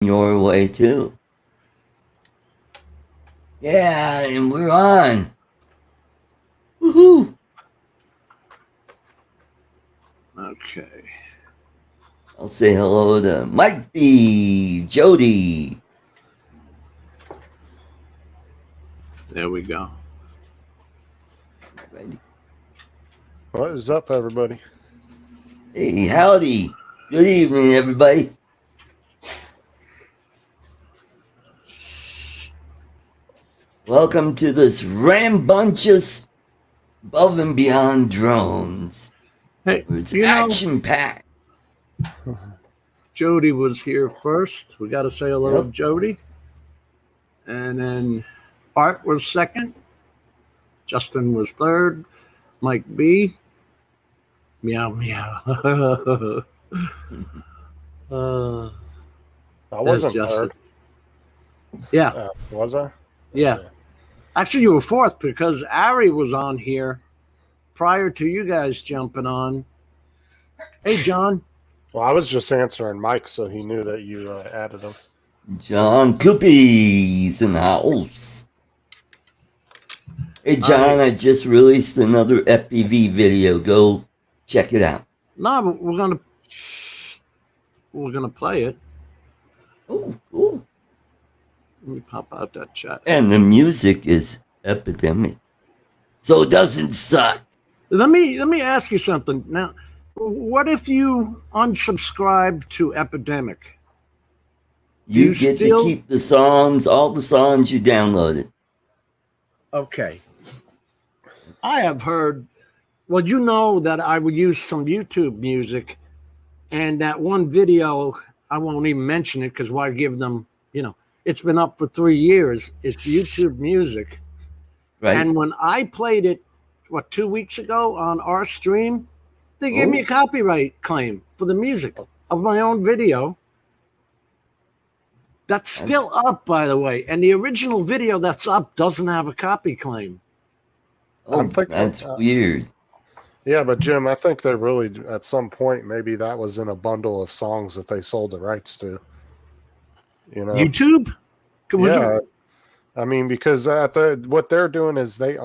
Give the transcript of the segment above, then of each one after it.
your way too. Yeah, and we're on. Woohoo! Okay. I'll say hello to Mike B, Jody. There we go. Ready. What is up, everybody? Hey, howdy. Good evening, everybody. Welcome to this rambunctious above and beyond drones. Hey, It's action-packed. Jody was here first. We got to say hello Yep. to Jody. And then Art was second. Justin was third. Mike B. Meow, meow. I wasn't Justin. third. Yeah. Was I? Yeah. Okay. Actually, you were fourth because Ari was on here prior to you guys jumping on. Hey, John. Well, I was just answering Mike, so he knew that you added him. John Coopy's in the house. Hey, John, I just released another FPV video. Go check it out. No, but we're gonna play it. Oh, cool. Let me pop out that chat. And the music is epidemic, so it doesn't suck. Let me ask you something now. What if you unsubscribe to Epidemic? You get to keep the songs, all the songs you downloaded. Okay. I have heard, well, you know that I would use some YouTube music, and that one video, I won't even mention it because why give them, it's been up for 3 years. It's YouTube music. Right. And when I played it, 2 weeks ago on our stream, they gave me a copyright claim for the music of my own video. That's still up, by the way. And the original video that's up doesn't have a copy claim. Oh, that's weird. Yeah, but Jim, I think they really, at some point, maybe that was in a bundle of songs that they sold the rights to. YouTube? Yeah. I mean, because what they're doing is they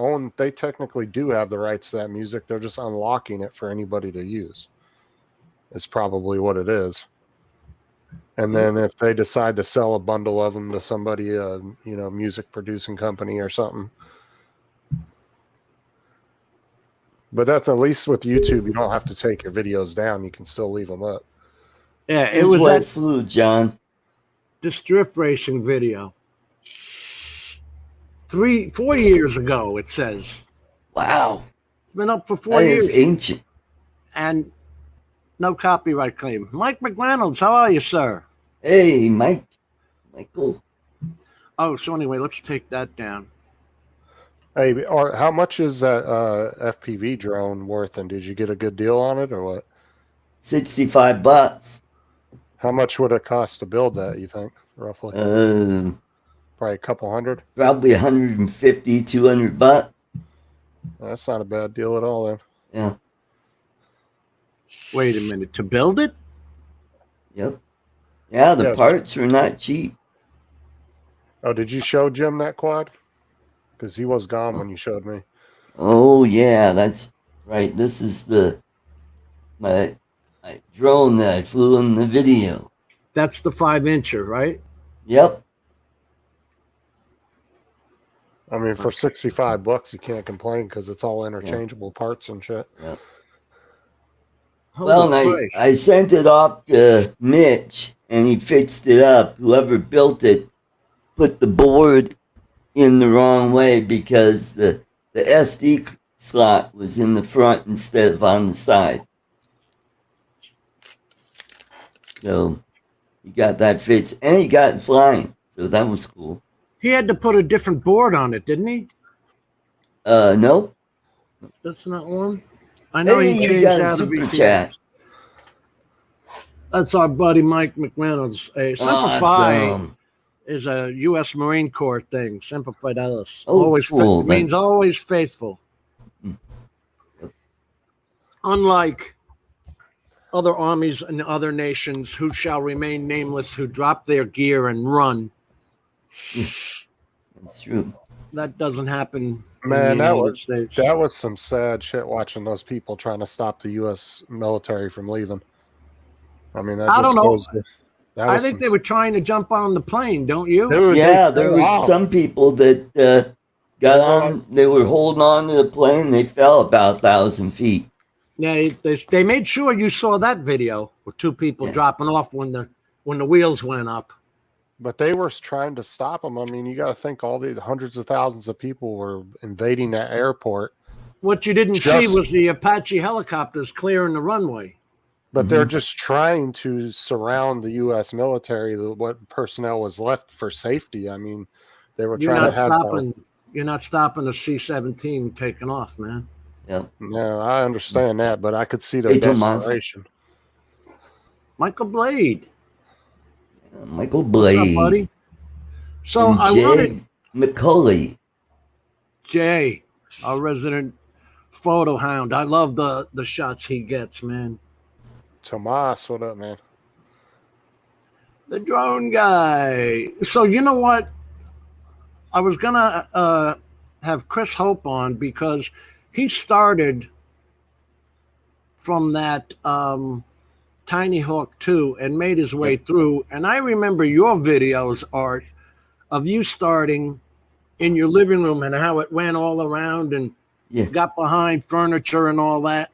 technically do have the rights to that music. They're just unlocking it for anybody to use. Is probably what it is. And then if they decide to sell a bundle of them to somebody, music producing company or something. But that's at least with YouTube, you don't have to take your videos down. You can still leave them up. Yeah, it was that food, John. This drift racing video. 4 years ago, it says. Wow. It's been up for 4 years. That is ancient. And no copyright claim. Mike McReynolds, how are you, sir? Hey, Michael. Oh, so anyway, let's take that down. Hey, how much is that FPV drone worth, and did you get a good deal on it, or what? $65. How much would it cost to build that, you think, roughly? Probably a couple hundred? Probably $150, $200. That's not a bad deal at all, then. Yeah. Wait a minute, to build it? Yep. Yeah, the parts are not cheap. Oh, did you show Jim that quad? Because he was gone when you showed me. Oh, yeah, that's right. This is my drone that I flew in the video. That's the 5-incher, right? Yep. I mean, for $65, you can't complain because it's all interchangeable parts and shit. Yep. Well, I sent it off to Mitch, and he fixed it up. Whoever built it put the board in the wrong way because the SD slot was in the front instead of on the side. So he got that fixed, and he got it flying. So that was cool. He had to put a different board on it, didn't he? No. That's not one. I know he changed got a out of super chat. That's our buddy Mike McReynolds. Semper Fi is a U.S. Marine Corps thing. Semper Fidelis. Oh, always cool. Means always faithful. Unlike other armies and other nations who shall remain nameless, who drop their gear and run. Yeah, that's true. That doesn't happen in the Man, United States. that was some sad shit watching those people trying to stop the U.S. military from leaving. I mean, that I don't know. I think they were trying to jump on the plane, don't you? Dude, Yeah, there were some people that got on. They were holding on to the plane. They fell about 1,000 feet. Yeah, they made sure you saw that video with two people dropping off when the wheels went up. But they were trying to stop them. I mean, you got to think all the hundreds of thousands of people were invading that airport. What you didn't see was the Apache helicopters clearing the runway. But they're just trying to surround the U.S. military, what personnel was left for safety. I mean, they were trying to have... You're not stopping a C-17 taking off, man. Yeah. No, I understand that, but I could see their desperation. Michael Blade. Michael Blade. What's up, buddy? So and I wanted McCauley. Jay, our resident photo hound. I love the shots he gets, man. Tomas, what up, man? The drone guy. So you know what? I was gonna have Chris Hope on because he started from that Tinyhawk 2 and made his way through. And I remember your videos, Art, of you starting in your living room and how it went all around and got behind furniture and all that.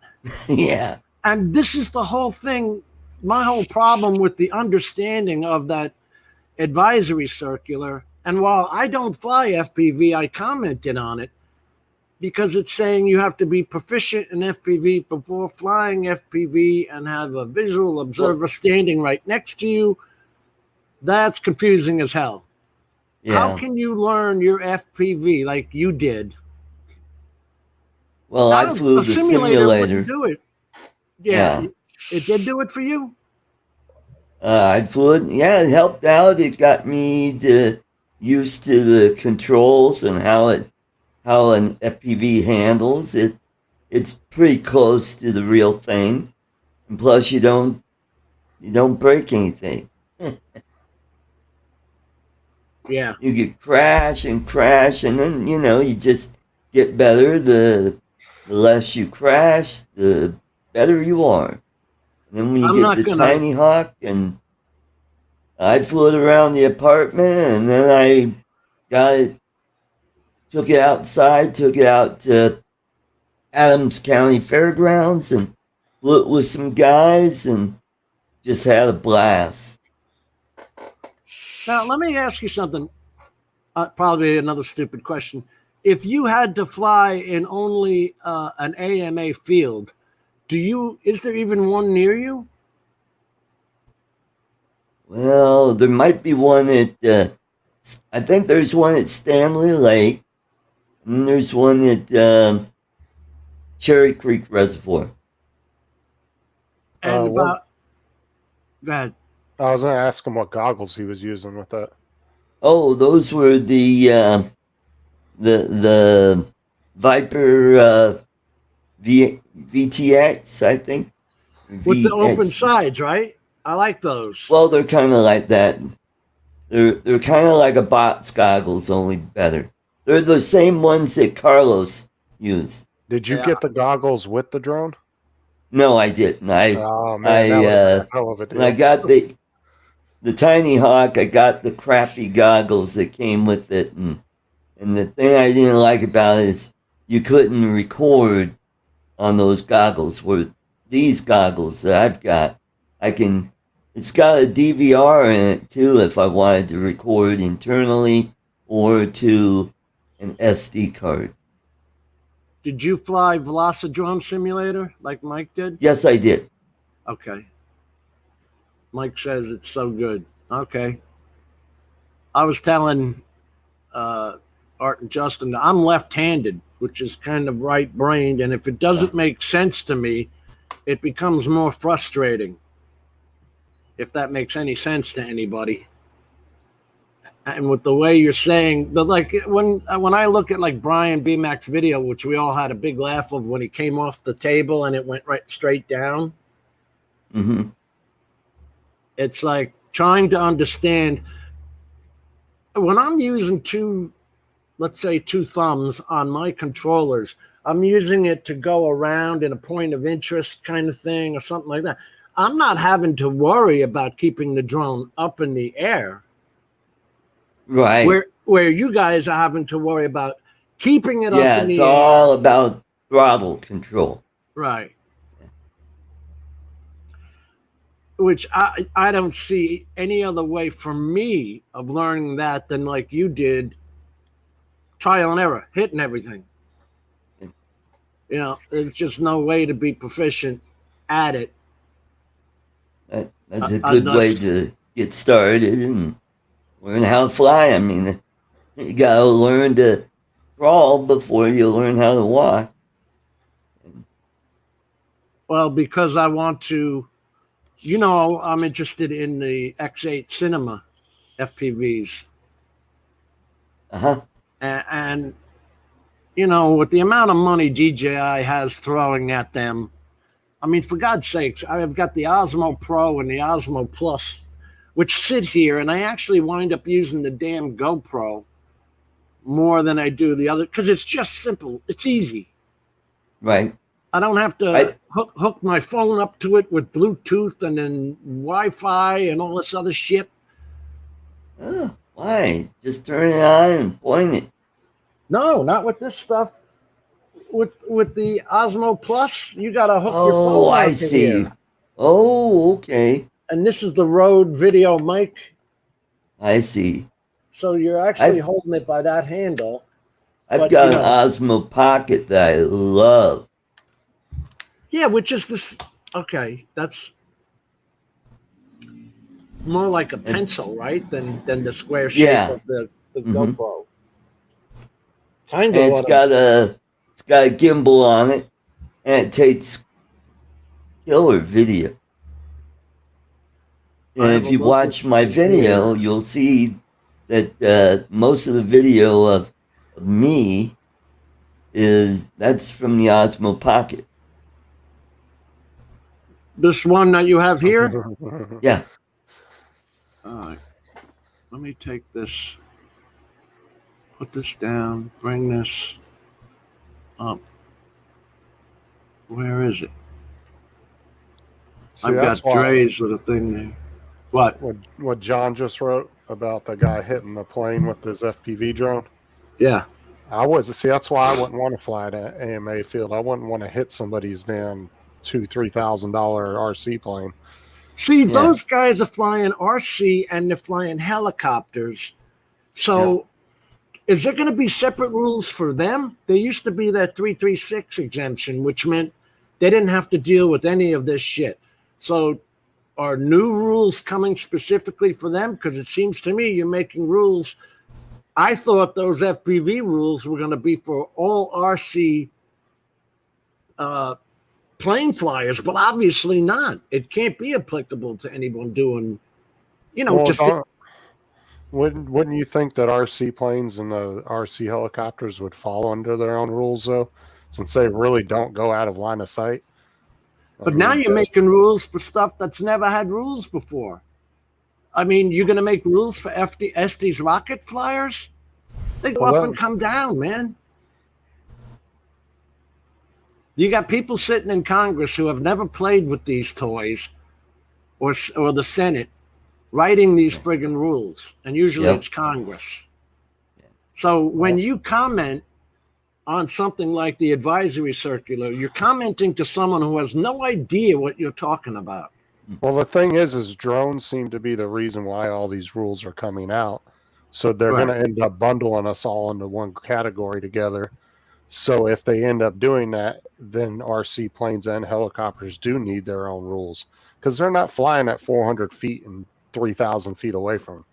Yeah. And this is the whole thing. My whole problem with the understanding of that advisory circular. And while I don't fly FPV, I commented on it because it's saying you have to be proficient in FPV before flying FPV and have a visual observer standing right next to you. That's confusing as hell. Yeah. How can you learn your FPV like you did? Well, I flew the simulator. Do it. Yeah, it did do it for you? I flew it. Yeah, it helped out. It got me used to the controls and how an FPV handles it. It's pretty close to the real thing, and plus you don't break anything. Yeah, you get crash, and then you just get better. The less you crash, the better you are. And then when you get the Tinyhawk, and I flew it around the apartment, and then I got it, took it outside, took it out to Adams County Fairgrounds, and flew it with some guys, and just had a blast. Now, let me ask you something. Probably another stupid question. If you had to fly in only an AMA field, is there even one near you? Well, there might be one at, I think there's one at Stanley Lake, and there's one at Cherry Creek Reservoir. And go ahead. I was going to ask him what goggles he was using with that. Oh, those were the Viper VTX, I think. With the open sides, right? I like those. Well, they're kind of like that. They're kind of like a bot's goggles, only better. They're the same ones that Carlos used. Did you get the goggles with the drone? No, I didn't. Oh man, that was a hell of a deal. When I got the Tinyhawk, I got the crappy goggles that came with it, and the thing I didn't like about it is you couldn't record on those goggles. Where these goggles that I've got, it's got a DVR in it too if I wanted to record internally or to an SD card. Did you fly Velocidrome Simulator like Mike did? Yes, I did. Okay. Mike says it's so good. Okay. I was telling Art and Justin that I'm left-handed, which is kind of right-brained, and if it doesn't make sense to me, it becomes more frustrating. If that makes any sense to anybody. And with the way you're saying, but like when I look at like Brian B. Mac's video, which we all had a big laugh of when he came off the table and it went right straight down. Mm-hmm. It's like trying to understand when I'm using let's say two thumbs on my controllers, I'm using it to go around in a point of interest kind of thing or something like that. I'm not having to worry about keeping the drone up in the air. Right. Where you guys are having to worry about keeping it up Yeah, in it's the all air. about throttle control. Right. Which I don't see any other way for me of learning that than like you did, trial and error, hitting everything. You know, there's just no way to be proficient at it. That's a good way Unless, to get started and learn how to fly. I mean, you gotta learn to crawl before you learn how to walk. well, because I want to, you know, I'm interested in the X8 Cinema FPVs. Uh-huh. And you know, with the amount of money DJI has throwing at them, I mean, for God's sakes, I've got the Osmo Pro and the Osmo Plus, which sit here, and I actually wind up using the damn GoPro more than I do the other because it's just simple. It's easy. Right. I don't have to I hook my phone up to it with Bluetooth and then Wi-Fi and all this other shit. why? Just turn it on and point it. No, not with this stuff. With the Osmo Plus, you got to hook your Oh, phone I onto see. here. Oh, okay. And this is the Rode video mic, I see. so you're actually I've holding it by that handle. I've But you got an know, Osmo Pocket that I love. yeah, which is this. Okay, that's more like a And pencil, right? Than the square shape yeah. of the Hmm. GoPro. Kind of And it's what I'm. got a gimbal on it, and it takes killer video. I And have if a you local watch my friend here. video, you'll see that most of the video of me that's from the Osmo Pocket. This one that you have here. Yeah. All right, let me take this. Put this down. Bring this up. Where is it? See, I've that's got why Dre's with a thing there. What? what John just wrote about the guy hitting the plane with his FPV drone. Yeah. I was see. That's why I wouldn't want to fly at an AMA field. I wouldn't want to hit somebody's damn $2,000-3,000 RC plane. See, Yeah. those guys are flying RC and they're flying helicopters. Yeah. So is there going to be separate rules for them? There used to be that 336 exemption, which meant they didn't have to deal with any of this shit. So are new rules coming specifically for them? Because it seems to me you're making rules. I thought those FPV rules were going to be for all RC plane flyers, but obviously not. It can't be applicable to anyone doing, Well, just wouldn't you think that RC planes and the RC helicopters would fall under their own rules though, since they really don't go out of line of sight? I but now mean, you're making rules for stuff that's never had rules before. I mean, you're going to make rules for Estes rocket flyers? They go up and come down, man. You got people sitting in Congress who have never played with these toys or the Senate writing these friggin' rules. And usually Yep. it's Congress. So when you comment on something like the advisory circular, you're commenting to someone who has no idea what you're talking about. well, the thing is drones seem to be the reason why all these rules are coming out. So they're Right. going to end up bundling us all into one category together. So if they end up doing that, then RC planes and helicopters do need their own rules because they're not flying at 400 feet and 3,000 feet away from them.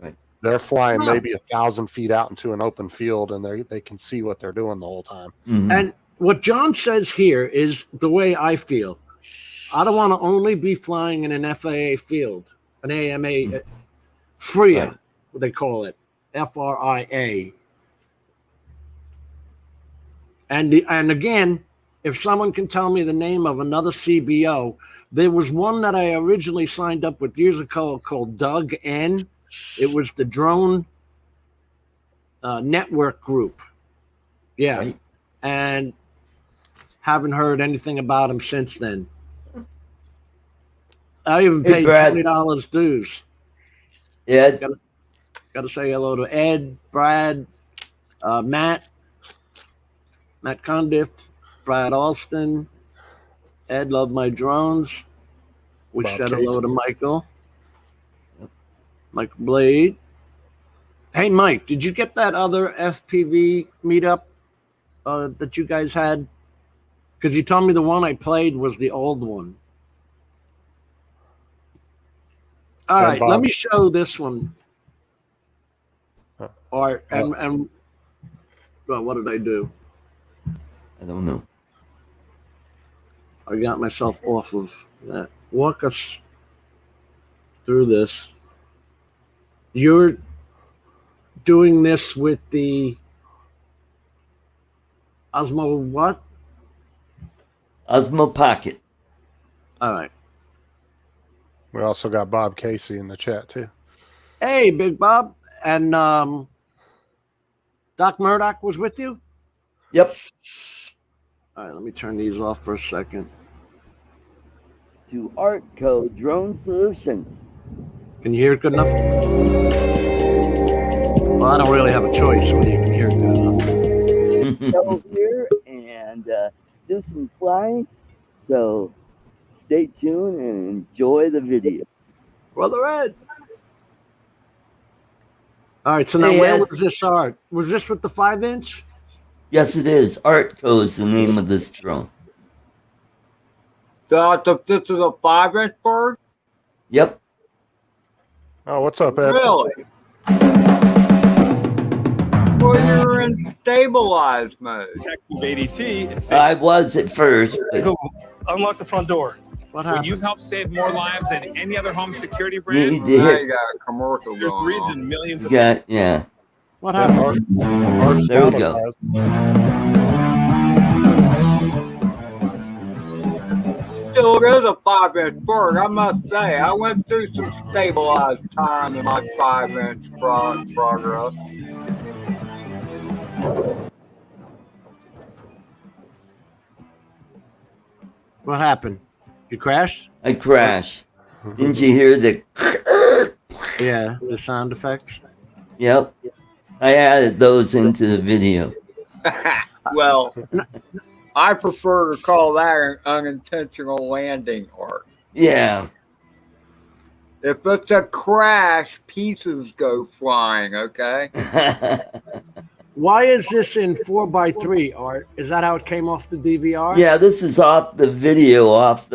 Right. They're flying No. maybe 1,000 feet out into an open field, and they can see what they're doing the whole time. Mm-hmm. And what John says here is the way I feel. I don't want to only be flying in an FAA field, an AMA, FRIA, Right. what they call it, FRIA. And again, if someone can tell me the name of another CBO, there was one that I originally signed up with years ago called Doug N. It was the drone network group. Yeah. Right. And haven't heard anything about him since then. I even Hey, paid Brad. $20 dues. Ed, Got to say hello to Ed, Brad, Matt Condiff, Brad Alston. Ed, love my drones. We Bob said Casey. hello to Michael. Michael Blade. Hey, Mike, did you get that other FPV meetup that you guys had? Because you told me the one I played was the old one. All Yeah, right, Bob. let me show this one. Art Oh. and well, what did I do? I don't know. I got myself off of that. Walk us through this. You're doing this with the Osmo what? Osmo Pocket. All right. We also got Bob Casey in the chat too. Hey, Big Bob. And Doc Murdoc was with you? Yep. All right, let me turn these off for a second. To Artco Drone Solutions. Can you hear it good enough? Well, I don't really have a choice when you can hear it good enough. Go here and do some flying. So stay tuned and enjoy the video. Brother Ed. All right, so now Hey, where Ed. was this art? Was this with the 5-inch? Yes, it is. Artco is the name of this drone. So this is a 5-inch bird? Yep. Oh, what's up, Ed? Really? Well, you're in stabilized mode. Protective ADT. It's I was at first, but unlock the front door. What When happened? you've helped save more lives than any other home security you brand, need to Now hit. you got a commercial there's going the reason on. millions You of got, yeah. What Yeah, happened? Art's There we go. monetized. Still, it is a 5-inch bird, I must say. I went through some stabilized time in my 5-inch progress. What happened? You crashed? I crashed. Didn't you hear the? Yeah, the sound effects. Yep. I added those into the video. Well, I prefer to call that an unintentional landing, Art. Yeah. If it's a crash, pieces go flying, okay? Why is this in 4x3, Art? Is that how it came off the DVR? Yeah, this is off the video off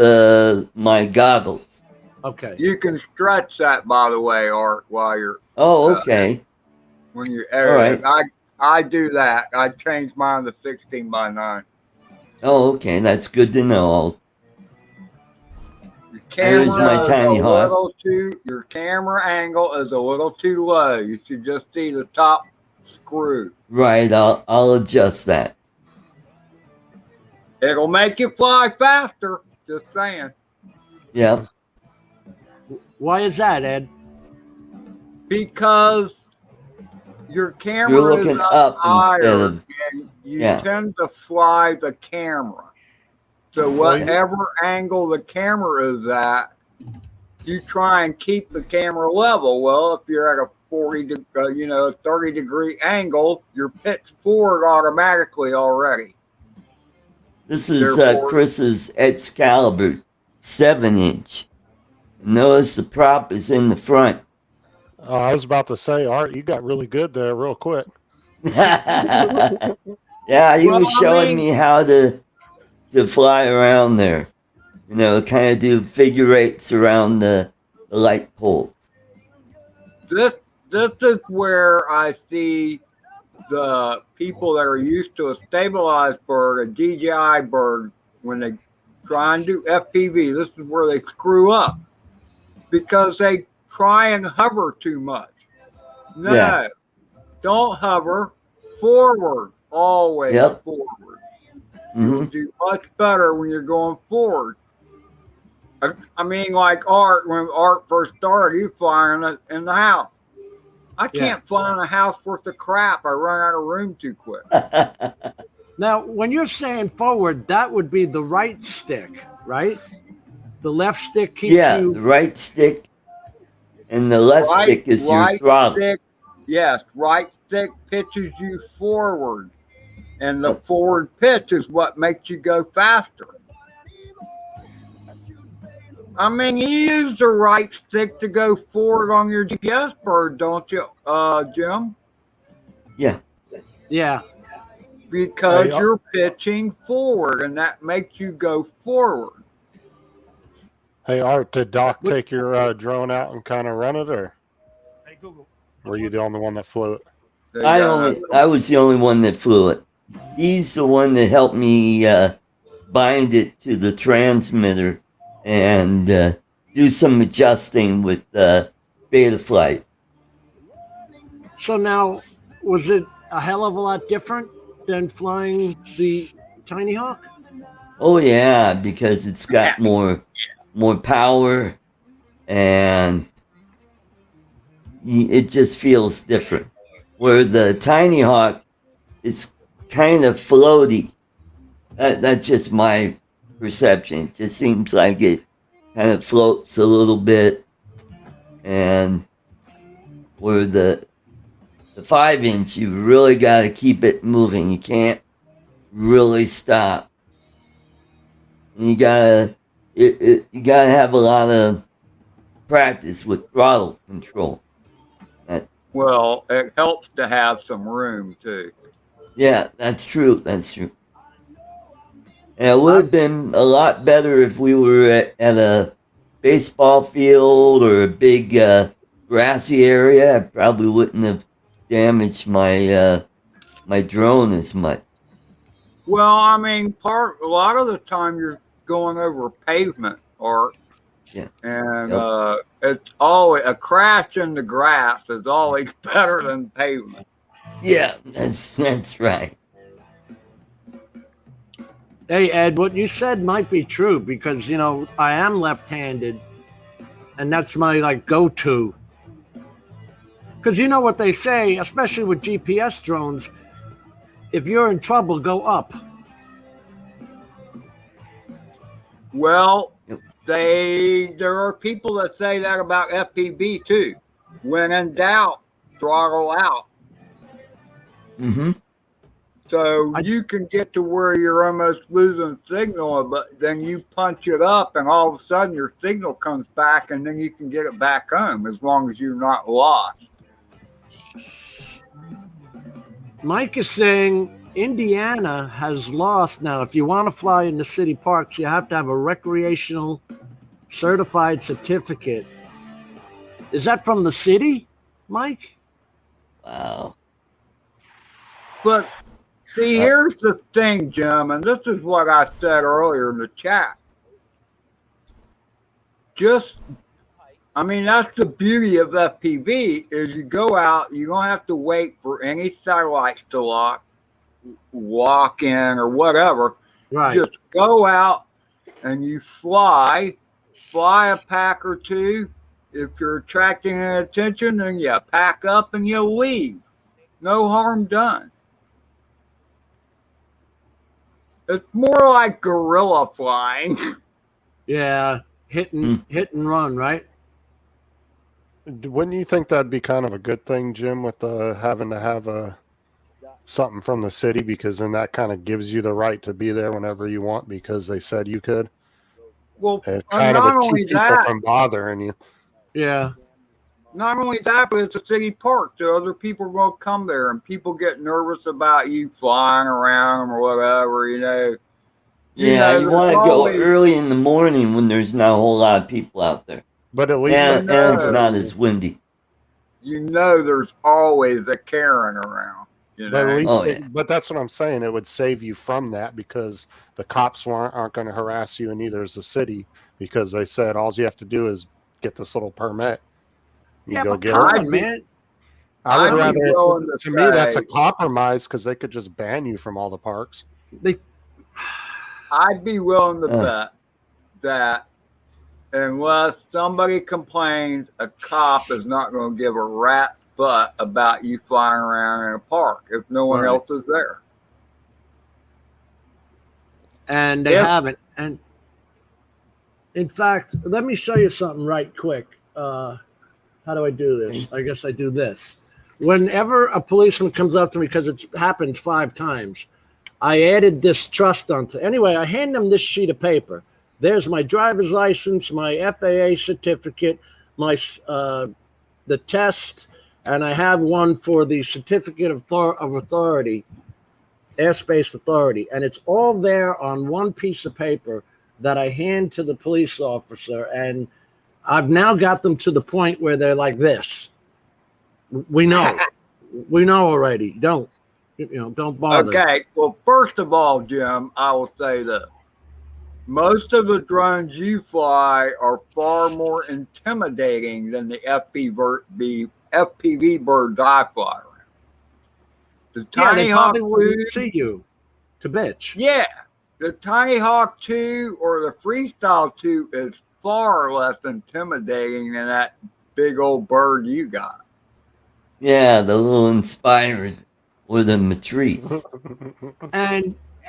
my goggles. Okay. You can stretch that, by the way, Art, while you're Oh, okay. when you're All right. I do that. I changed mine to 16:9. Oh, okay. That's good to know. Your There's camera my is Tinyhawk. your camera angle is a little too low. You should just see the top screw. Right. I'll adjust that. It'll make you fly faster. Just saying. Yep. Why is that, Ed? Because your camera You're looking is up higher, instead of. and you yeah. tend to fly the camera. So whatever angle the camera is at, you try and keep the camera level. Well, if you're at a 30-degree angle, you're pitched forward automatically already. This is Therefore- Chris's Excalibur 7-inch. Notice the prop is in the front. Oh, I was about to say, Art, you got really good there real quick. Yeah, he Well, was I showing mean- me how to fly around there. You know, kind of do figure eights around the light poles. This is where I see the people that are used to a stabilized bird, a DJI bird, when they try and do FPV, this is where they screw up because they try and hover too much. No, Yeah. don't hover. Forward, always Yep. forward. You'll do much better when you're going forward. I mean, like Art, when Art first started, he was flying in the house. I can't fly in a house worth of crap. I run out of room too quick. Now, when you're saying forward, that would be the right stick, right? The left stick keeps you... the right stick and the left stick is your throttle. Stick, yes, right stick pitches you forward. And the forward pitch is what makes you go faster. I mean, you use the right stick to go forward on your GPS bird, don't you, Jim? Yeah. Yeah. Because you're pitching forward, and that makes you go forward. Hey, Art, did Doc take your drone out and kind of run it, or Hey, Google. were you the only one that flew it? I was the only one that flew it. He's the one that helped me bind it to the transmitter and do some adjusting with Betaflight. So now, was it a hell of a lot different than flying the Tinyhawk? Oh yeah, because it's got more power and it just feels different. Where the Tinyhawk, it's kind of floaty. That's just my perception. It just seems like it kind of floats a little bit, and where the 5-inch, you really got to keep it moving. You can't really stop. And you gotta have a lot of practice with throttle control. Well, it helps to have some room too. Yeah, that's true. That's true. And it would have been a lot better if we were at a baseball field or a big grassy area. I probably wouldn't have damaged my my drone as much. Well, I mean, a lot of the time you're going over pavement, or and it's always a crash in the grass is always better than pavement. Yeah, that's right. Hey, Ed, what you said might be true because, I am left-handed and that's my go-to. Because you know what they say, especially with GPS drones, if you're in trouble, go up. Well, there are people that say that about FPV too. When in doubt, throttle out. Mm-hmm. So you can get to where you're almost losing signal, but then you punch it up and all of a sudden your signal comes back and then you can get it back home as long as you're not lost. Mike is saying Indiana has lost. Now, if you want to fly in the city parks, you have to have a recreational certified certificate. Is that from the city, Mike? Wow. But see, here's the thing, Jim, and this is what I said earlier in the chat. That's the beauty of FPV is you go out, you don't have to wait for any satellites to walk in or whatever. Right. Just go out and you fly a pack or two. If you're attracting attention, then you pack up and you leave. No harm done. It's more like guerrilla flying. Yeah, hit and run, right? Wouldn't you think that'd be kind of a good thing, Jim, with having to have something from the city, because then that kind of gives you the right to be there whenever you want because they said you could? Well, kind not of only keep people that, from bothering you. Yeah. Not only that, but it's a city park. So other people are going to come there, and people get nervous about you flying around them or whatever, Yeah, you want to go early in the morning when there's not a whole lot of people out there. But at least and it's not as windy. There's always a Karen around. But at least, but that's what I'm saying. It would save you from that because the cops aren't going to harass you, and neither is the city, because they said all you have to do is get this little permit. You go get it, man. I would rather. To me, that's a compromise because they could just ban you from all the parks. I'd be willing to bet that unless somebody complains, a cop is not going to give a rat's butt about you flying around in a park if no one else is there. And they haven't. And in fact, let me show you something right quick. How do I do this? I guess I do this. Whenever a policeman comes up to me, because it's happened 5 times, I added this trust onto. Anyway, I hand them this sheet of paper. There's my driver's license, my FAA certificate, my the test, and I have one for the certificate of authority, airspace authority, and it's all there on one piece of paper that I hand to the police officer, and I've now got them to the point where they're like this. We know already. Don't bother. Okay. Well, first of all, Jim, I will say this. Most of the drones you fly are far more intimidating than the FPV birds I fly around. The They probably Tinyhawk wouldn't 2, see you to bitch. yeah, the Tinyhawk 2 or the Freestyle 2 is far less intimidating than that big old bird you got. Yeah, the little inspired or the matrice.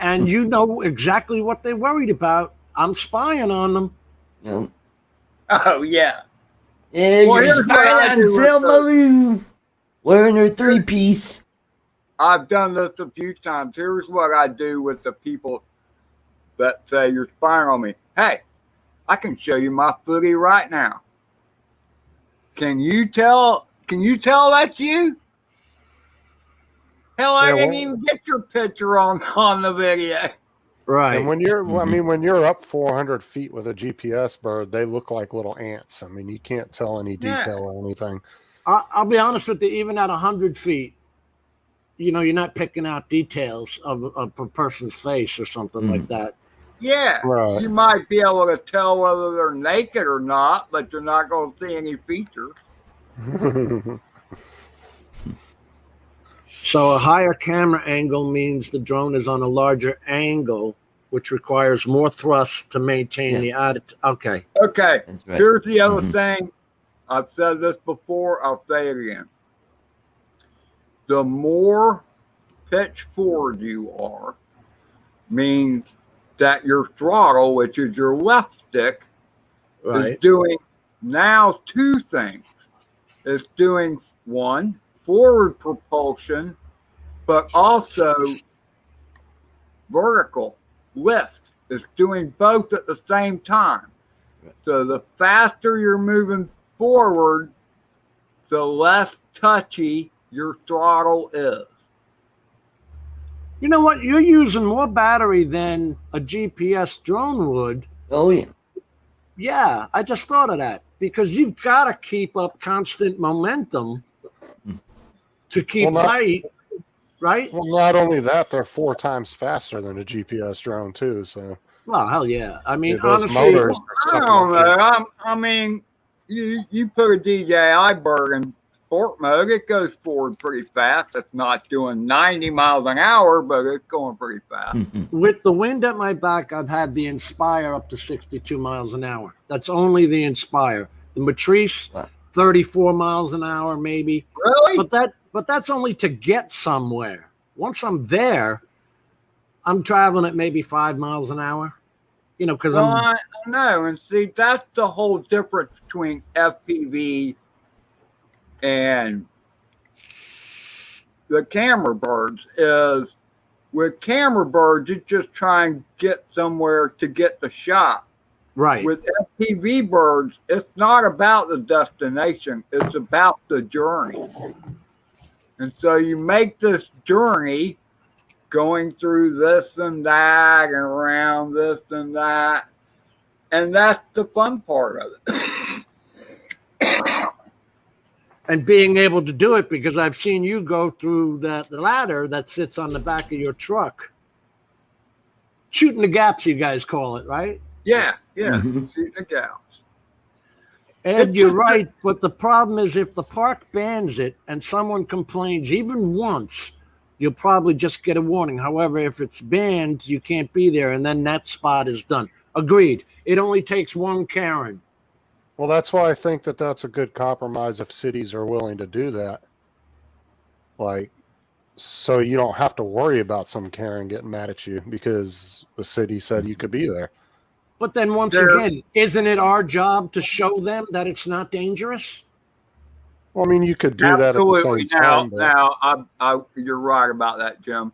And you know exactly what they're worried about. I'm spying on them. You know? Oh, yeah. Yeah, Well, you're here's what I spying do on with Selma Lou. Wearing her 3-piece. I've done this a few times. Here's what I do with the people that say you're spying on me. Hey, I can show you my footy right now. Can you tell that's you? Hell, I didn't even get your picture on the video. Right. And when you're, I mean, when you're up 400 feet with a GPS bird, they look like little ants. I mean, you can't tell any detail or anything. I'll be honest with you, even at 100 feet, you're not picking out details of a person's face or something like that. Yeah, Right. You might be able to tell whether they're naked or not, but you're not going to see any features. So a higher camera angle means the drone is on a larger angle, which requires more thrust to maintain the attitude. Okay. Okay, That's right. here's the other thing. I've said this before. I'll say it again. The more pitch forward you are, means that your throttle, which is your left stick, is doing now 2 things. It's doing 1, forward propulsion, but also vertical lift. It's doing both at the same time. So the faster you're moving forward, the less touchy your throttle is. You know what? You're using more battery than a GPS drone would. Oh, yeah. Yeah, I just thought of that because you've got to keep up constant momentum to keep height, right? Well, not only that, they're 4 times faster than a GPS drone too. So, well, hell yeah. I mean, those honestly, motors are I don't know. I mean, you put a DJI bird in sport mode, it goes forward pretty fast. It's not doing 90 miles an hour, but it's going pretty fast. with the wind at my back, I've had the Inspire up to 62 miles an hour. That's only the Inspire. The Matrice, 34 miles an hour, maybe. Really? But that's only to get somewhere. Once I'm there, I'm traveling at maybe 5 miles an hour. Because I know. And see, that's the whole difference between FPV and the camera birds is with camera birds, you just try and get somewhere to get the shot. Right. With FPV birds, it's not about the destination. It's about the journey. And so you make this journey going through this and that and around this and that. And that's the fun part of it. And being able to do it because I've seen you go through the ladder that sits on the back of your truck. Shooting the gaps, you guys call it, right? Yeah. Shooting the gaps. Ed, you're right, but the problem is if the park bans it and someone complains even once, you'll probably just get a warning. However, if it's banned, you can't be there, and then that spot is done. Agreed. It only takes one Karen. Well, that's why I think that that's a good compromise if cities are willing to do that. Like, so you don't have to worry about some Karen getting mad at you because the city said you could be there. But then once again, isn't it our job to show them that it's not dangerous? Well, I mean, you could do that at the same time. Now, you're right about that, Jim.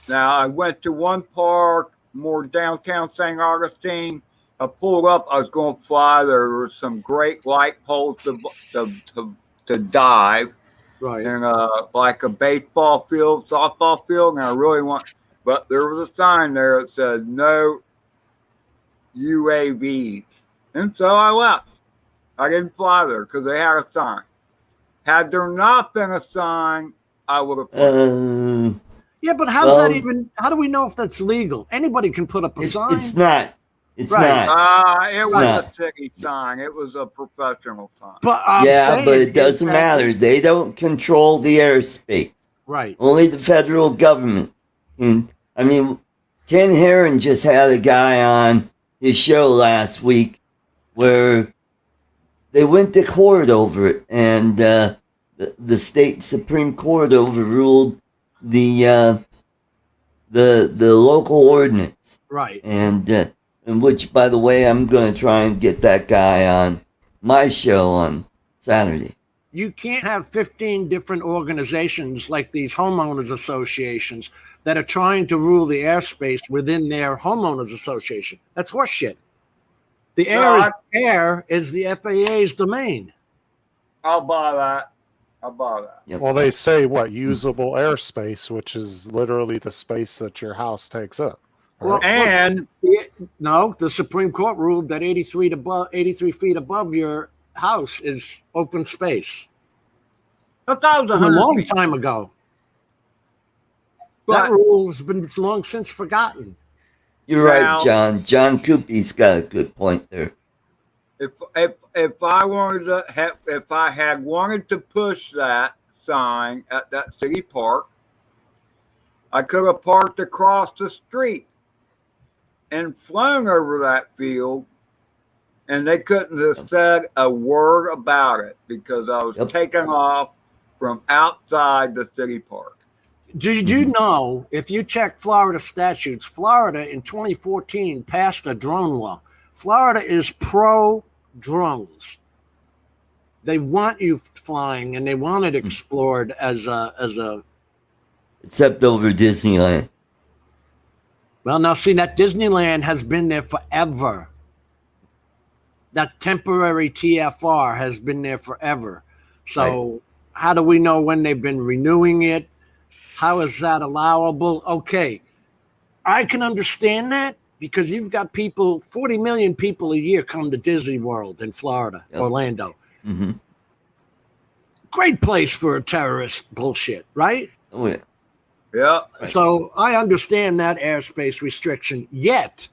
Now, I went to one park, more downtown St. Augustine. I pulled up. I was going to fly. There were some great light poles to dive. Right. And like a baseball field, softball field. And I really but there was a sign there that said no UAVs. And so I left. I didn't fly there because they had a sign. Had there not been a sign, I would have flown. Yeah, but how's that even? How do we know if that's legal? Anybody can put up a sign. It's not. It's Right. not. It was a city sign. It was a professional sign. But but it doesn't matter. They don't control the airspace. Right. Only the federal government. And I mean, Ken Herron just had a guy on his show last week where they went to court over it, and the state Supreme Court overruled the local ordinance. Right. And which, by the way, I'm going to try and get that guy on my show on Saturday. You can't have 15 different organizations like these homeowners associations that are trying to rule the airspace within their homeowners association. That's horseshit. The air is the FAA's domain. I'll buy that. Yep. Well, they say usable airspace, which is literally the space that your house takes up. Well, And no, the Supreme Court ruled that 83 feet above your house is open space. that was A 100 long feet. time ago. But That rule has been long since forgotten. You're right, Now- John. John Coopy's got a good point there. if I wanted to if I had wanted to push that sign at that city park, I could have parked across the street and flown over that field, and they couldn't have said a word about it because I was taking off from outside the city park. Did you know, if you check Florida statutes, Florida in 2014 passed a drone law. Florida is pro drones. They want you flying, and they want it explored as a. Except over Disneyland. Well, now see, that Disneyland has been there forever. That temporary TFR has been there forever. So how do we know when they've been renewing it? How is that allowable? Okay, I can understand that because you've got 40 million people a year come to Disney World in Florida, Orlando. Mm-hmm. Great place for a terrorist bullshit, right? Oh, yeah. Yeah. So I understand that airspace restriction. Yet,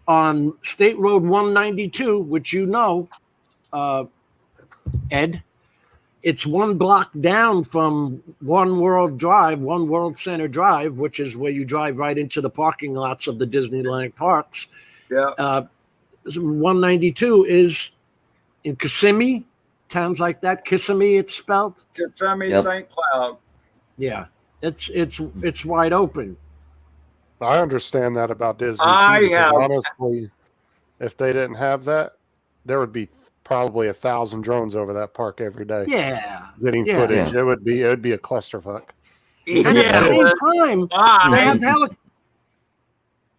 on State Road 192, which you know, Ed, it's one block down from One World Center Drive, which is where you drive right into the parking lots of the Disneyland parks. Yeah. 192 is in Kissimmee, towns like that. Kissimmee, it's spelled. Kissimmee, Yep. St. Cloud. Yeah, it's wide open. I understand that about Disney. I Too, because have- honestly, if they didn't have that, there would be probably 1,000 drones over that park every day Yeah. getting Yeah. footage. It would be a clusterfuck. And at the Yeah. same time, they have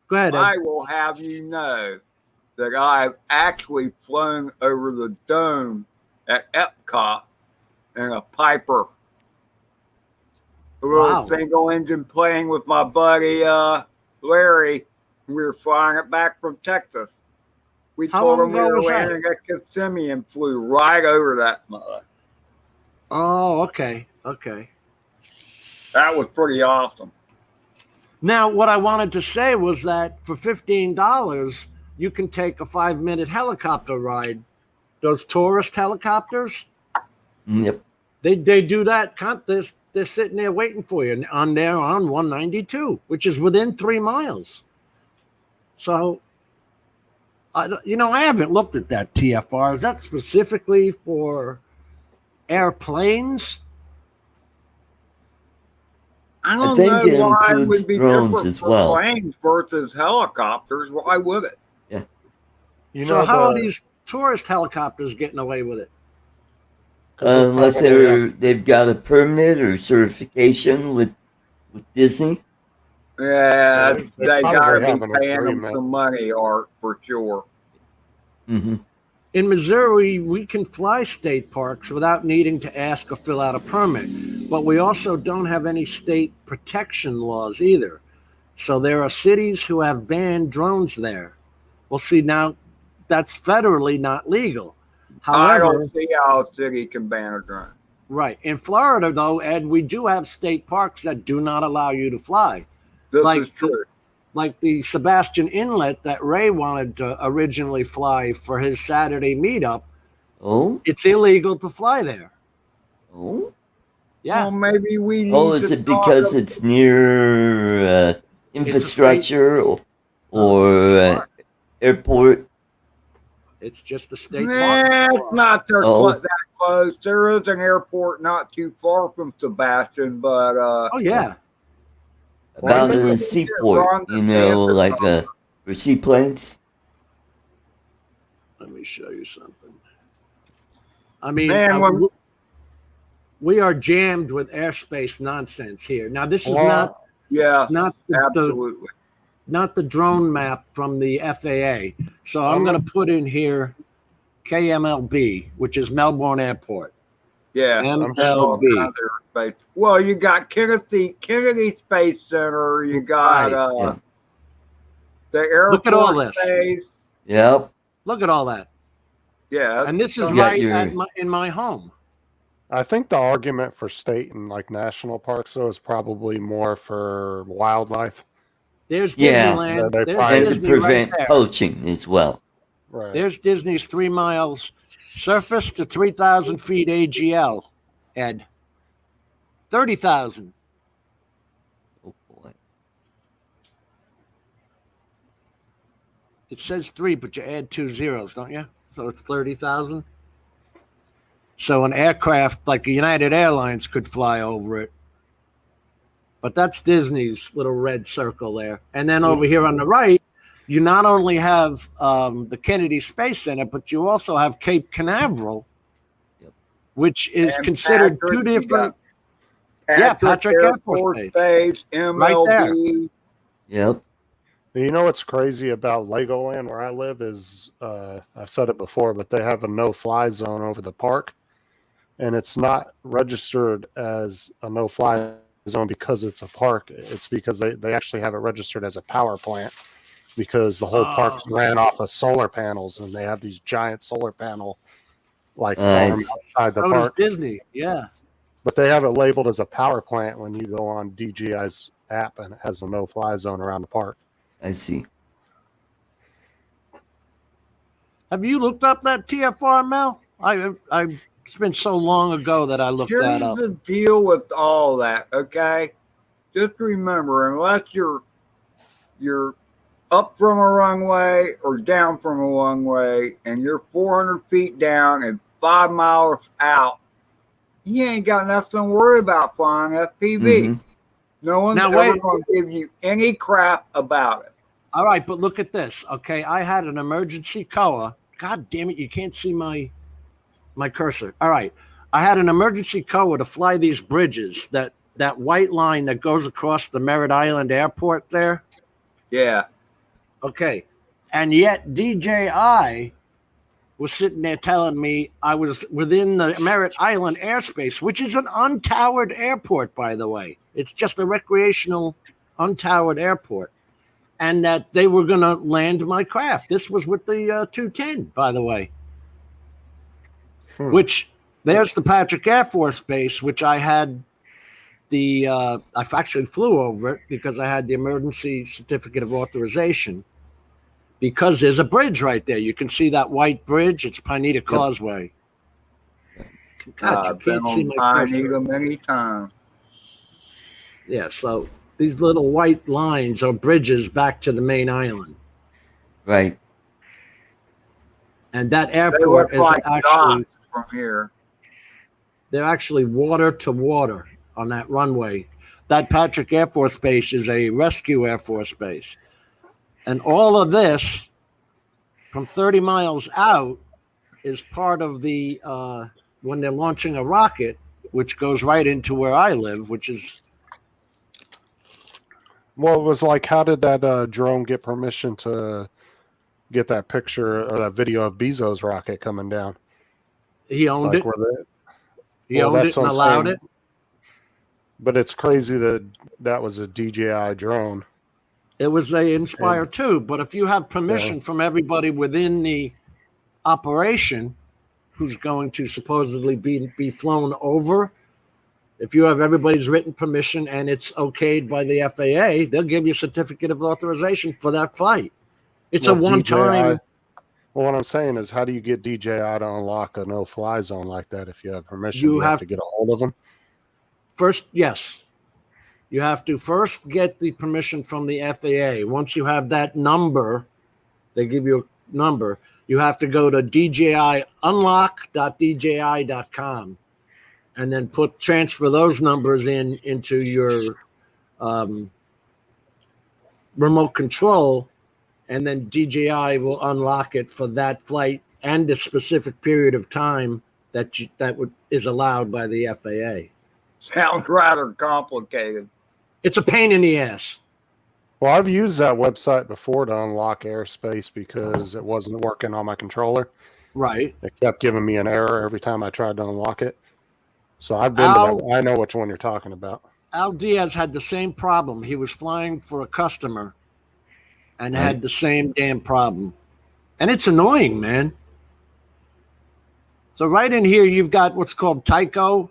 Go ahead, Ed. I will have you know that I've actually flown over the dome at Epcot in a Piper. A little Wow. single engine plane with my buddy Larry. We were flying it back from Texas. We How told long him we ago were was that? landing at Kissimmee and flew right over that mud. Oh, okay. That was pretty awesome. Now, what I wanted to say was that for $15, you can take a 5-minute helicopter ride. Those tourist helicopters, Yep. They do that. They're sitting there waiting for you on 192, which is within 3 miles. So, I haven't looked at that TFR. Is that specifically for airplanes? I don't think know it why it includes would be drones different as for well. planes versus helicopters. Why would it? So how are these tourist helicopters getting away with it? Unless they've got a permit or certification with Disney. Yeah, they probably gotta have be an paying them agreement. some money, Art, for sure. Mm-hmm. In Missouri, we can fly state parks without needing to ask or fill out a permit, but we also don't have any state protection laws either. So there are cities who have banned drones there. Well, see, now that's federally not legal. I However, don't see how a city can ban a drone. right. In Florida, though, Ed, we do have state parks that do not allow you to fly. This Like- is true. Like the Sebastian Inlet that Ray wanted to originally fly for his Saturday meetup. Oh, It's illegal to fly there. oh, Yeah. Well, maybe we need oh! Is to it talk because ab- it's near infrastructure or airport? It's just a state Nah, park. it's not there Oh. that close. There is an airport not too far from Sebastian, but Oh, yeah. About Well, a maybe seaport, like for seaplanes. Let me show you something. I mean, Man, when- we are jammed with airspace nonsense here. Now, this is Well, yeah, not absolutely. the drone map from the FAA. So I'm going to put in here KMLB, which is Melbourne Airport. Yeah, all MLB. kinds of space. Well, you got Kennedy Space Center. You got Right, yeah. the airport. Look at all this. Space. Yep. Look at all that. Yeah, And this is You got right your- in my home. I think the argument for state and like national parks though is probably more for wildlife. There's Yeah. Disneyland. They There's probably- And to Disney right prevent there. poaching as well. Right. There's Disney's 3 miles surface to 3,000 feet AGL, Ed. 30,000. Oh boy. It says 3, but you add 2 zeros, don't you? So it's 30,000. So an aircraft like United Airlines could fly over it. But that's Disney's little red circle there. And then over here on the right, you not only have the Kennedy Space Center, but you also have Cape Canaveral, Yep. which is And considered Patrick, two you different. got Yeah, Patrick Air Force Space, MLB. Yep. You know what's crazy about Legoland where I live is I've said it before, but they have a no-fly zone over the park, and it's not registered as a no-fly zone because it's a park. It's because they actually have it registered as a power plant because the whole park ran off of solar panels, and they have these giant solar panel like farms outside the So does park. Disney, yeah. But they have it labeled as a power plant when you go on DJI's app, and it has a no-fly zone around the park. I see. Have you looked up that TFR, Mel? It's been so long ago that I looked that Here's up. the deal with all that, okay? Just remember, unless you're up from a runway or down from a runway, and you're 400 feet down and 5 miles out, you ain't got nothing to worry about flying FPV. Mhm. No one's Now, ever wait. going to give you any crap about it. All right, but look at this. Okay, I had an emergency COA. God damn it, you can't see my cursor. All right, I had an emergency COA to fly these bridges. That white line that goes across the Merritt Island Airport there. Yeah. Okay, and yet DJI was sitting there telling me I was within the Merritt Island airspace, which is an untowered airport, by the way. It's just a recreational untowered airport. And that they were going to land my craft. This was with the 210, by the way. Which, there's the Patrick Air Force Base, which I had I actually flew over it because I had the emergency certificate of authorization. Because there's a bridge right there. You can see that white bridge. It's Pineda Causeway. God, you I've been can't see on my Pine cursor. Eagle many times. Yeah, so these little white lines are bridges back to the main island. Right. And that They airport look is like actually, dots from here. they're actually water to water on that runway. That Patrick Air Force Base is a rescue Air Force base. And all of this from 30 miles out is part of the, when they're launching a rocket, which goes right into where I live, which is, Well, it was like, how did that drone get permission to get that picture or that video of Bezos' rocket coming down? he owned Like, it. where they, He well, owned that's it and what I'm allowed saying. it. But it's crazy that that was a DJI drone. It was a Inspire And 2, but if you have permission from everybody within the operation who's going to supposedly be flown over, if you have everybody's written permission and it's okayed by the FAA, they'll give you a certificate of authorization for that flight. It's a well, one-time. Well, what I'm saying is, how do you get DJI to unlock a no-fly zone like that if you have permission? You Do you have have to get a hold of them? first, yes. You have to first get the permission from the FAA. Once you have that number, they give you a number. You have to go to DJIunlock.dji.com and then transfer those numbers into your remote control, and then DJI will unlock it for that flight and the specific period of time that is allowed by the FAA. Sounds rather complicated. It's a pain in the ass. Well, I've used that website before to unlock airspace because it wasn't working on my controller. Right. It kept giving me an error every time I tried to unlock it. So I've been to that. I know which one you're talking about. Al Diaz had the same problem. He was flying for a customer and had the same damn problem. And it's annoying, man. So right in here, you've got what's called Tycho,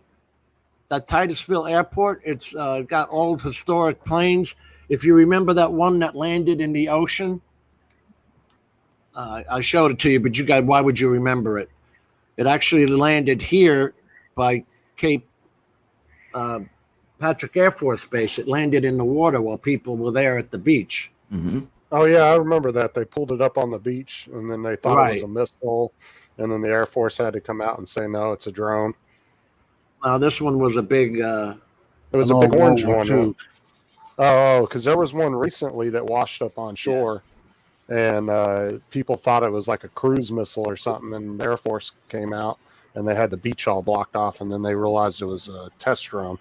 that Titusville Airport. It's got old historic planes. If you remember that one that landed in the ocean, I showed it to you, but why would you remember it? It actually landed here by Cape Patrick Air Force Base. It landed in the water while people were there at the beach. Mm-hmm. Oh, yeah, I remember that. They pulled it up on the beach, and then they thought it was a missile, and then the Air Force had to come out and say, no, it's a drone. This one was a big... it was a big orange one, too. Oh, because there was one recently that washed up on shore, and people thought it was like a cruise missile or something, and the Air Force came out, and they had the beach all blocked off, and then they realized it was a test drone.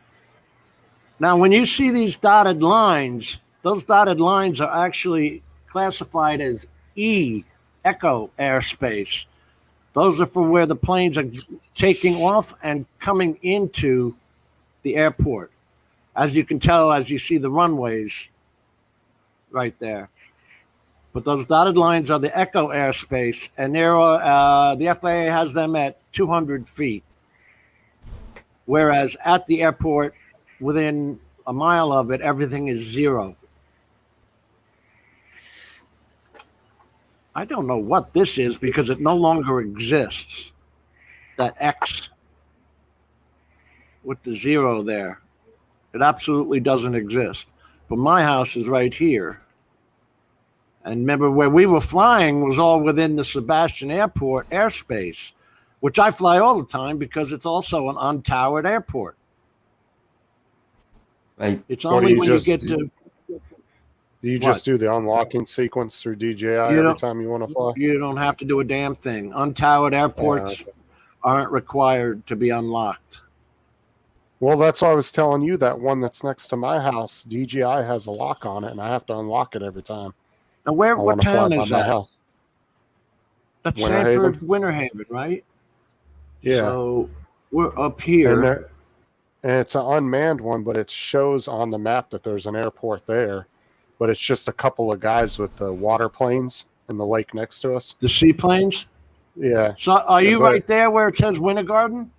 Now, when you see these dotted lines, those dotted lines are actually classified as echo airspace. Those are for where the planes are taking off and coming into the airport. As you can tell, as you see the runways right there. But those dotted lines are the echo airspace, and the FAA has them at 200 feet. Whereas at the airport, within a mile of it, everything is 0. I don't know what this is because it no longer exists. That X with the 0 there. It absolutely doesn't exist. But my house is right here. And remember, where we were flying was all within the Sebastian Airport airspace, which I fly all the time because it's also an untowered airport. Right. It's only when you get to... Do you just do the unlocking sequence through DJI every time you want to fly? You don't have to do a damn thing. Untowered airports aren't required to be unlocked. Well, that's why I was telling you that one that's next to my house, DJI has a lock on it, and I have to unlock it every time. Now, what town is that? House. That's Winter Sanford, Winter Haven, right? Yeah. So we're up here. And it's an unmanned one, but it shows on the map that there's an airport there. But it's just a couple of guys with the water planes in the lake next to us. The seaplanes? Yeah. So are you right there where it says Winter Garden?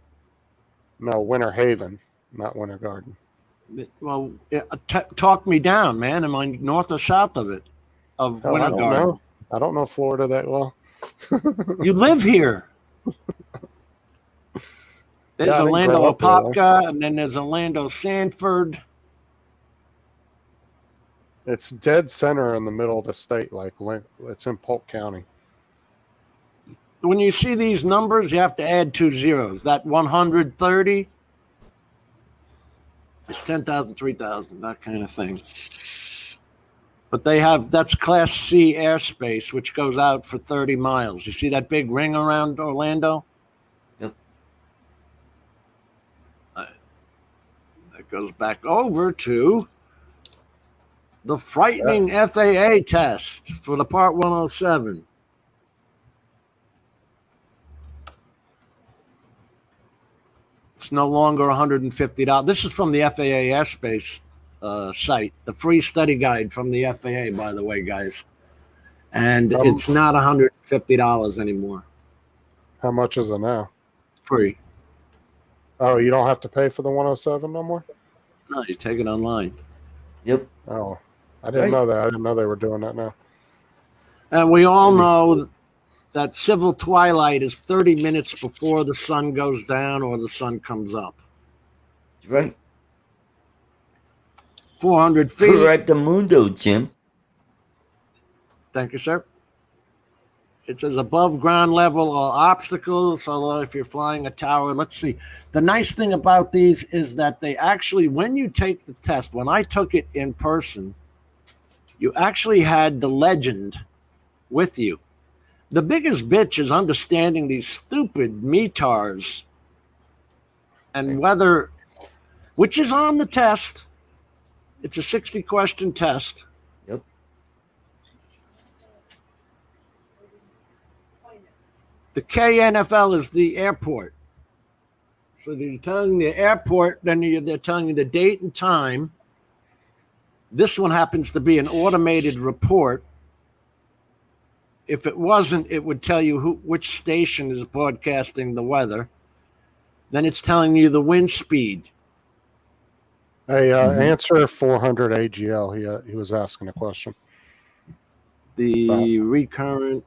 No, Winter Haven, not Winter Garden. Well, talk me down, man. Am I north or south of it? Of Winter Garden? Know. I don't know Florida that well. You live here. There's Yeah, I didn't Orlando grow up there, though. Apopka, and then there's Orlando Sanford. It's dead center in the middle of the state. Like it's in Polk County. When you see these numbers, you have to add 2 zeros. That 130 is 10,000, 3,000, that kind of thing. But that's Class C airspace, which goes out for 30 miles. You see that big ring around Orlando? Yep. That goes back over to the frightening FAA test for the Part 107. It's no longer $150. This is from the FAA airspace site, the free study guide from the FAA, by the way, guys. And it's not $150 anymore. How much is it now? Free. Oh, you don't have to pay for the 107 no more? No, you take it online. Yep. Oh, I didn't know that. I didn't know they were doing that now. And we all know that civil twilight is 30 minutes before the sun goes down or the sun comes up. That's right. 400 feet. Correctamundo, Jim. Thank you, sir. It says above ground level or obstacles. Although if you're flying a tower, let's see. The nice thing about these is that they actually, when you take the test, when I took it in person, you actually had the legend with you. The biggest bitch is understanding these stupid METARs and whether, which is on the test. It's a 60-question test. Yep. The KNFL is the airport. So they're telling the airport, then they're telling you the date and time. This one happens to be an automated report. If it wasn't, it would tell you which station is broadcasting the weather. Then it's telling you the wind speed. Hey, answer 400 AGL. He was asking a question. The recurrent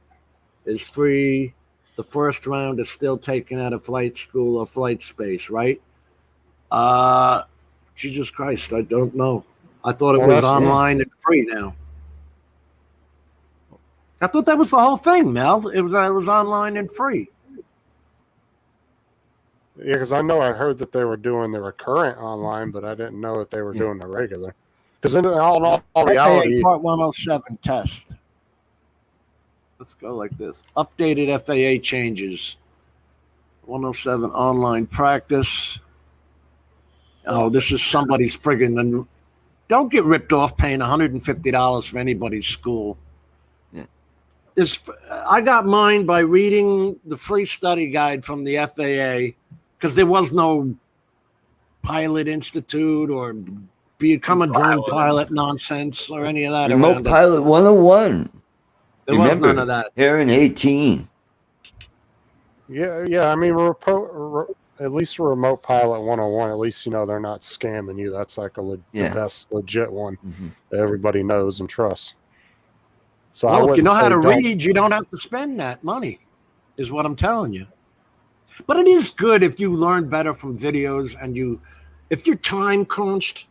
is free. The first round is still taken out of flight school or flight space, right? Jesus Christ, I don't know. I thought it was online and free now. I thought that was the whole thing, Mel. It was online and free. Yeah, because I know I heard that they were doing the recurrent online, but I didn't know that they were doing the regular. Because in all reality, Part 107 test. Let's go like this. Updated FAA changes. 107 online practice. Oh, this is somebody's friggin'. Don't get ripped off paying $150 for anybody's school. Yeah. I got mine by reading the free study guide from the FAA because there was no pilot institute or become a drone pilot nonsense or any of that. Remote Pilot 101. There was none of that. Here in 18. Yeah. I mean, at least a remote pilot 101. At least you know they're not scamming you. That's like the best legit one that everybody knows and trusts. So well, if you know how to read, you don't have to spend that money, is what I'm telling you. But it is good if you learn better from videos and if you're time crunched,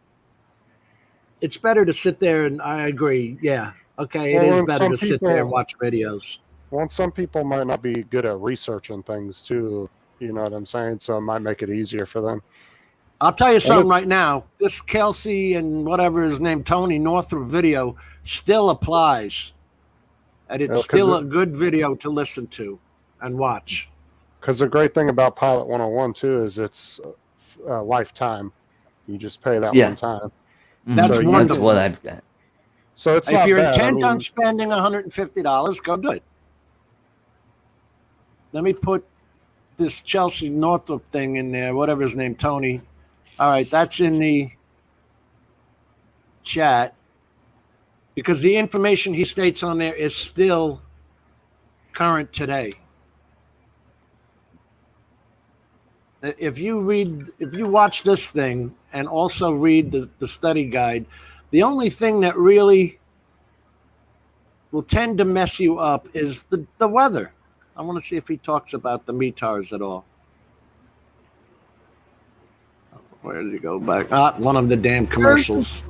it's better to sit there and I agree. Yeah. Okay. It is better to sit there and watch videos. Well, some people might not be good at researching things too. You know what I'm saying? So it might make it easier for them. I'll tell you something right now. This Kelsey and whatever his name, Tony Northrup video still applies. And it's still a good video to listen to and watch. Because the great thing about Pilot 101 too is it's lifetime. You just pay that one time. That's wonderful. That's what I've got. So it's if you're intent on spending $150, go do it. Let me put this Chelsea Northrup thing in there, whatever his name, Tony. All right, that's in the chat. Because the information he states on there is still current today. If you watch this thing and also read the study guide, the only thing that really will tend to mess you up is the weather. I want to see if he talks about the METARs at all. Where did he go back? One of the damn commercials.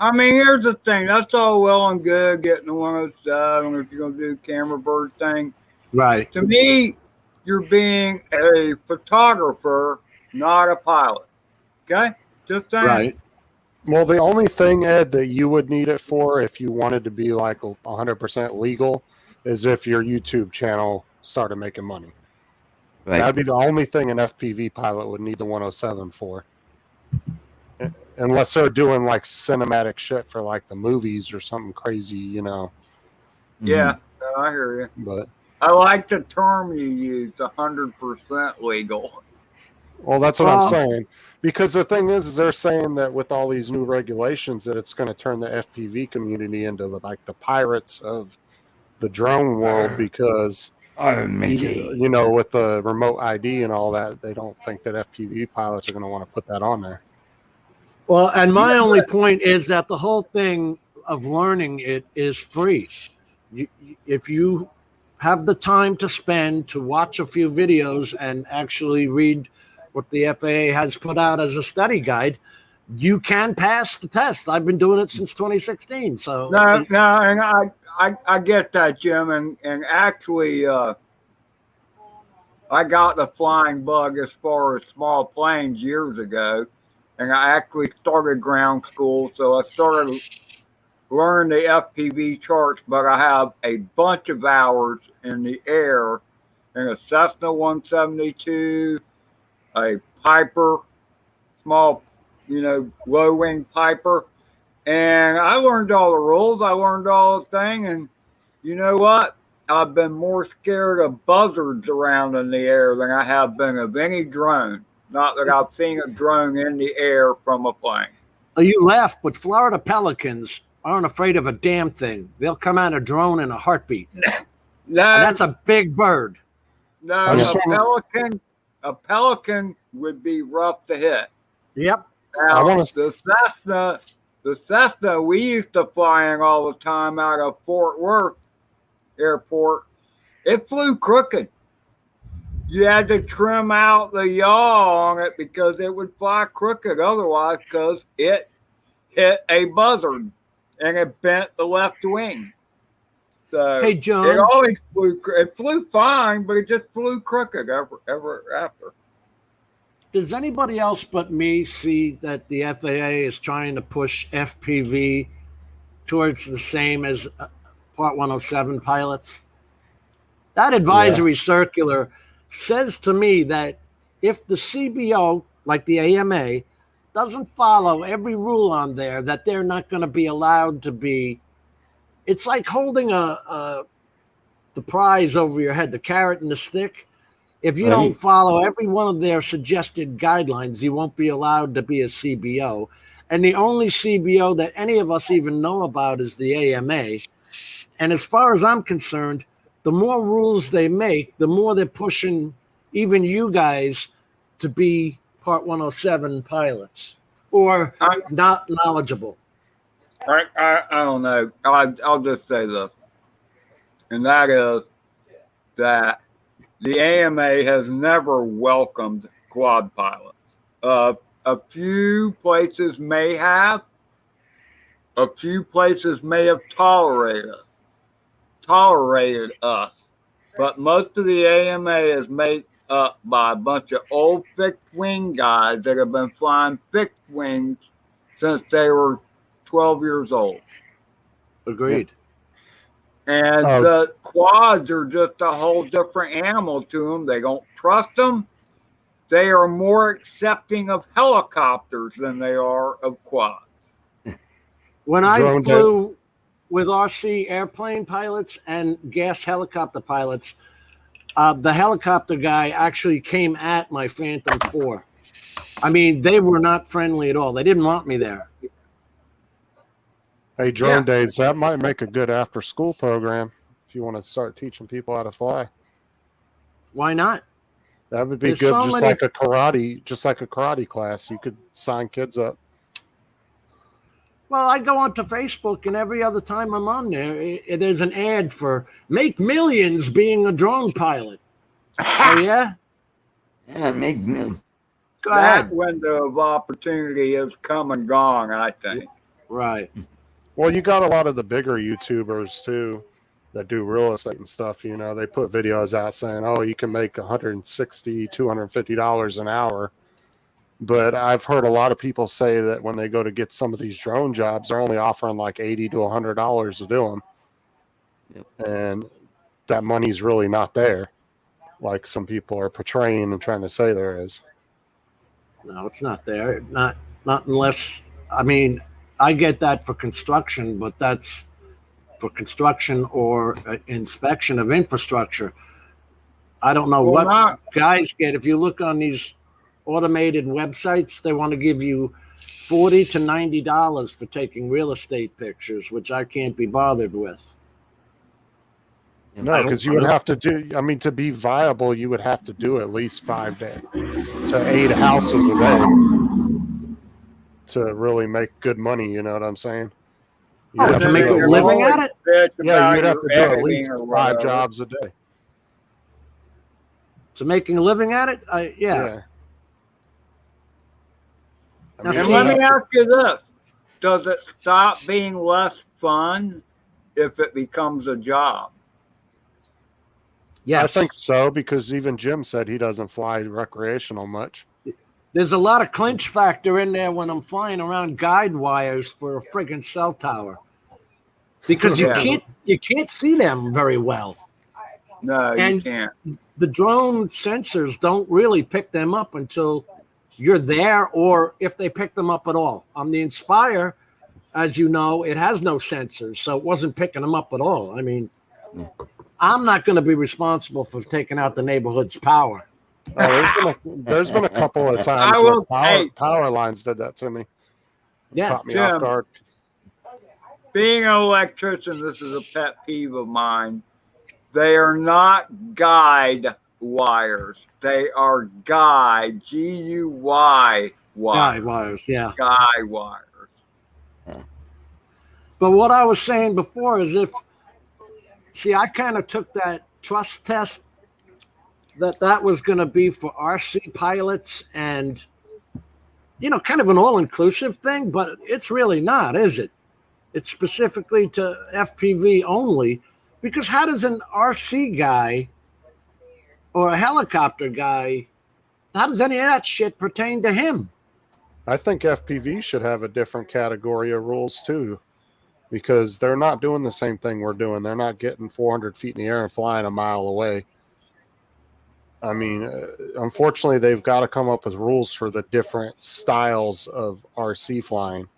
I mean, here's the thing. That's all well and good getting the 107 if you're going to do the camera bird thing. Right. To me, you're being a photographer, not a pilot. Okay? Just saying. Right. Well, the only thing, Ed, that you would need it for if you wanted to be like 100% legal is if your YouTube channel started making money. Right. That'd be the only thing an FPV pilot would need the 107 for. Unless they're doing like cinematic shit for like the movies or something crazy, you know. Yeah, I hear you. But I like the term you used, 100% legal. well, that's what I'm saying. Because the thing is they're saying that with all these new regulations that it's going to turn the FPV community into the pirates of the drone world because you know, with the remote ID and all that, they don't think that FPV pilots are going to want to put that on there. Well, and my only point is that the whole thing of learning it is free. If you have the time to spend to watch a few videos and actually read what the FAA has put out as a study guide, you can pass the test. I've been doing it since 2016. So no, and I get that, Jim, and actually I got the flying bug as far as small planes years ago. And I actually started ground school, so I started learning the FPV charts, but I have a bunch of hours in the air in a Cessna 172, a Piper, small, low-wing Piper. And I learned all the rules. I learned all the thing. And you know what? I've been more scared of buzzards around in the air than I have been of any drone. Not that I've seen a drone in the air from a plane. You laugh, but Florida pelicans aren't afraid of a damn thing. They'll come out a drone in a heartbeat. No, and that's a big bird. No, a pelican would be rough to hit. Yep. Now, the Cessna we used to fly in all the time out of Fort Worth Airport, it flew crooked. You had to trim out the yaw on it because it would fly crooked otherwise because it hit a buzzard and it bent the left wing. So hey, John. It flew fine, but it just flew crooked ever after. Does anybody else but me see that the FAA is trying to push FPV towards the same as Part 107 pilots? That advisory circular says to me that if the CBO, like the AMA, doesn't follow every rule on there, that they're not going to be allowed to be. It's like holding the prize over your head, the carrot and the stick. If you don't follow every one of their suggested guidelines, you won't be allowed to be a CBO. And the only CBO that any of us even know about is the AMA. And as far as I'm concerned, the more rules they make, the more they're pushing even you guys to be Part 107 pilots or not knowledgeable. I don't know. I'll just say this, and that is that the AMA has never welcomed quad pilots. A few places may have. A few places may have tolerated us. But most of the AMA is made up by a bunch of old fixed wing guys that have been flying fixed wings since they were 12 years old. Agreed. And the quads are just a whole different animal to them. They don't trust them. They are more accepting of helicopters than they are of quads. When I flew with RC airplane pilots and gas helicopter pilots, the helicopter guy actually came at my Phantom 4. I mean, they were not friendly at all. They didn't want me there. Hey, Drone Days, that might make a good after-school program if you want to start teaching people how to fly. Why not? That would be good, just like a karate class. You could sign kids up. Well, I go onto Facebook, and every other time I'm on there, there's an ad for make millions being a drone pilot. Oh, yeah? Yeah, make millions. Go that ahead. window of opportunity has come and gone, I think. Right. Well, you got a lot of the bigger YouTubers too that do real estate and stuff. You know, they put videos out saying, "Oh, you can make $160, $250 an hour." But I've heard a lot of people say that when they go to get some of these drone jobs, they're only offering like $80 to $100 to do them, and that money's really not there, like some people are portraying and trying to say there is. No, it's not there. Not unless. I mean, I get that for construction, but that's for construction or inspection of infrastructure. I don't know Well, what not guys get. If you look on these automated websites, they want to give you $40 to $90 for taking real estate pictures, which I can't be bothered with. No, because you would have to do, I mean, to be viable, you would have to do at least 5 to 8 houses a day to really make good money. You know what I'm saying? You'd Oh, have to make do a at living least- at it? Yeah, you'd have to do at editing least or 5 whatever. jobs a day. To making a living at it? Yeah. I Now, mean, And see- let me ask you this: does it stop being less fun if it becomes a job? Yes. I think so, because even Jim said he doesn't fly recreational much. There's a lot of clinch factor in there when I'm flying around guide wires for a friggin' cell tower. Because Yeah. you can't see them very well. No, you And- can't. The drone sensors don't really pick them up until you're there, or if they pick them up at all. On the Inspire, as you know, it has no sensors, so it wasn't picking them up at all. I mean, I'm not going to be responsible for taking out the neighborhood's power. Oh, there's been a couple of times I where will- hey. power lines did that to me. Yeah. Caught me Jim. off guard. Being an electrician, this is a pet peeve of mine. They are not guide wires. They are guide, GUY Guide wires. wires, yeah. Guy wires. But what I was saying before is I kind of took that trust test that was going to be for RC pilots and, kind of an all-inclusive thing, but it's really not, is it? It's specifically to FPV only, because how does an RC guy or a helicopter guy, how does any of that shit pertain to him? I think FPV should have a different category of rules too, because they're not doing the same thing we're doing. They're not getting 400 feet in the air and flying a mile away. I mean, unfortunately, they've got to come up with rules for the different styles of RC flying,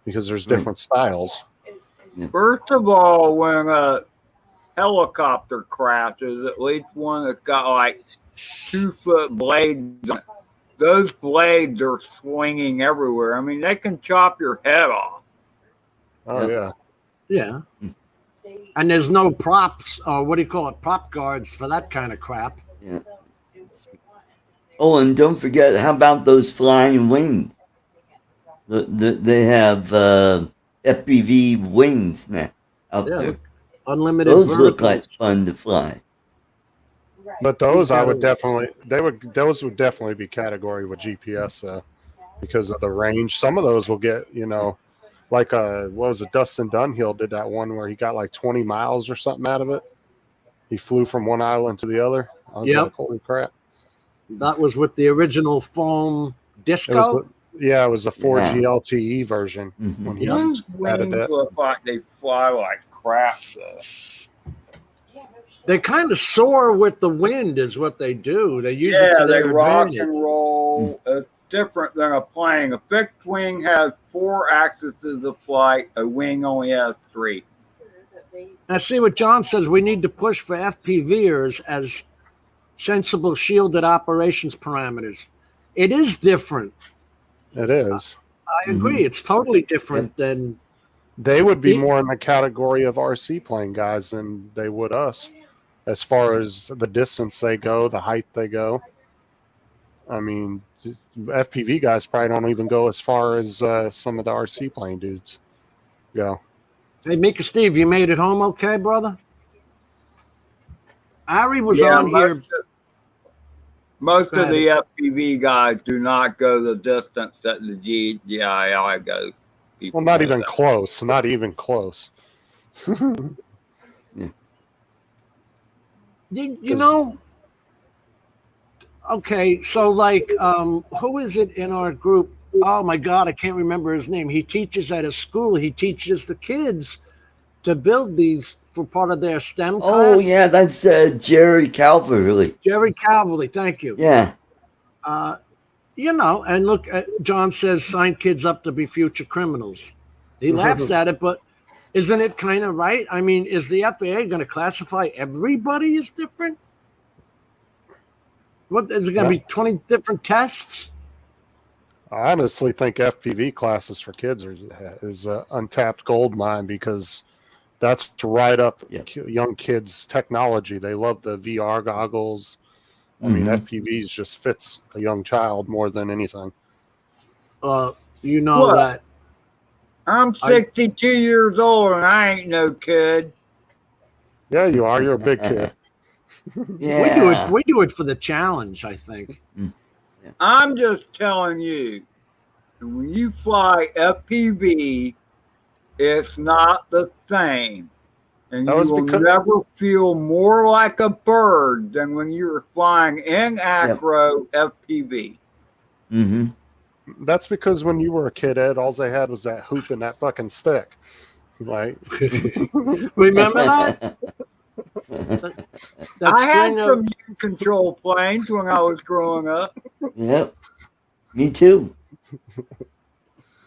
because there's different styles. First of all, when a helicopter crashes, at least one that's got like 2-foot blades on it, those blades are swinging everywhere. I mean, they can chop your head off. Oh, yeah. Yeah. And there's no props, or what do you call it, prop guards for that kind of crap. Yeah. Oh, and don't forget, how about those flying wings? They have FPV wings now out Yeah, there. look, unlimited Those look verticals. like fun to fly. But those I would gotta- definitely, those would definitely be category with GPS because of the range. Some of those will get, like what was it? Dustin Dunhill did that one where he got like 20 miles or something out of it. He flew from one island to the other. I was Yep. like, holy crap. That was with the original foam disco. It was the 4G Yeah. LTE version. Mhm. When he Those added wings that. look like they fly like crap, though. They kind of soar with the wind, is what they do. They use it Yeah, to they their rock advantage. and roll. It's different than a plane. A fixed wing has 4 axes of flight. A wing only has 3. I see what John says. We need to push for FPVers as sensible shielded operations parameters. It is different. It is. I agree. It's totally different than. They would be It- more in the category of RC plane guys than they would us, as far as the distance they go, the height they go. I mean, FPV guys probably don't even go as far as some of the RC plane dudes go. Hey, Mika Steve, you made it home okay, brother? Ari was Yeah, on here. Most Go of the FPV guys do not go the distance that the GII goes. People Well, not know even that. close. Not even close. You know, okay, so like, who is it in our group? Oh my God, I can't remember his name. He teaches at a school. He teaches the kids to build these for part of their STEM Oh class. yeah, that's Jerry Calverley. Jerry Calverley, thank you. Yeah. You know, and look, John says sign kids up to be future criminals. He laughs at it, but isn't it kind of right? I mean, is the FAA going to classify everybody as different? What is it going to be? 20 different tests? I honestly think FPV classes for kids is an untapped gold mine because that's right up young kids' technology. They love the VR goggles. I mean, FPVs just fits a young child more than anything. You know What? that I'm 62 years old and I ain't no kid. Yeah, you are. You're a big kid. Yeah. we do it for the challenge, I think. I'm just telling you, when you fly FPV, it's not the same. And That you was will because- never feel more like a bird than when you're flying in acro FPV. Mm-hmm. That's because when you were a kid, Ed, all they had was that hoop and that fucking stick. Like, Remember that? I had some control planes when I was growing up. Yep. Me too.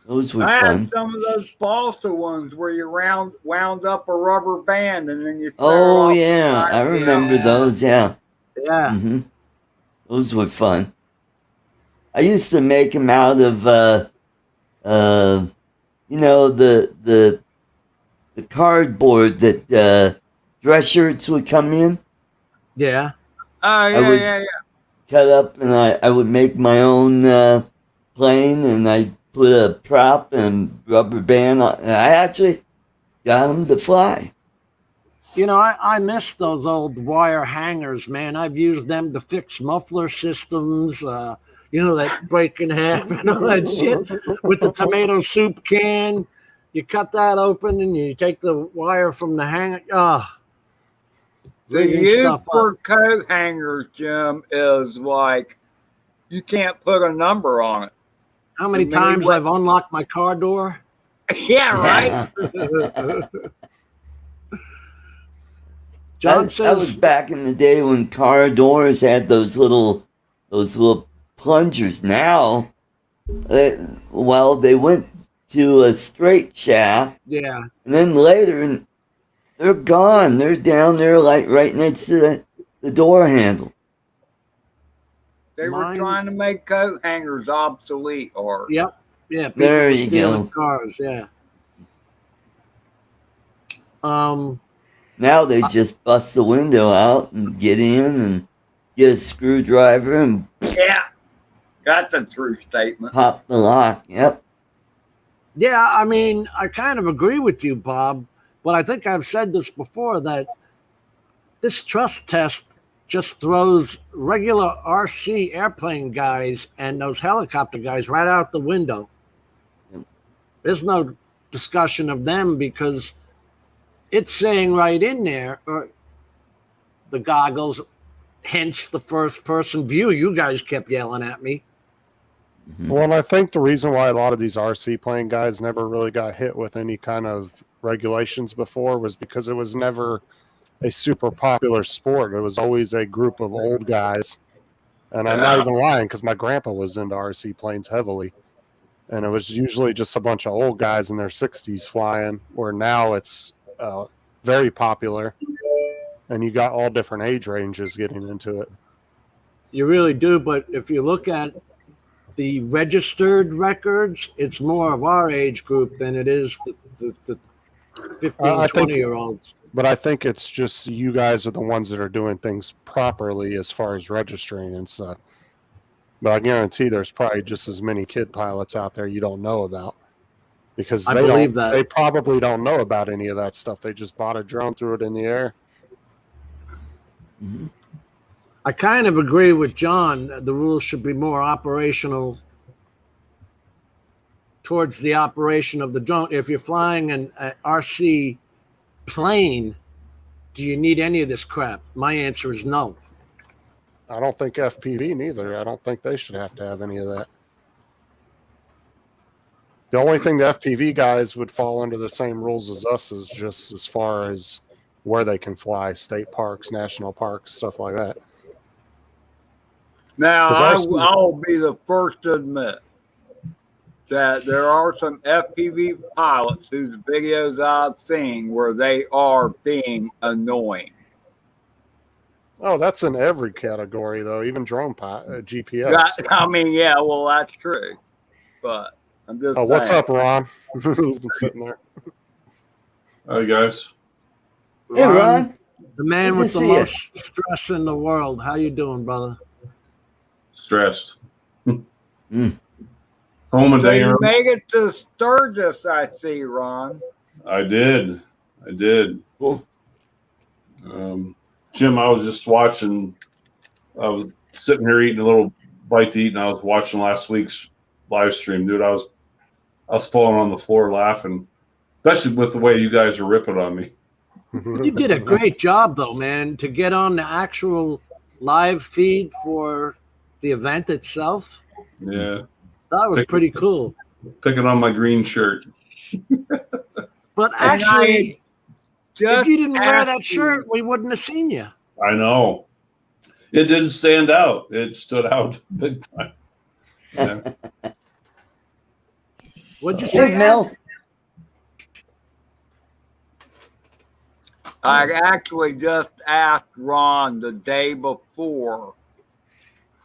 Those were I fun. had some of those balsa ones where you wound up a rubber band and then you. Oh yeah, I remember those. Yeah. Yeah. Mm-hmm. Those were fun. I used to make them out of, you know, the cardboard that dress shirts would come in. Yeah. Oh yeah. Cut up, and I would make my own plane, and I put a prop and rubber band on. And I actually got them to fly. You know, I miss those old wire hangers, man. I've used them to fix muffler systems, you know, that break in half and all that shit with the tomato soup can. You cut that open and you take the wire from the hanger. The use for coat hangers, Jim, is like you can't put a number on it. How many times I've unlocked my car door? Yeah, right. John says that was back in the day when car doors had those little plungers. Now, well, they went to a straight shaft. Yeah. And then later, they're gone. They're down there, like right next to the door handle. They were trying to make coat hangers obsolete, or Yep. Yeah. People there you stealing go. Cars. Yeah. Now they just bust the window out and get in and get a screwdriver and that's a true statement. Pop the lock. Yep. Yeah, I mean, I kind of agree with you, Bob, but I think I've said this before that this trust test just throws regular RC airplane guys and those helicopter guys right out the window. There's no discussion of them because it's saying right in there, the goggles, hence the first person view. You guys kept yelling at me. Well, I think the reason why a lot of these RC plane guys never really got hit with any kind of regulations before was because it was never a super popular sport. It was always a group of old guys. And I'm not even lying because my grandpa was into RC planes heavily. And it was usually just a bunch of old guys in their 60s flying, where now it's very popular. And you got all different age ranges getting into it. You really do, but if you look at the registered records, it's more of our age group than it is the 15, 20-year-olds. But I think it's just you guys are the ones that are doing things properly as far as registering and stuff. But I guarantee there's probably just as many kid pilots out there you don't know about. Because they probably don't know about any of that stuff. They just bought a drone, threw it in the air. Mm-hmm. I kind of agree with John. The rules should be more operational towards the operation of the drone. If you're flying an RC plane, do you need any of this crap? My answer is no. I don't think FPV neither. I don't think they should have to have any of that. The only thing the FPV guys would fall under the same rules as us is just as far as where they can fly, state parks, national parks, stuff like that. Now, 'Cause I'll be the first to admit that there are some FPV pilots whose videos I've seen where they are being annoying. Oh, that's in every category, though, even drone GPS. I mean, yeah, well, that's true. But I'm just Oh, what's saying. up, Ron? He's been sitting there. Hi, guys. Hey, Ron. The man Good with to the see you. most stress in the world. How you doing, brother? Stressed. Mm. Home a So day you early. made it to Sturgis, I see, Ron. I did. Cool. Jim, I was just watching. I was sitting here eating a little bite to eat, and I was watching last week's live stream, dude. I was falling on the floor laughing, especially with the way you guys are ripping on me. You did a great job, though, man, to get on the actual live feed for the event itself. Yeah, That was pretty cool. picking on my green shirt. But actually, Just if you didn't wear that asking. shirt, we wouldn't have seen you. I know. It did stand out. It stood out big time. Yeah. What'd you Hey, say, Mel. I actually just asked Ron the day before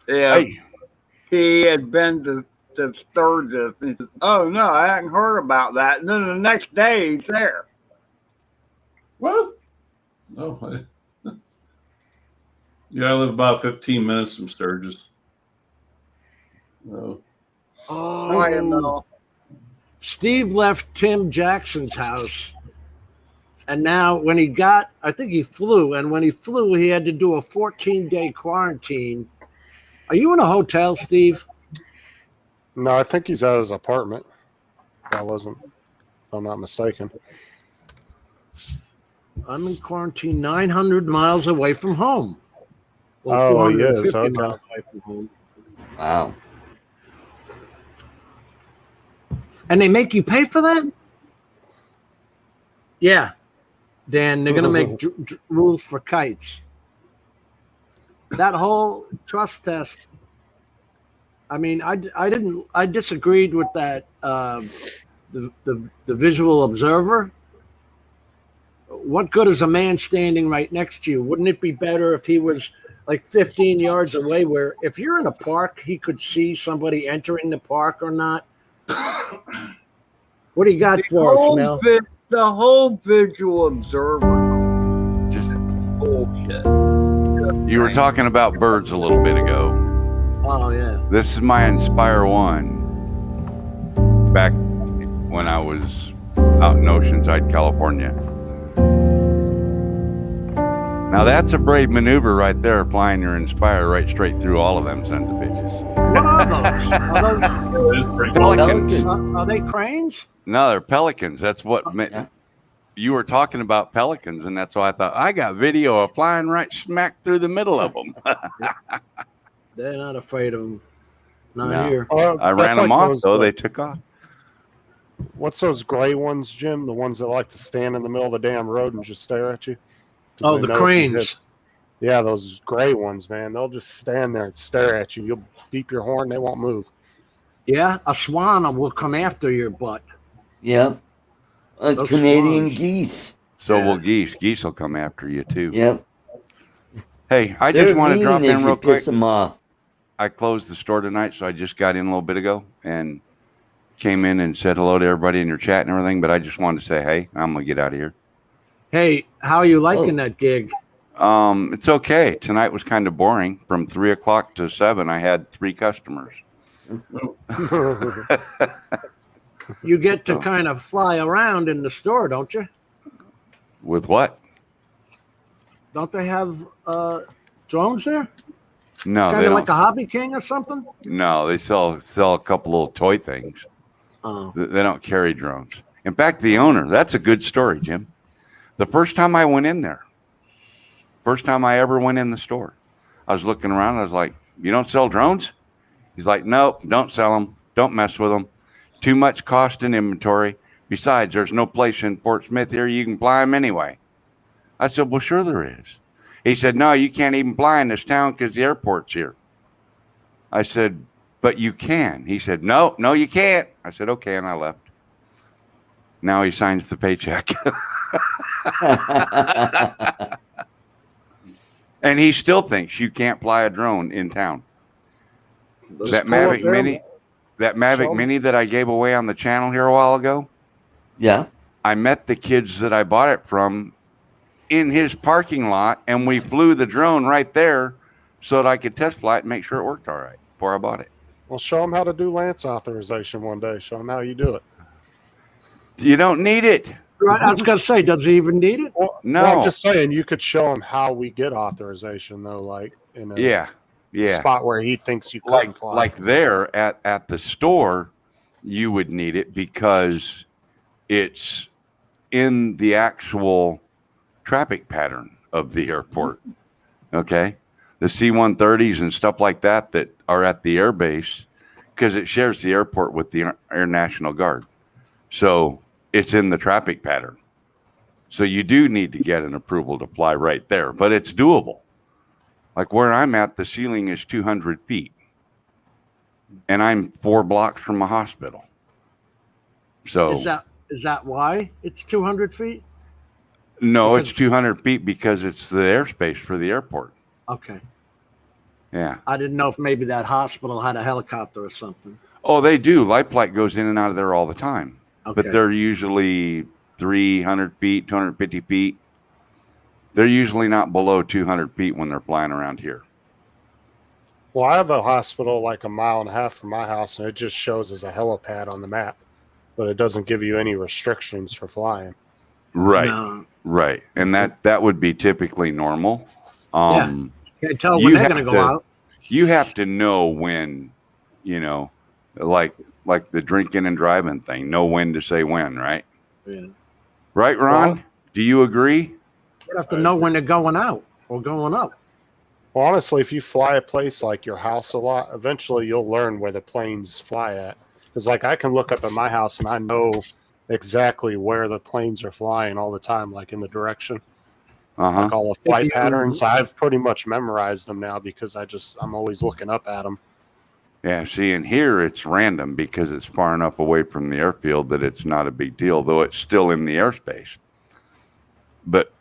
if he had been to Sturgis. And he said, "Oh no, I hadn't heard about that." And then the next day he's there. What? No. Yeah, I live about 15 minutes from Sturgis. No. I don't Oh, know. Steve left Tim Jackson's house. And now when he got, I think he flew. And when he flew, he had to do a 14-day quarantine. Are you in a hotel, Steve? No, I think he's at his apartment. If I'm not mistaken. I'm in quarantine 900 miles away from home. Oh, he is, 450 okay. miles away from home. Wow. And they make you pay for that? Yeah. Dan, they're going to make rules for kites. That whole trust test. I mean, I disagreed with that. The visual observer. What good is a man standing right next to you? Wouldn't it be better if he was like 15 yards away, where if you're in a park, he could see somebody entering the park or not? What do you got for us, Mel? The whole visual observer Just bullshit. you were talking about birds a little bit ago. Oh, yeah. This is my Inspire 1 back when I was out in Oceanside, California. Now that's a brave maneuver right there, flying your Inspire right straight through all of them sons of bitches. What are those? It is pretty cool. Pelicans. Are they cranes? No, they're pelicans. That's what Yeah. you were talking about, pelicans, and that's why I thought I got video of flying right smack through the middle of them. They're not afraid of them. Not No. here. I ran That's them like off, those, though. They took off. What's those gray ones, Jim? The ones that like to stand in the middle of the damn road and just stare at you? 'Cause Oh, they the know if you hit- cranes. Yeah, those gray ones, man. They'll just stand there and stare at you. You'll beep your horn, they won't move. Yeah, a swan will come after your butt. Yep. Those Canadian swans. geese. So will geese. Geese will come after you, too. Yep. Hey, I They're just want to mean drop if in you real quick. piss them off. I closed the store tonight, so I just got in a little bit ago and came in and said hello to everybody in your chat and everything. But I just wanted to say, hey, I'm gonna get out of here. Hey, how are you liking that gig? It's okay. Tonight was kind of boring. From 3 o'clock to 7, I had 3 customers. You get to Oh. kind of fly around in the store, don't you? With what? Don't they have drones there? No, Kind they of don't. like a Hobby King or something? No, they sell a couple little toy things. Oh. They don't carry drones. In fact, the owner, that's a good story, Jim. The first time I went in there, first time I ever went in the store, I was looking around. I was like, you don't sell drones? He's like, nope, don't sell them. Don't mess with them. Too much cost and inventory. Besides, there's no place in Fort Smith here you can fly them anyway. I said, well, sure there is. He said, no, you can't even fly in this town because the airport's here. I said, but you can. He said, no, you can't. I said, okay, and I left. Now he signs the paycheck. And he still thinks you can't fly a drone in town. That Mavic Mini that I gave away on the channel here a while ago. Yeah. I met the kids that I bought it from in his parking lot, and we flew the drone right there so that I could test fly it and make sure it worked all right before I bought it. Well, show them how to do Lance authorization one day. Show them how you do it. You don't need it. Right, I was going to say, does he even need it? No. Well, I'm just saying you could show him how we get authorization, though, like in a Yeah. spot where he thinks you couldn't fly. Like there at the store, you would need it because it's in the actual traffic pattern of the airport. Okay. The C-130s and stuff like that are at the air base, because it shares the airport with the Air National Guard. So it's in the traffic pattern. So you do need to get an approval to fly right there, but it's doable. Like where I'm at, the ceiling is 200 feet, and I'm 4 blocks from a hospital. So Is that why it's 200 feet? No, Because- it's 200 feet because it's the airspace for the airport. Okay. Yeah. I didn't know if maybe that hospital had a helicopter or something. Oh, they do. Life flight goes in and out of there all the time. Okay. But they're usually 300 feet, 250 feet. They're usually not below 200 feet when they're flying around here. Well, I have a hospital like a mile and a half from my house, and it just shows as a helipad on the map, but it doesn't give you any restrictions for flying. Right. No. Right. And that would be typically normal. Can't tell you when they're have going to to- go out. You have to know when, like the drinking and driving thing, know when to say when, right? Yeah. Right, Ron? Do you agree? You have to know when they're going out or going up. Well, honestly, if you fly a place like your house a lot, eventually you'll learn where the planes fly at. Because, like, I can look up at my house and I know exactly where the planes are flying all the time, like in the direction. Uh-huh. Like all the flight you- patterns. I've pretty much memorized them now because I'm always looking up at them. Yeah, see, and here it's random because it's far enough away from the airfield that it's not a big deal, though it's still in the airspace. But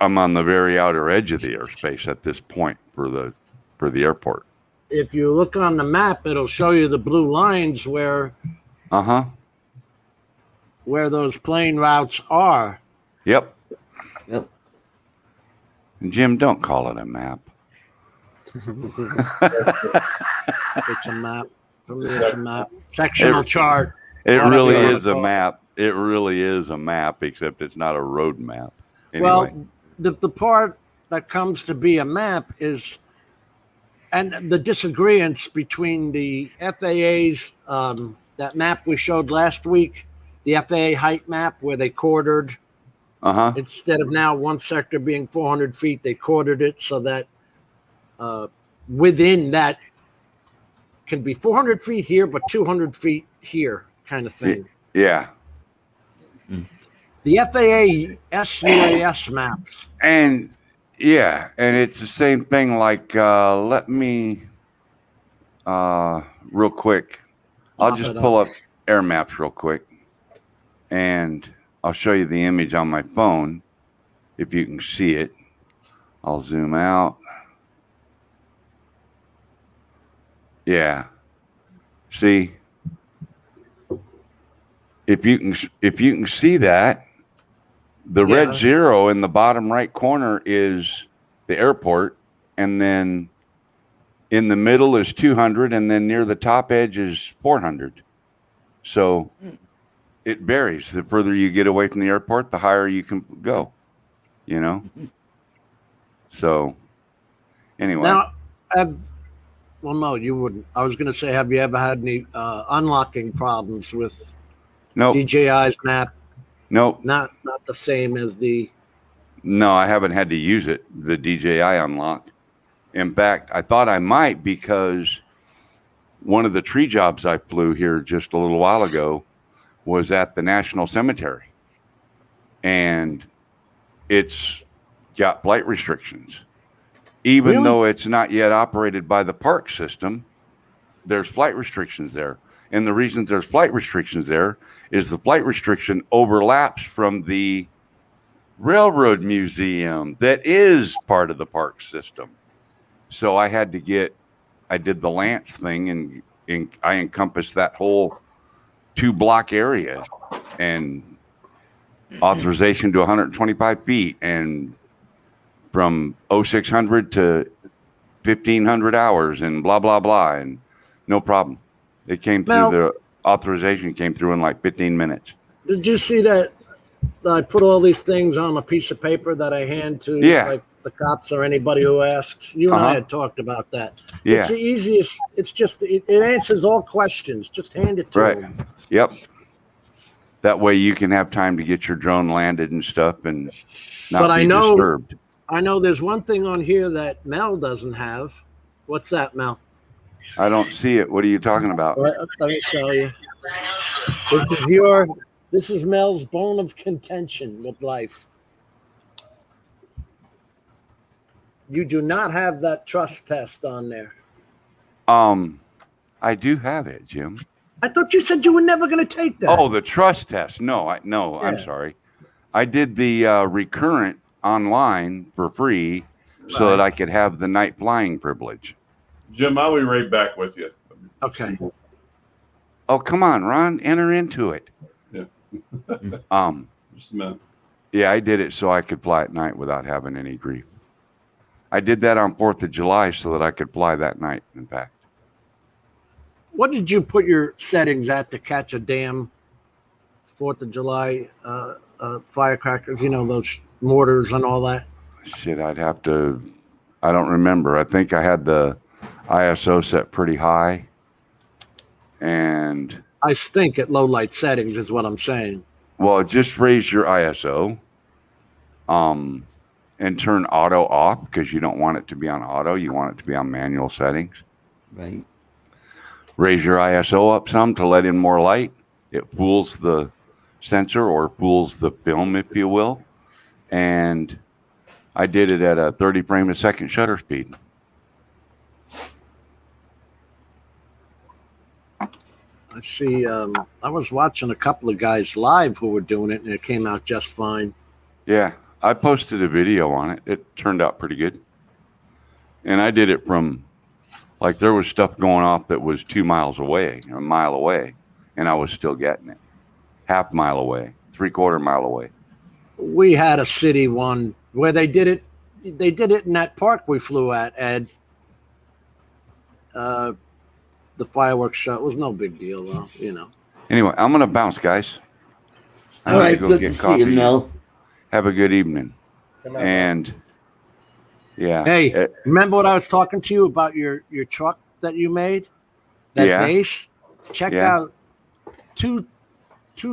I'm on the very outer edge of the airspace at this point for the airport. If you look on the map, it'll show you the blue lines where Uh-huh. those plane routes are. Yep. Yep. And Jim, don't call it a map. It's a map. For me, it's a map. Sectional chart. It Oh, really that's is a map. It really is a map, except it's not a road map. Anyway. Well, the part that comes to be a map is, and the disagreements between the FAA's, that map we showed last week, the FAA height map where they quartered, Uh-huh. instead of now one sector being 400 feet, they quartered it so that within that can be 400 feet here, but 200 feet here kind of thing. Yeah. The FAA SUAS maps. And yeah, and it's the same thing. Like, let me real quick. I'll Pop just it pull up. up air maps real quick, and I'll show you the image on my phone if you can see it. I'll zoom out. Yeah. See, if you can see that. The Yeah. red 0 in the bottom right corner is the airport, and then in the middle is 200, and then near the top edge is 400. So it varies. The further you get away from the airport, the higher you can go, So anyway. Now, well, no, you wouldn't. I was going to say, have you ever had any unlocking problems with Nope. DJI's map? Nope. Not the same as the. No, I haven't had to use it, the DJI unlock. In fact, I thought I might because one of the tree jobs I flew here just a little while ago was at the National Cemetery. And it's got flight restrictions. Even Really? though it's not yet operated by the park system, there's flight restrictions there. And the reasons there's flight restrictions there is the flight restriction overlaps from the Railroad Museum that is part of the park system. So I did the Lance thing and I encompassed that whole 2-block area and authorization to 125 feet and from 0600 to 1500 hours and blah, blah, blah. And no problem. It came through, the authorization came through in like 15 minutes. Did you see that I put all these things on a piece of paper that I hand to like the cops or anybody who asks? You and I had talked about that. Yeah. It's the easiest. It's just, it answers all questions. Just hand it to them. Yep. That way you can have time to get your drone landed and stuff and not be disturbed. I know there's one thing on here that Mel doesn't have. What's that, Mel? I don't see it. What are you talking about? Let me show you. This is Mel's bone of contention with life. You do not have that trust test on there. I do have it, Jim. I thought you said you were never going to take that. Oh, the trust test. No, I'm sorry. I did the recurrent online for free so that I could have the night flying privilege. Jim, I'll be right back with you. Okay. Oh, come on, Ron. Enter into it. Yeah. Just a minute. Yeah, I did it so I could fly at night without having any grief. I did that on 4th of July so that I could fly that night, in fact. What did you put your settings at to catch a damn 4th of July firecrackers? You know, those mortars and all that? Shit, I don't remember. I think I had the ISO set pretty high. And I stink at low light settings is what I'm saying. Well, just raise your ISO and turn auto off because you don't want it to be on auto. You want it to be on manual settings. Right. Raise your ISO up some to let in more light. It fools the sensor or fools the film, if you will. And I did it at a 30 frame a second shutter speed. I see. I was watching a couple of guys live who were doing it, and it came out just fine. Yeah, I posted a video on it. It turned out pretty good. And I did it from, like, there was stuff going off that was 2 miles away, a mile away, and I was still getting it. Half mile away, 3/4 mile away. We had a city one where they did it. They did it in that park we flew at, Ed. The fireworks show. It was no big deal, though, you know. Anyway, I'm going to bounce, guys. All right, good to see you, Mel. Have a good evening. And, yeah. Hey, remember what I was talking to you about your truck that you made? That base? Check out 2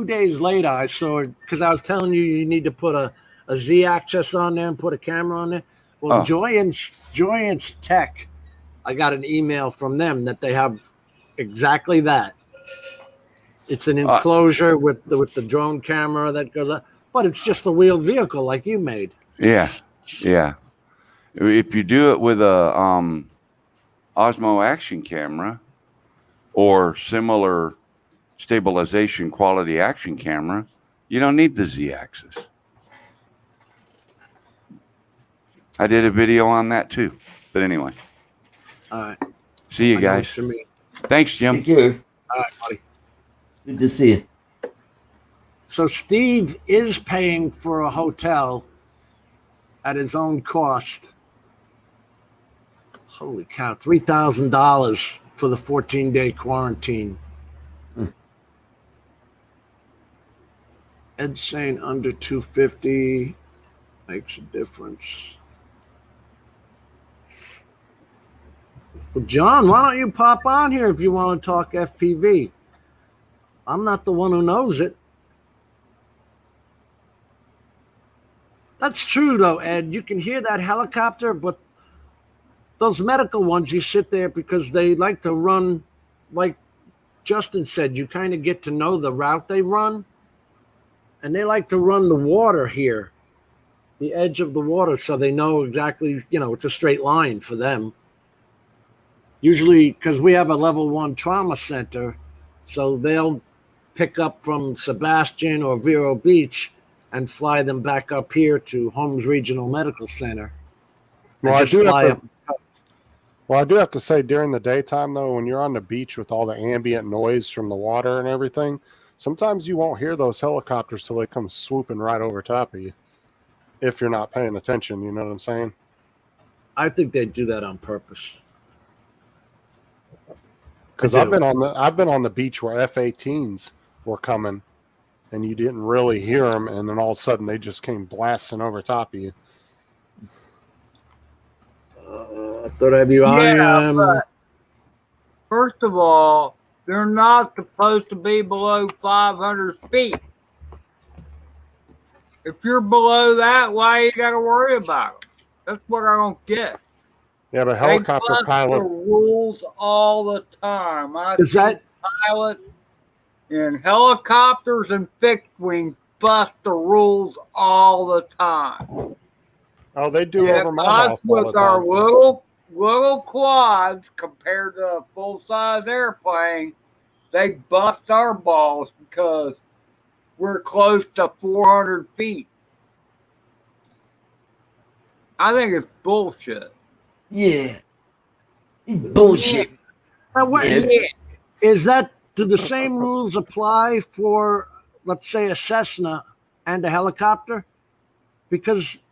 days later, I saw it because I was telling you need to put a Z-axis on there and put a camera on there. Well, Joyance Tech, I got an email from them that they have exactly that. It's an enclosure with the drone camera that goes up, but it's just a wheeled vehicle like you made. Yeah, yeah. If you do it with a Osmo action camera or similar stabilization quality action camera, you don't need the Z-axis. I did a video on that too. But anyway. All right. See you guys. Thanks, Jim. Take care. All right, buddy. Good to see you. So Steve is paying for a hotel at his own cost. Holy cow, $3,000 for the 14-day quarantine. Ed's saying under 250 makes a difference. Well, John, why don't you pop on here if you want to talk FPV? I'm not the one who knows it. That's true, though, Ed. You can hear that helicopter, but those medical ones, you sit there because they like to run, like Justin said, you kind of get to know the route they run. And they like to run the water here, the edge of the water, so they know exactly, it's a straight line for them. Usually, because we have a level 1 trauma center, so they'll pick up from Sebastian or Vero Beach and fly them back up here to Holmes Regional Medical Center. Well, and just fly up. Well, I do have to say, during the daytime, though, when you're on the beach with all the ambient noise from the water and everything, sometimes you won't hear those helicopters till they come swooping right over top of you. If you're not paying attention, you know what I'm saying? I think they do that on purpose. Because I've been on the beach where F-18s were coming, and you didn't really hear them, and then all of a sudden they just came blasting over top of you. I thought I'd have you on. but first of all, they're not supposed to be below 500 feet. If you're below that, why you got to worry about it? That's what I don't get. Yeah, but helicopter they bust pilot the rules all the time. Is that pilots in helicopters and fixed wing bust the rules all the time? Oh, they do Yeah, over my us house all the with our time. little quads compared to a full size airplane, they bust our balls because we're close to 400 feet. I think it's bullshit. Yeah. It's bullshit. Is that, do the same rules apply for, let's say, a Cessna and a helicopter? Because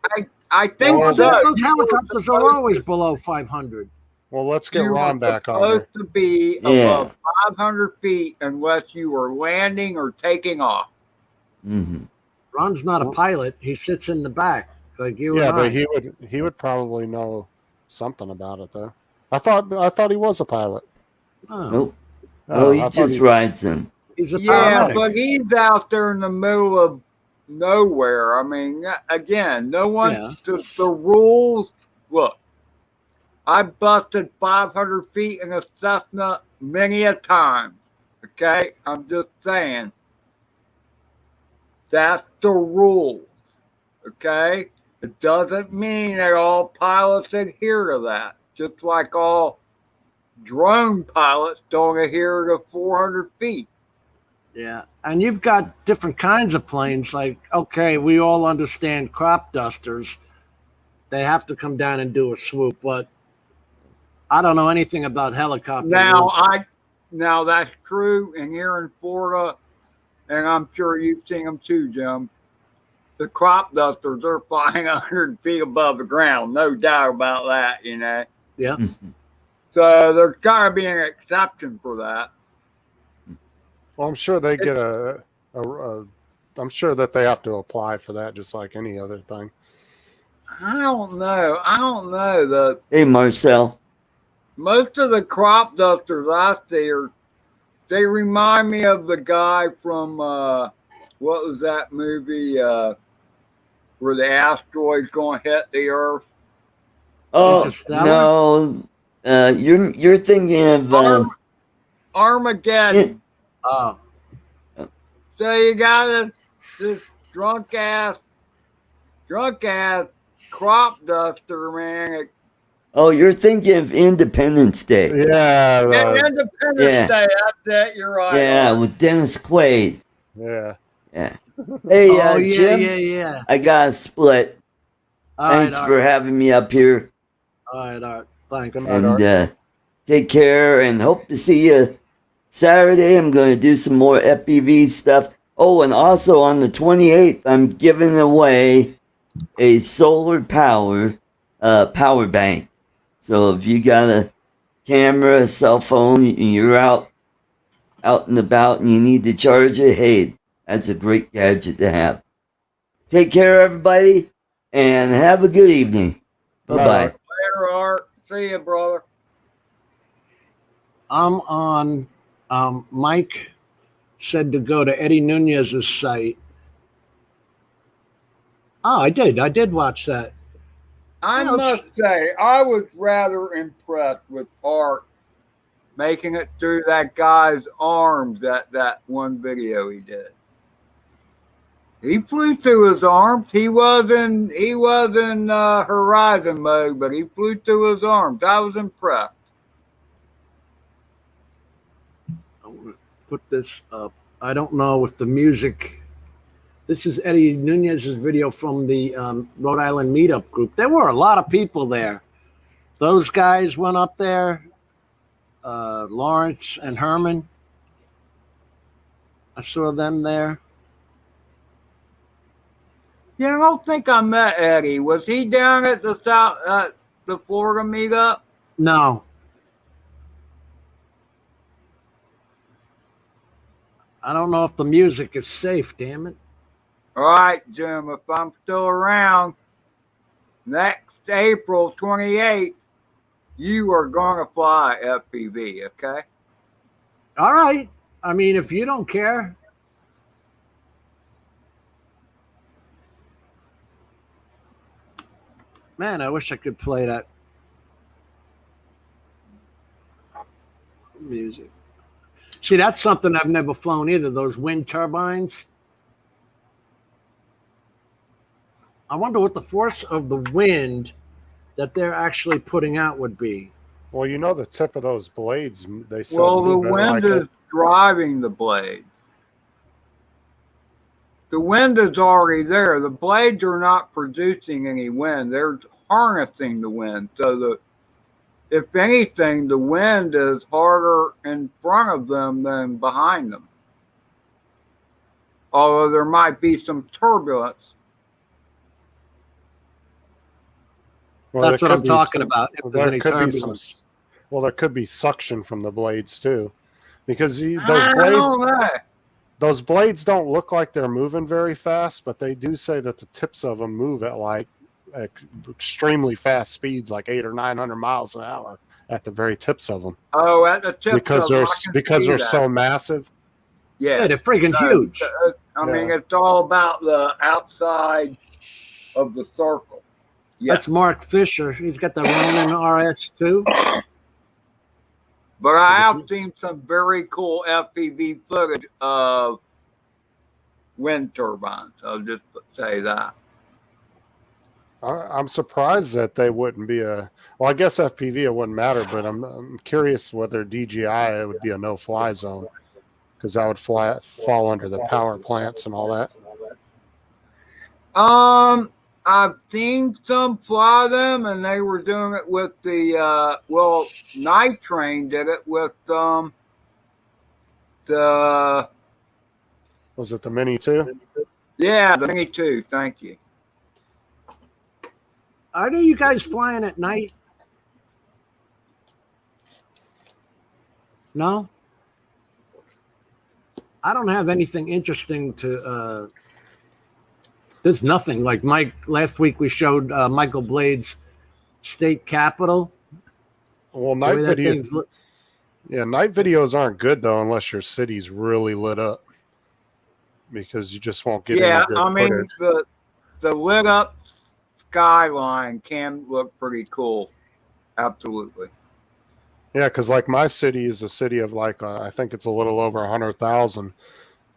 I think those helicopters are always below 500. Well, let's get you Ron are back on here. supposed to be Yeah. above 500 feet unless you are landing or taking off. Mm-hmm. Ron's not a pilot. He sits in the back like you Yeah, and I. but he would probably know something about it, though. I thought he was a pilot. Oh, Nope. Oh, Oh, I he thought just rides them. he's a Yeah, paramedic. but he's out there in the middle of nowhere. I mean, again, no one, Yeah. the rules, look, I busted 500 feet in a Cessna many a time. Okay? I'm just saying. That's the rule. Okay? It doesn't mean that all pilots adhere to that. Just like all drone pilots don't adhere to 400 feet. Yeah. And you've got different kinds of planes. Like, okay, we all understand crop dusters. They have to come down and do a swoop, but I don't know anything about helicopters. Now that's true, and here in Florida, and I'm sure you've seen them too, Jim. The crop dusters are flying 100 feet above the ground, no doubt about that. Yeah. So there's got to be an exception for that. Well, I'm sure they get I'm sure that they have to apply for that, just like any other thing. I don't know. Hey, Marcel. Most of the crop dusters out there, they remind me of the guy from what was that movie where the asteroid's going to hit the Earth? Oh Interstellar? no, you're thinking of Armageddon. Oh. So you got this drunk ass crop duster, man. you're thinking of Independence Day. Yeah. Independence yeah. Day. That's it. You're right. Yeah, with Dennis Quaid. Yeah. Yeah. Hey, Jim. Yeah. I got a split. Thanks for having me up here. All right. Thanks. And take care and hope to see you Saturday. I'm going to do some more FPV stuff. Oh, and also on the 28th, I'm giving away a solar power bank. So if you got a camera, a cell phone, and you're out and about and you need to charge it, hey, that's a great gadget to have. Take care, everybody, and have a good evening. Bye-bye. Later, Art. See you, brother. I'm on. Mike said to go to Eddie Nunez's site. Oh, I did. I did watch that. I Yeah, let's- must say, I was rather impressed with Art making it through that guy's arms that one video he did. He flew through his arms. He was in horizon mode, but he flew through his arms. I was impressed. I'm gonna put this up. I don't know if the music. This is Eddie Nunez's video from the Rhode Island Meetup group. There were a lot of people there. Those guys went up there. Lawrence and Herman. I saw them there. Yeah, I don't think I met Eddie. Was he down at the Florida meetup? No. I don't know if the music is safe, damn it. All right, Jim, if I'm still around next April 28th, you are going to fly FPV, okay? All right. I mean, if you don't care. Man, I wish I could play that music. See, that's something I've never flown either, those wind turbines. I wonder what the force of the wind that they're actually putting out would be. Well, you know the tip of those blades. They said Well, the move it wind like is driving the blade. The wind is already there. The blades are not producing any wind. They're harnessing the wind. So if anything, the wind is harder in front of them than behind them. Although there might be some turbulence. Well, That's there what I'm could be talking some- about. If well, there's there any could be turbulence. well, there could be suction from the blades too, because those I blades, don't know. those blades don't look like they're moving very fast, but they do say that the tips of them move at like extremely fast speeds, like 800 or 900 miles an hour at the very tips of them. Oh, at the tip Because of they're them, I can because see they're that. so massive. Yeah, Yeah, they're freaking huge. I mean, Yeah. it's all about the outside of the circle. Yeah, That's Mark Fisher. He's got the Ronin RS2. but I Is it- have seen some very cool FPV footage of wind turbines. I'll just say that. I'm surprised that they wouldn't be a. Well, I guess FPV it wouldn't matter, but I'm curious whether DJI it would be a no-fly zone, because that would fall under the power plants and all that. I've seen some fly them, and they were doing it with the Night Train did it with the Was it the Mini 2? yeah, the Mini 2. Thank you. Are you guys flying at night? No? I don't have anything interesting to there's nothing. Like Mike last week we showed Michael Blade's state capitol. Well, The night way that video. thing's look- Yeah, night videos aren't good though unless your city's really lit up, because you just won't get Yeah, any good I mean footage. the lit up skyline can look pretty cool. Absolutely. Yeah, because like my city is a city of like I think it's a little over 100,000,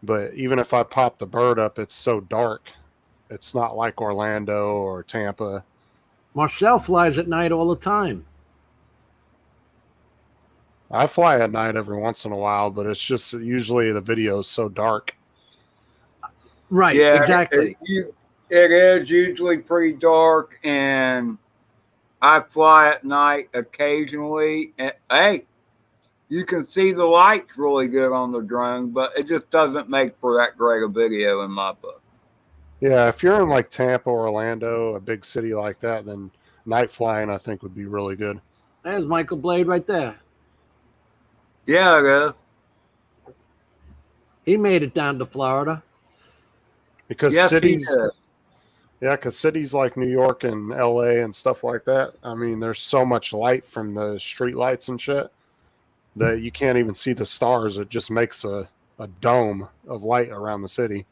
but even if I pop the bird up, it's so dark. It's not like Orlando or Tampa. Marcel flies at night all the time. I fly at night every once in a while, but it's just usually the video is so dark. Right, Yeah, exactly. It is usually pretty dark, and I fly at night occasionally. And, hey, you can see the lights really good on the drone, but it just doesn't make for that great a video in my book. Yeah, if you're in like Tampa or Orlando, a big city like that, then night flying I think would be really good. There's Michael Blade right there. Yeah, it is. He made it down to Florida. Because Yes, he cities, did. yeah, because cities like New York and LA and stuff like that, I mean, there's so much light from the street lights and shit. that you can't even see the stars. It just makes a dome of light around the city.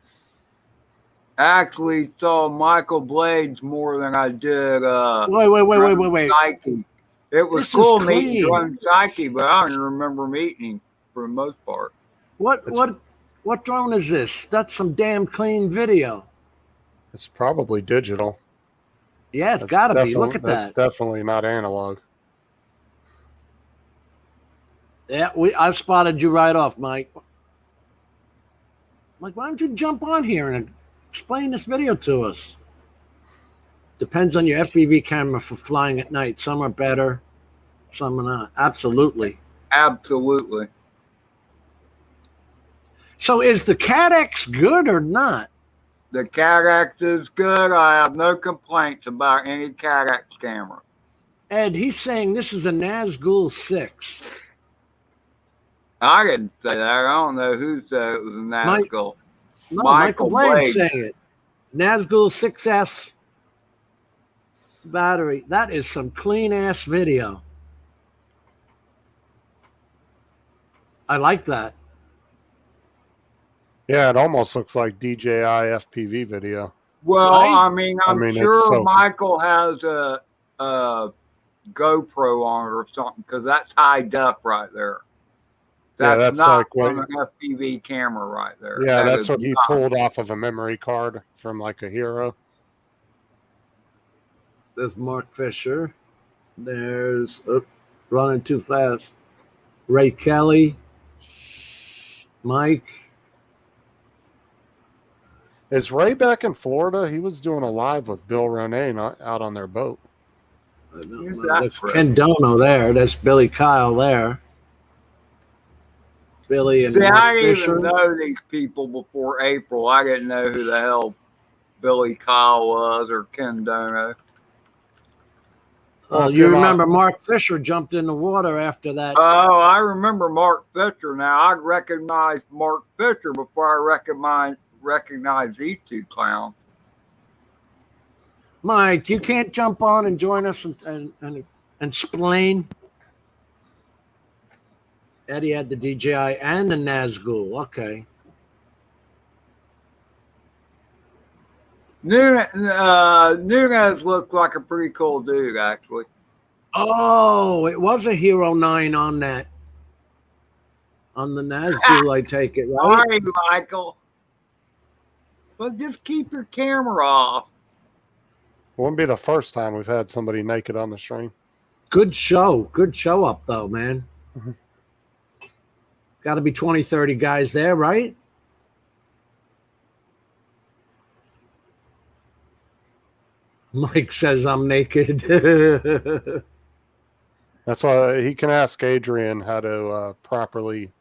Actually saw Michael Blades more than I did. Wait. Psyche. It was This is cool meeting clean. Drone Psyche, but I don't even remember meeting him for the most part. What drone is this? That's some damn clean video. It's probably digital. Yeah, it's got to be. Look at That's that. definitely not analog. Yeah, I spotted you right off, Mike. Mike, why don't you jump on here and explain this video to us? Depends on your FPV camera for flying at night. Some are better, some are not. Absolutely. Absolutely. So is the CAT-X good or not? The CAT-X is good. I have no complaints about any CAT-X camera. Ed, he's saying this is a Nazgul 6. I didn't say that. I don't know who said it was a Nazgul. No, Michael Michael Blades Blade. saying it. Nazgul 6S battery. That is some clean ass video. I like that. Yeah, it almost looks like DJI FPV video. Well, Right? I'm it's sure so- Michael has a GoPro on it or something because that's high def right there. Yeah, That's that's not like what- from an FPV camera right there. Yeah, That that's is what he not. pulled off of a memory card from like a Hero. There's Mark Fisher. There's running too fast. Ray Kelly. Mike. Is Ray back in Florida? He was doing a live with Bill Ronay out on their boat. Who's that There's for? Ken Dono there. There's Billy Kyle there. Billy and See, Mark I didn't Fisher. even know these people before April. I didn't know who the hell Billy Kyle was or Ken Dono. Well, if You you're not- remember Mark Fisher jumped in the water after that. Oh, I remember Mark Fisher now. I recognized Mark Fisher before I recognized these two clowns. Mike, you can't jump on and join us and explain. Eddie had the DJI and the Nazgul. Okay. Nunez looked like a pretty cool dude, actually. Oh, it was a Hero 9 on that. On the Nazgul, I take it, right? Sorry, Michael. But just keep your camera off. Wouldn't be the first time we've had somebody naked on the stream. Good show. Good show up, though, man. Mhm. Got to be 20, 30 guys there, right? Mike says I'm naked. That's why he can ask Adrian how to properly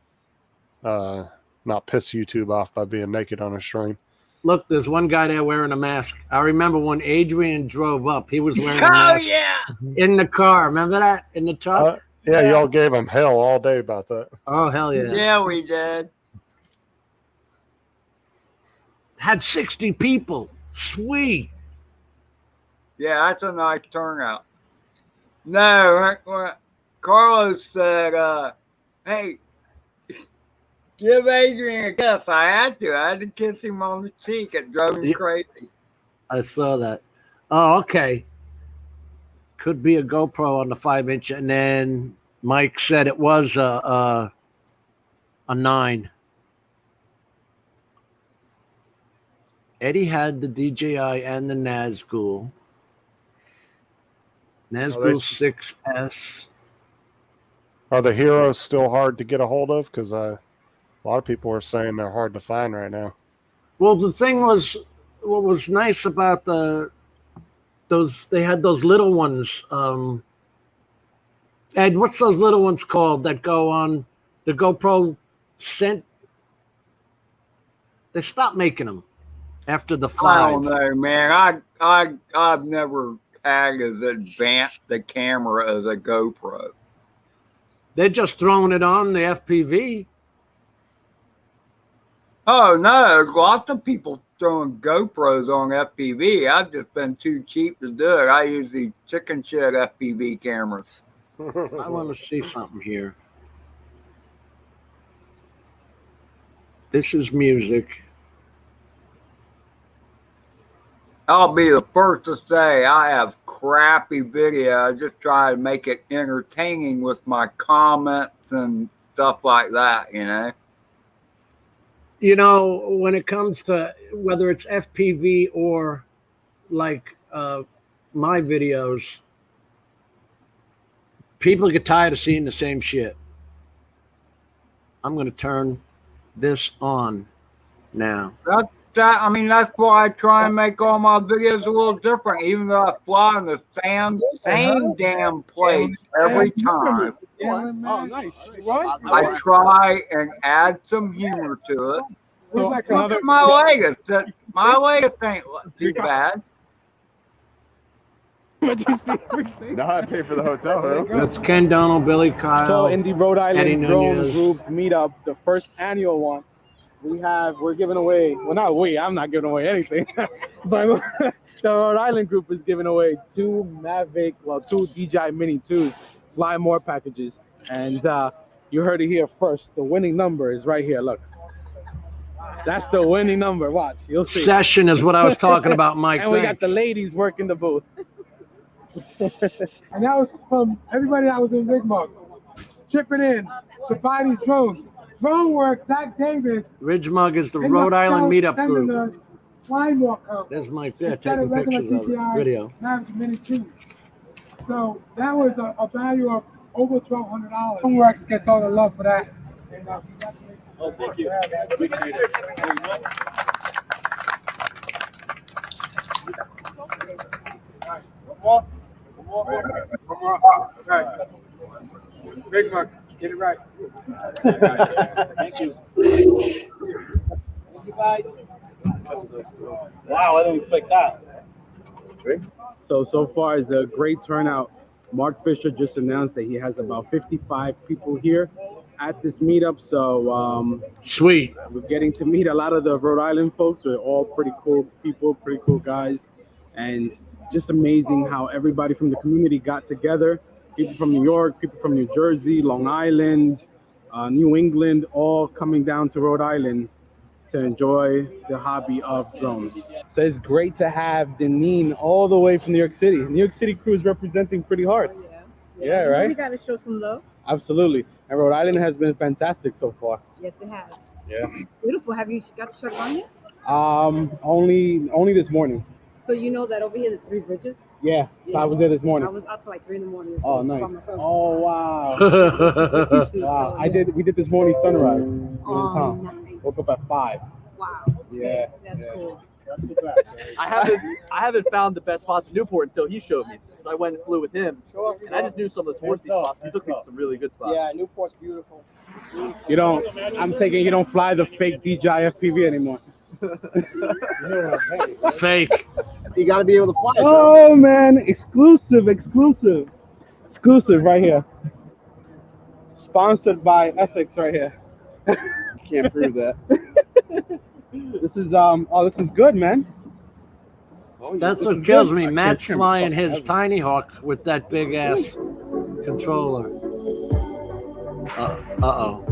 not piss YouTube off by being naked on a stream. Look, there's one guy there wearing a mask. I remember when Adrian drove up, he was wearing a Oh, mask yeah. in the car. Remember that? In the truck? Yeah, y'all gave him hell all day about that. Oh, hell yeah. Yeah, we did. Had 60 people. Sweet. Yeah, that's a nice turnout. No, Carlos said, hey, give Adrian a kiss. I had to kiss him on the cheek. It drove me Yeah. crazy. I saw that. Oh, okay. Could be a GoPro on the 5-inch. And then Mike said it was a 9. Eddie had the DJI and the Nazgul. Nazgul 6S. Are the Heroes still hard to get a hold of? Because a lot of people are saying they're hard to find right now. Well, the thing was, what was nice about they had those little ones. Ed, what's those little ones called that go on the GoPro Scent? They stopped making them after the 5. I don't know, man. I've never had as advanced the camera as a GoPro. They're just throwing it on the FPV. Oh no, lots of people throwing GoPros on FPV. I've just been too cheap to do it. I use the chicken shit FPV cameras. I want to see something here. This is music. I'll be the first to say I have crappy video. I just try to make it entertaining with my comments and stuff like that, you know. You know, when it comes to whether it's FPV or like my videos, people get tired of seeing the same shit. I'm going to turn this on now. I mean, that's why I try and make all my videos a little different, even though I fly in the same damn place every time. Oh, nice. I try and add some humor to it. So Look at my leg. My leg ain't too bad. No, I pay for the hotel room. That's Ken Donald, Billy Kyle. So in the Rhode Eddie Island Drone Nunez. Group Meetup, the first annual one, we're giving away, well, not we, I'm not giving away anything, but the Rhode Island group is giving away two DJI Mini 2s, Fly More packages. And you heard it here first. The winning number is right here. Look, that's the winning number. Watch, you'll see. Session is what I was talking about, Mike. And we got Thanks. the ladies working the booth. And that was from everybody that was in Big Mug, chipping in to buy these drones. Drone Work, Zach Davis. Ridge Mug is the Rhode Island Meetup group. There's There's Mike there taking pictures of it. Video. So that was a value of over $1,200. Drone Works gets all the love for that. Oh, thank you. Appreciate it. One more. Right. Big Mug, get it right. Thank you. Wow, I didn't expect that. So far it's a great turnout. Mark Fisher just announced that he has about 55 people here at this meetup. So Sweet. we're getting to meet a lot of the Rhode Island folks. They're all pretty cool people, pretty cool guys. And just amazing how everybody from the community got together. People from New York, people from New Jersey, Long Island, New England, all coming down to Rhode Island to enjoy the hobby of drones. So it's great to have Deneen all the way from New York City. New York City crew is representing pretty hard. Yeah, right? We got to show some love. Absolutely. And Rhode Island has been fantastic so far. Yes, it has. Yeah. Beautiful. Have you got to shut it on yet? Only this morning. So you know that over here there's 3 bridges? Yeah. So I was there this morning. I was out till like 3 in the morning. Oh, nice. by myself. Oh, wow. Wow. We did this morning sunrise in town. Nice. Woke up at 5. Wow. Yeah. That's cool. I haven't found the best spots in Newport until he showed me. I went and flew with him, and I just knew some of the touristy spots. He took me to some really good spots. Yeah, Newport's beautiful. You don't fly the fake DJI FPV anymore. Fake. You got to be able to fly. Oh man, exclusive right here. Sponsored by Ethics right here. Can't prove that. This is this is good, man. That's what kills me. Matt's flying his Tinyhawk with that big ass controller. Uh-oh.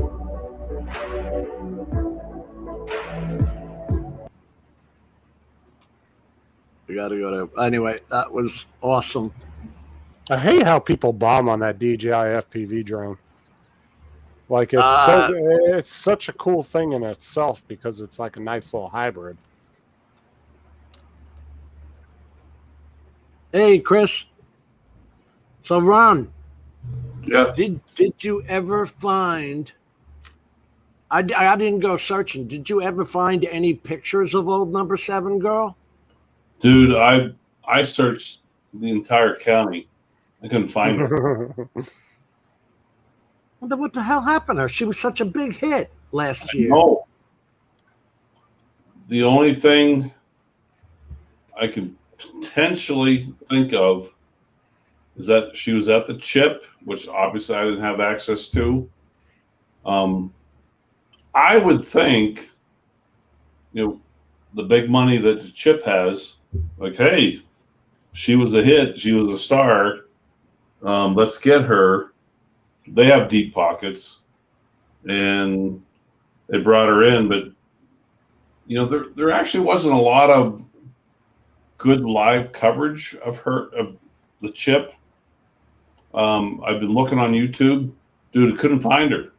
We gotta go to. Anyway, that was awesome. I hate how people bomb on that DJI FPV drone. Like it's such a cool thing in itself because it's like a nice little hybrid. Hey, Chris. So, Ron. Yeah. Did you ever find? I didn't go searching. Did you ever find any pictures of old number 7 girl? Dude, I searched the entire county. I couldn't find her. Wonder what the hell happened to her? She was such a big hit last year. No. The only thing I can potentially think of is that she was at the chip, which obviously I didn't have access to. I would think, the big money that the chip has, like, hey, she was a hit, she was a star. Let's get her. They have deep pockets, and they brought her in, but you know, there actually wasn't a lot of good live coverage of the chip. I've been looking on YouTube, dude. I couldn't find her.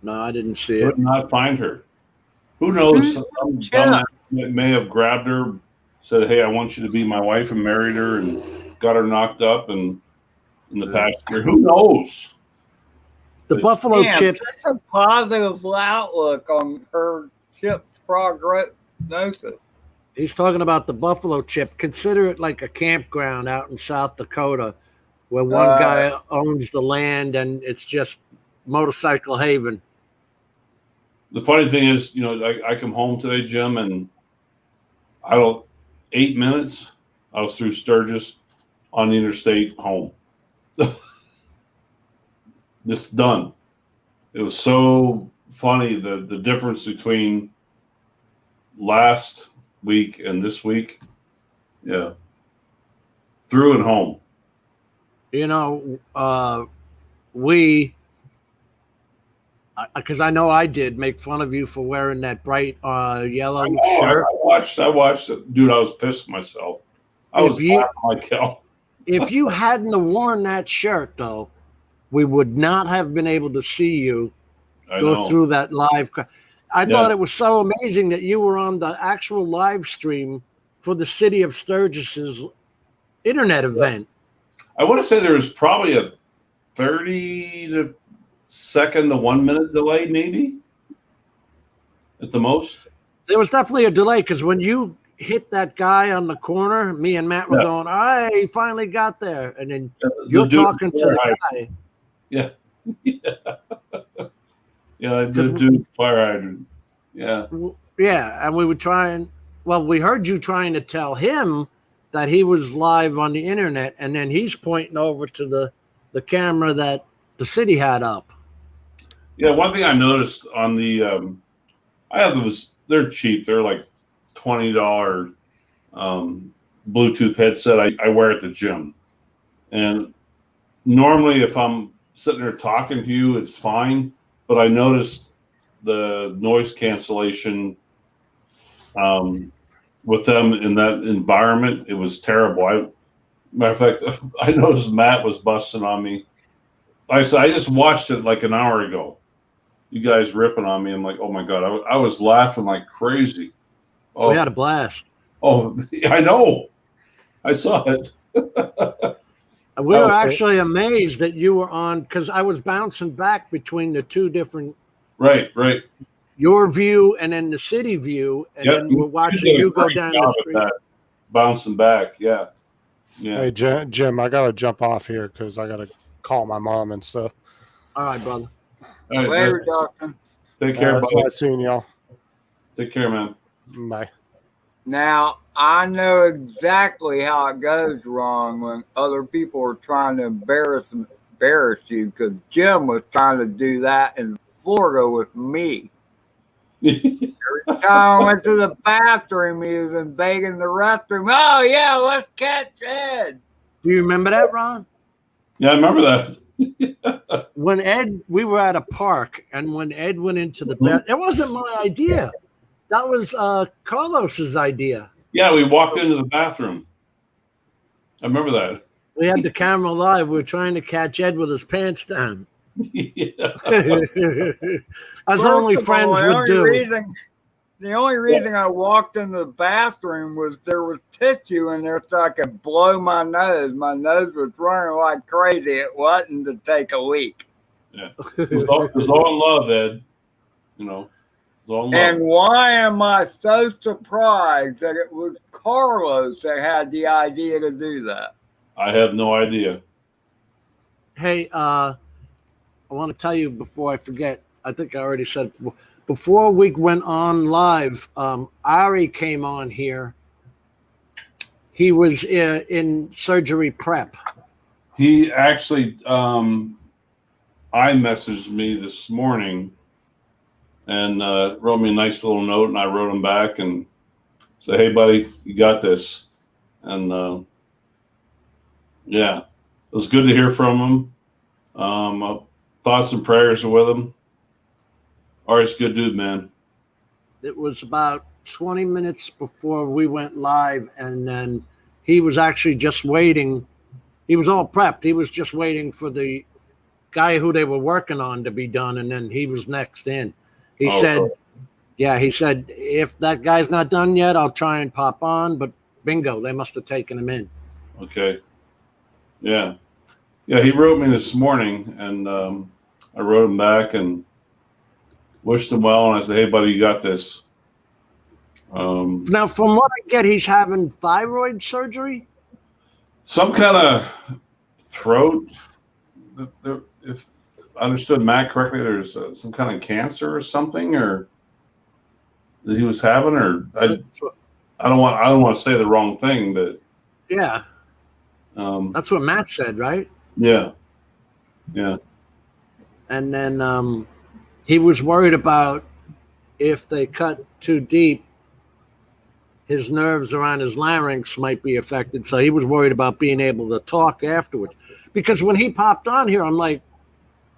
No, I didn't see it. Could not find her. Who knows? Some dumbass may have grabbed her, said, "Hey, I want you to be my wife," and married her, and got her knocked up and in the pasture. Who knows? The buffalo chip. That's a positive outlook on her chip's prognosis. He's talking about the buffalo chip. Consider it like a campground out in South Dakota, where one guy owns the land and it's just motorcycle haven. The funny thing is, you know, I come home today, Jim, and 8 minutes, I was through Sturgis on the interstate home. Just done. It was so funny, the difference between last week and this week. Yeah. Through and home. You know, because I know I did make fun of you for wearing that bright yellow shirt. I watched it. Dude, I was pissed myself. I was laughing like hell. If you hadn't have worn that shirt, though, we would not have been able to see you go through that live. I thought it was so amazing that you were on the actual live stream for the city of Sturgis's internet event. I want to say there was probably a 30 second to 1 minute delay, maybe at the most. There was definitely a delay because when you hit that guy on the corner, me and Matt were going, "All right, he finally got there," and then you're talking to the guy. Yeah. Yeah, the dude fire hydrant. Yeah. Yeah, and we were trying. Well, we heard you trying to tell him that he was live on the internet, and then he's pointing over to the camera that the city had up. Yeah, one thing I noticed on the I have those. They're cheap. They're like $20 Bluetooth headset I wear at the gym, and normally if I'm sitting there talking to you, it's fine. But I noticed the noise cancellation with them in that environment. It was terrible. Matter of fact, I noticed Matt was busting on me. I said, I just watched it like an hour ago. You guys ripping on me. I'm like, oh my God. I was laughing like crazy. Oh, we had a blast. Oh, I know. I saw it. We were actually amazed that you were on, because I was bouncing back between the two different. Right. Your view and then the city view, and then we're watching you go down the street. Bouncing back, yeah. Hey, Jim, I got to jump off here because I got to call my mom and stuff. All right, brother. All right, later, Doctor. Take care, buddy. Nice seeing y'all. Take care, man. Bye. Now, I know exactly how it goes wrong when other people are trying to embarrass you, because Jim was trying to do that in Florida with me. Every time I went to the bathroom, he was invading the restroom. Oh, yeah, let's catch Ed. Do you remember that, Ron? Yeah, I remember that. When we were at a park, and when Ed went into the bathroom, it wasn't my idea. That was Carlos's idea. Yeah, we walked into the bathroom. I remember that. We had the camera live. We were trying to catch Ed with his pants down. As only friends would do. The only reason I walked into the bathroom was there was tissue in there so I could blow my nose. My nose was running like crazy. It wasn't to take a leak. Yeah. It was all in love, Ed. You know. And why am I so surprised that it was Carlos that had the idea to do that? I have no idea. Hey, I want to tell you before I forget. I think I already said it before we went on live. Ari came on here. He was in surgery prep. He actually, I messaged me this morning and wrote me a nice little note, and I wrote him back and said, "Hey, buddy, you got this." And yeah, it was good to hear from him. Thoughts and prayers are with him. Ari's a good dude, man. It was about 20 minutes before we went live, and then he was actually just waiting. He was all prepped. He was just waiting for the guy who they were working on to be done, and then he was next in. He said, cool. yeah, he said, if that guy's not done yet, I'll try and pop on, but bingo, they must have taken him in. Okay. Yeah. Yeah, he wrote me this morning, and I wrote him back and wished him well, and I said, hey, buddy, you got this. Now, from what I get, he's having thyroid surgery? Some kind of throat. If I understood Matt correctly, there's some kind of cancer or something, or that he was having, or I don't want to say the wrong thing, but yeah, that's what Matt said, right? Yeah. And then he was worried about if they cut too deep, his nerves around his larynx might be affected. So he was worried about being able to talk afterwards. Because when he popped on here, I'm like,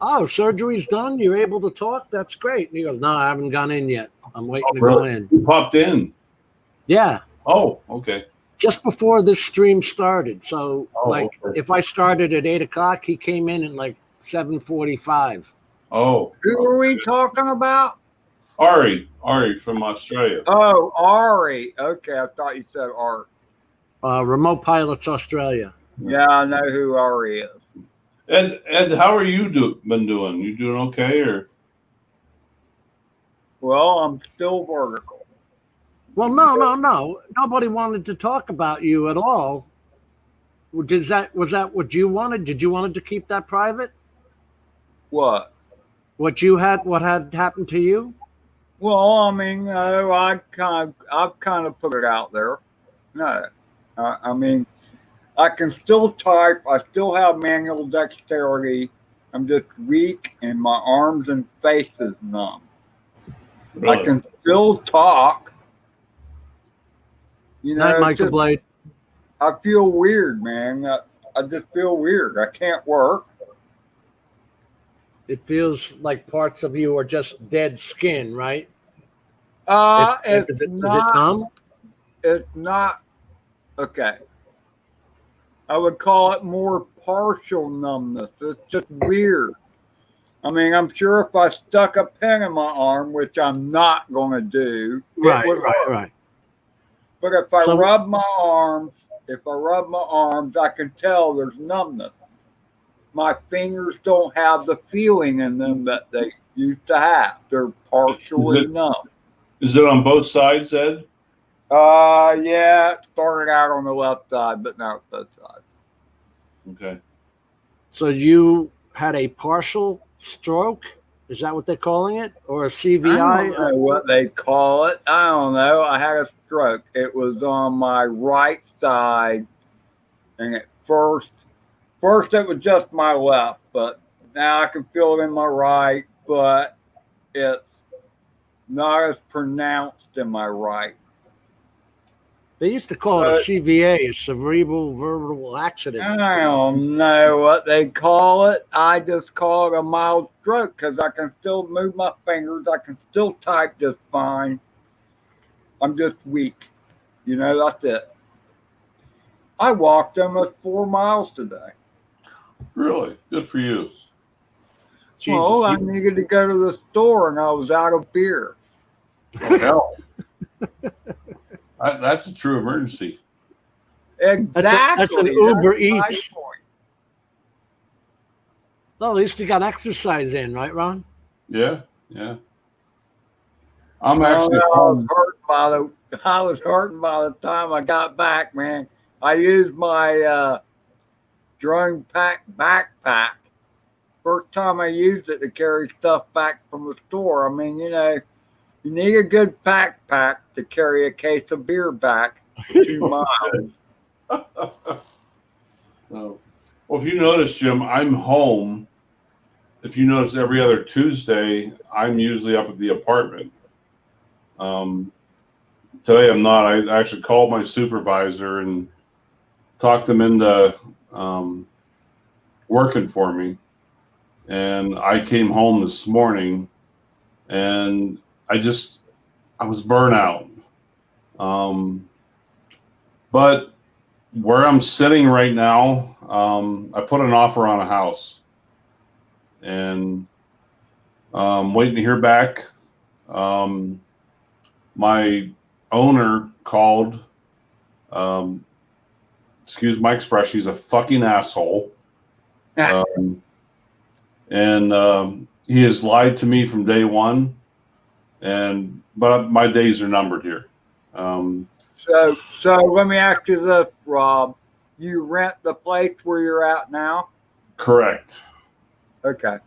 oh, surgery's done? You're able to talk? That's great. And he goes, no, I haven't gone in yet. I'm waiting to go in. You popped in? Yeah. Oh, okay. Just before this stream started. So, if I started at 8 o'clock, he came in at like 7:45. Oh. Who are we talking about? Ari from Australia. Oh, Ari. Okay, I thought you said Art. Remote Pilots Australia. Yeah, I know who Ari is. And how are you been doing? You doing okay, or? Well, I'm still vertical. Well, no. Nobody wanted to talk about you at all. Was that what you wanted? Did you wanted to keep that private? What? What had happened to you? Well, I mean, no, I've kind of put it out there. No, I mean, I can still type. I still have manual dexterity. I'm just weak, and my arms and face is numb. Really? I can still talk. You know, Night, Michael Blade. I feel weird, man. I just feel weird. I can't work. It feels like parts of you are just dead skin, right? Is it numb? It's not. Okay. I would call it more partial numbness. It's just weird. I mean, I'm sure if I stuck a pin in my arm, which I'm not going to do, Right. But if I rub my arms, I can tell there's numbness. My fingers don't have the feeling in them that they used to have. They're partially numb. Is it on both sides, Ed? Yeah, it started out on the left side, but now it's both sides. Okay. So you had a partial stroke? Is that what they're calling it? Or a CVI? I don't know what they call it. I don't know. I had a stroke. It was on my right side, and at first it was just my left, but now I can feel it in my right, but it's not as pronounced in my right. They used to call it a CVA, a cerebral vertebral accident. I don't know what they call it. I just call it a mild stroke because I can still move my fingers. I can still type just fine. I'm just weak. You know, that's it. I walked almost 4 miles today. Really? Good for you. Jesus, well, I needed to go to the store and I was out of beer. Oh, hell. That's a true emergency. Exactly. That's an Uber That's my Eats. point. Well, at least you got exercise in, right, Ron? Yeah. I'm actually I was hurting by the time I got back, man. I used my drone pack backpack. First time I used it to carry stuff back from the store. I mean, you know, you need a good backpack to carry a case of beer back 2 miles. Well, if you notice, Jim, I'm home. If you notice, every other Tuesday, I'm usually up at the apartment. Today I'm not. I actually called my supervisor and talked him into working for me. And I came home this morning, and I was burnt out. But where I'm sitting right now, I put an offer on a house, and waiting to hear back. My owner called. Excuse my expression. He's a fucking asshole. And he has lied to me from day one. But my days are numbered here. So let me ask you this, Rob. You rent the place where you're at now? Correct. Okay.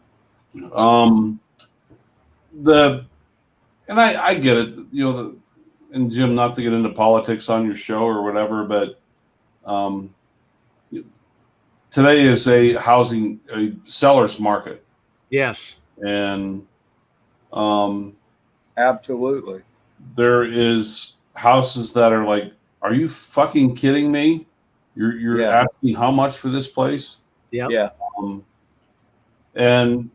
I get it, and Jim, not to get into politics on your show or whatever, but today is a seller's market. Yes. And absolutely. There is houses that are like, are you fucking kidding me? You're asking how much for this place? Yeah. And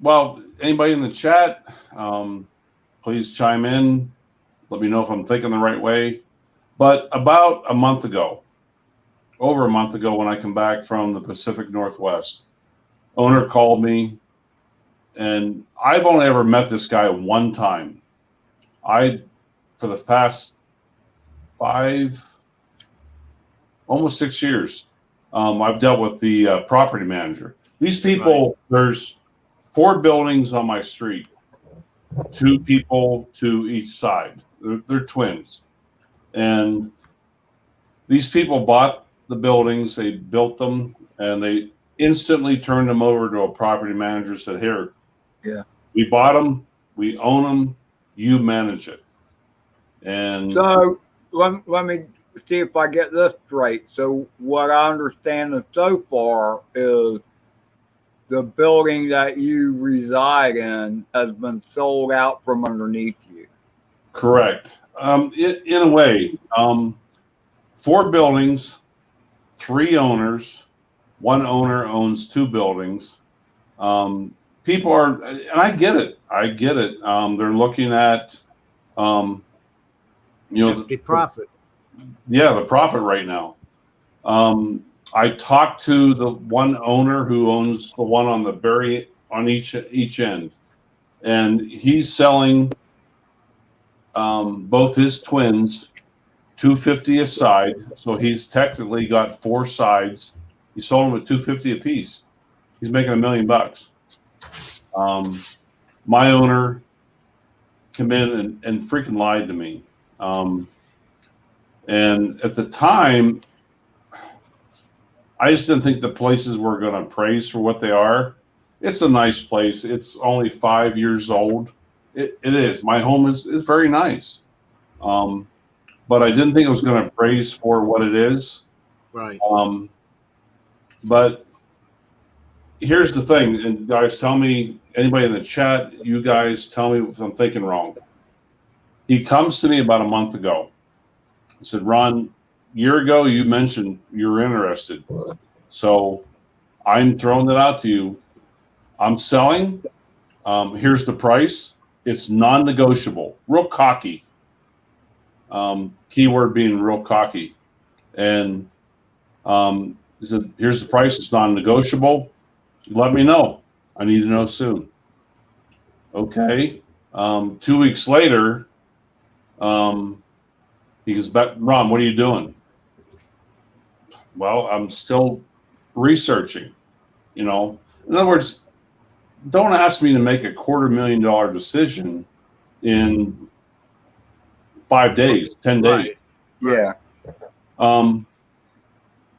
well, anybody in the chat, please chime in. Let me know if I'm thinking the right way. But about a month ago, over a month ago, when I come back from the Pacific Northwest, owner called me, and I've only ever met this guy one time. For the past almost 6 years, I've dealt with the property manager. These people, there's 4 buildings on my street, 2 people to each side. They're twins. And these people bought the buildings, they built them, and they instantly turned them over to a property manager, said, here, we bought them, we own them, you manage it. And so let me see if I get this straight. So what I understand so far is the building that you reside in has been sold out from underneath you. Correct. In a way, 4 buildings, 3 owners. 1 owner owns 2 buildings. People are, and I get it. They're looking at, the profit. The profit right now. I talked to the one owner who owns the one on each end, and he's selling both his twins $250 a side. So he's technically got 4 sides. He sold them at $250 a piece. He's making $1 million. My owner came in and freaking lied to me. And at the time, I just didn't think the places were going to praise for what they are. It's a nice place. It's only 5 years old. It is. My home is very nice. But I didn't think it was going to praise for what it is. Right. But here's the thing, and guys, tell me, anybody in the chat, you guys tell me if I'm thinking wrong. He comes to me about a month ago. He said, Ron, a year ago you mentioned you were interested. So I'm throwing it out to you. I'm selling. Here's the price. It's non-negotiable. Real cocky. Keyword being real cocky. And he said, here's the price. It's non-negotiable. Let me know. I need to know soon. Okay. 2 weeks later, he goes back, Ron, what are you doing? Well, I'm still researching. In other words, don't ask me to make a $250,000 decision in 5 days, 10 days. Yeah.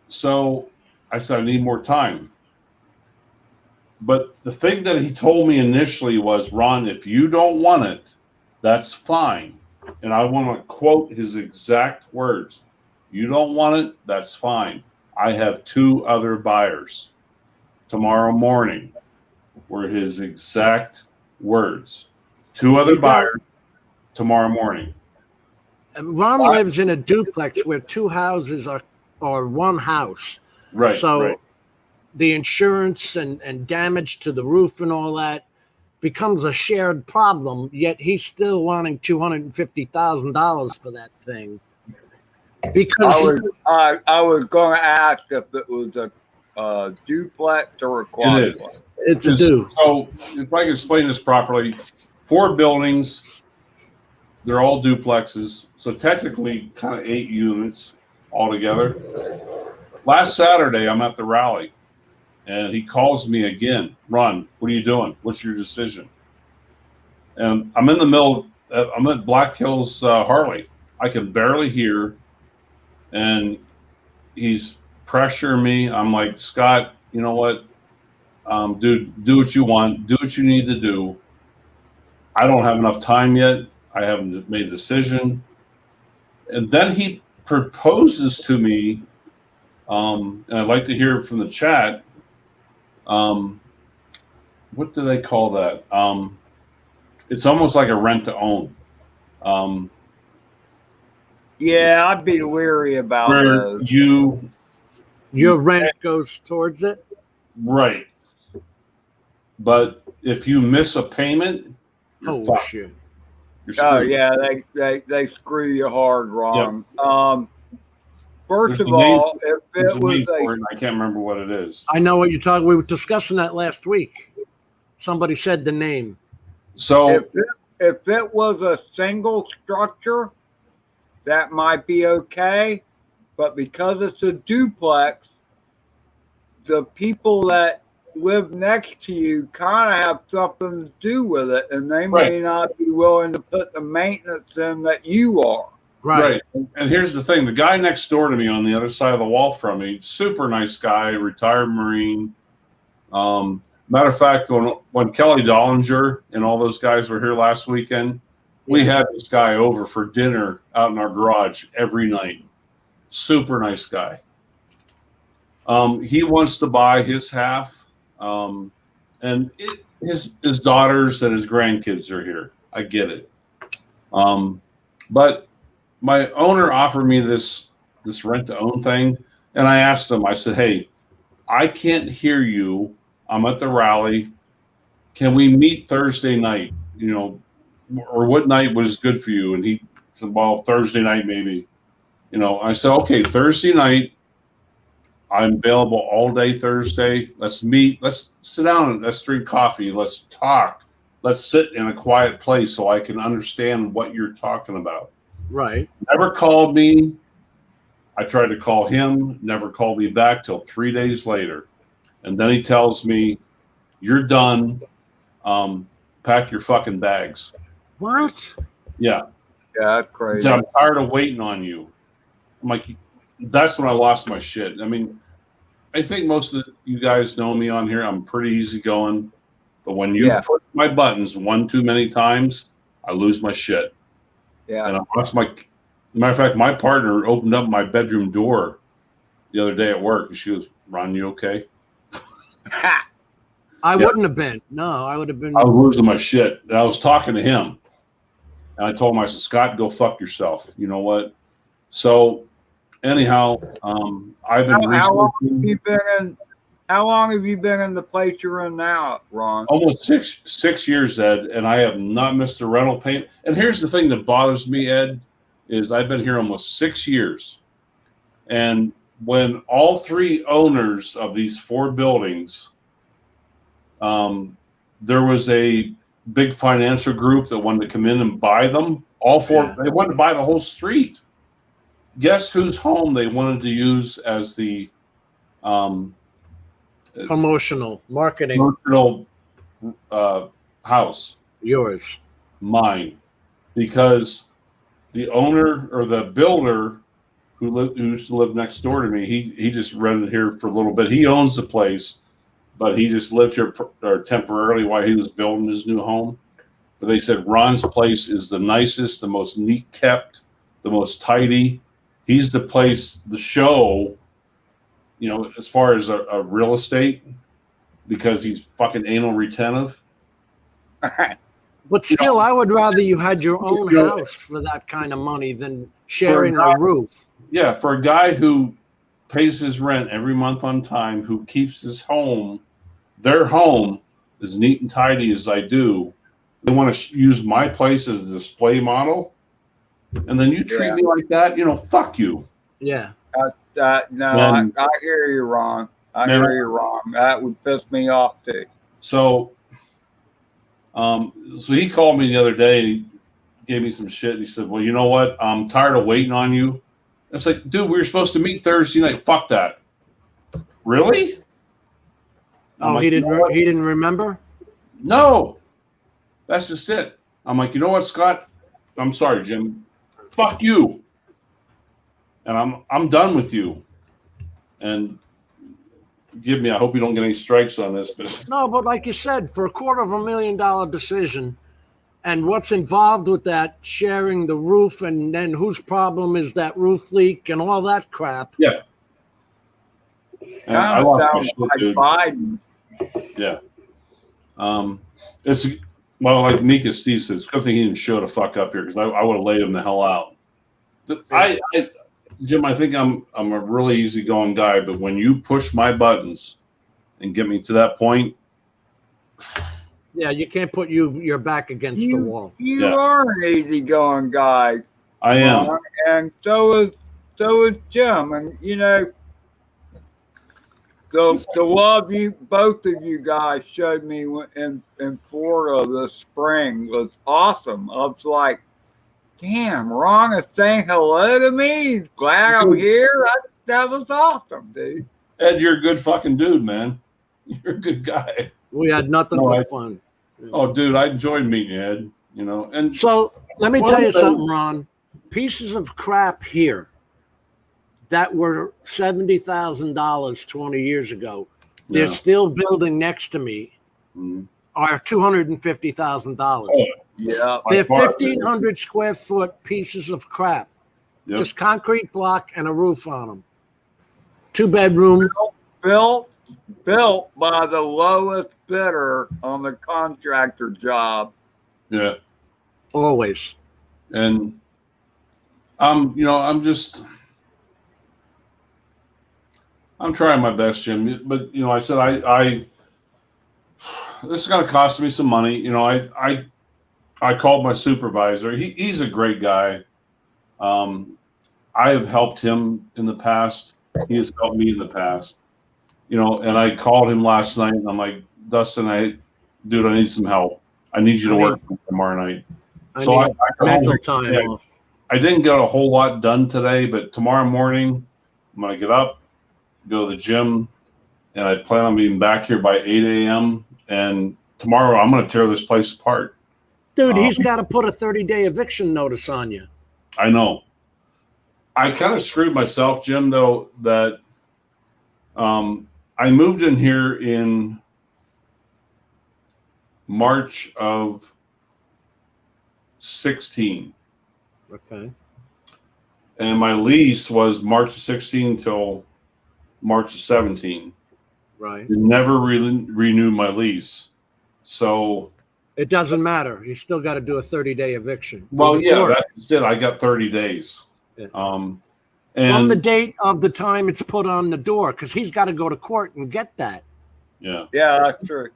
So I said, I need more time. But the thing that he told me initially was, Ron, if you don't want it, that's fine. And I want to quote his exact words. You don't want it, that's fine. I have 2 other buyers tomorrow morning, were his exact words. 2 other buyers tomorrow morning. And Ron lives in a duplex where 2 houses are 1 house. Right. So right. the insurance and damage to the roof and all that, becomes a shared problem, yet he's still wanting $250,000 for that thing. Because I was going to ask if it was a duplex or a quadplex. It is. it's a do. So if I can explain this properly, 4 buildings, they're all duplexes. So technically kind of 8 units altogether. Last Saturday, I'm at the rally and he calls me again. Ron, what are you doing? What's your decision? And I'm in the middle. I'm at Black Hills Harley. I can barely hear. And he's pressuring me. I'm like, Scott, you know what? Dude, do what you want. Do what you need to do. I don't have enough time yet. I haven't made a decision. And then he proposes to me, and I'd like to hear from the chat. What do they call that? It's almost like a rent to own. Yeah, I'd be leery about Where those. Your rent goes towards it? Right. But if you miss a payment, you're Oh, fucked. shit. You're Oh screwed. yeah, they screw you hard wrong. First There's of a name- all, if There's it a was name for it, a and I can't remember what it is. I know what you're talking. We were discussing that last week. Somebody said the name. So if it was a single structure, that might be okay. But because it's a duplex, the people that live next to you kind of have something to do with it, and they may not be willing to put the maintenance in that you are. Right. And here's the thing. The guy next door to me on the other side of the wall from me, super nice guy, retired Marine. Matter of fact, when Kelly Dollinger and all those guys were here last weekend, we had this guy over for dinner out in our garage every night. Super nice guy. He wants to buy his half. And his daughters and his grandkids are here. I get it. But my owner offered me this rent to own thing, and I asked him. I said, "Hey, I can't hear you. I'm at the rally. Can we meet Thursday night? You know, or what night was good for you?" And he said, "Well, Thursday night maybe." You know, I said, "Okay, Thursday night. I'm available all day Thursday. Let's meet. Let's sit down and let's drink coffee. Let's talk. Let's sit in a quiet place so I can understand what you're talking about." Right. Never called me. I tried to call him, never called me back till 3 days later. And then he tells me, "You're done. Pack your fucking bags." What? Yeah. Yeah, that's He crazy. said, "I'm tired of waiting on you." I'm like, that's when I lost my shit. I mean, I think most of you guys know me on here. I'm pretty easygoing. But when you push my buttons one too many times, I lose my shit. Yeah. And I lost my, matter of fact, my partner opened up my bedroom door the other day at work, and she goes, "Ron, you okay?" I wouldn't have been. No, I would have been. I was losing my shit. And I was talking to him, and I told him, I said, "Scott, go fuck yourself." You know what? So, anyhow, I've been How long researching. how long have you been in the place you're in now, Ron? Almost six years, Ed, and I have not missed a rental payment. And here's the thing that bothers me, Ed, is I've been here almost 6 years. And when all 3 owners of these 4 buildings, there was a big financial group that wanted to come in and buy them. All 4, they wanted to buy the whole street. Guess whose home they wanted to use as the Promotional marketing. promotional house? Yours. Mine. Because the owner or the builder who used to live next door to me, he just rented here for a little bit. He owns the place, but he just lived here temporarily while he was building his new home. But they said Ron's place is the nicest, the most neat kept, the most tidy. He's the place, the show, you know, as far as a real estate, because he's fucking anal retentive. But still, I would rather you had your own house for that kind of money than sharing a roof. Yeah, for a guy who pays his rent every month on time, who keeps his home, their home, as neat and tidy as I do, they want to use my place as a display model, and then you treat me like that, fuck you. Yeah. No, I hear you wrong. I hear you wrong. That would piss me off too. So he called me the other day and he gave me some shit. And he said, well, you know what? I'm tired of waiting on you. It's like, dude, we were supposed to meet Thursday night. Fuck that. Really? Oh, he didn't remember? No. That's just it. I'm like, you know what, Scott? I'm sorry, Jim. Fuck you. And I'm done with you. And forgive me, I hope you don't get any strikes on this, but No, but like you said, for $250,000 decision, and what's involved with that, sharing the roof, and then whose problem is that roof leak and all that crap. Yeah. And I lost my shit, like dude. Biden. Yeah. It's like Mika Steve said, it's a good thing he didn't show the fuck up here because I would have laid him the hell out. Jim, I think I'm a really easygoing guy, but when you push my buttons and get me to that point, yeah, you can't put your back against the wall. You are an easygoing guy. I am, and so is Jim. And the love both of you guys showed me in Florida this spring was awesome. I was like, damn, Ron is saying hello to me. He's glad I'm here. That was awesome, dude. Ed, you're a good fucking dude, man. You're a good guy. We had nothing but fun. Oh, dude, I enjoyed meeting you, Ed. And so let me tell you something, Ron. Pieces of crap here that were $70,000 20 years ago, they're still building next to me, are $250,000. Oh, yeah, they're 1,500 square foot pieces of crap, just concrete block and a roof on them. 2-bedroom. Built by the lowest bidder on the contractor job. Yeah. Always. And I'm trying my best, Jim. But I said I this is going to cost me some money. I called my supervisor. He's a great guy. I have helped him in the past. He has helped me in the past. And I called him last night, and I'm like, Dustin, I need some help. I need you to work tomorrow night. So I mental time off. I didn't get a whole lot done today, but tomorrow morning, I'm going to get up, go to the gym, and I plan on being back here by 8 a.m. And tomorrow, I'm going to tear this place apart. Dude, he's got to put a 30-day eviction notice on you. I know. I kind of screwed myself, Jim, though, that I moved in here in March of 16. Okay. And my lease was March 16 till March 17. Right. It never renewed my lease. So it doesn't matter. You still got to do a 30-day eviction. Well, yeah, that's it. I got 30 days. Yeah. And from the date of the time it's put on the door, because he's got to go to court and get that. Yeah. Yeah, that's true.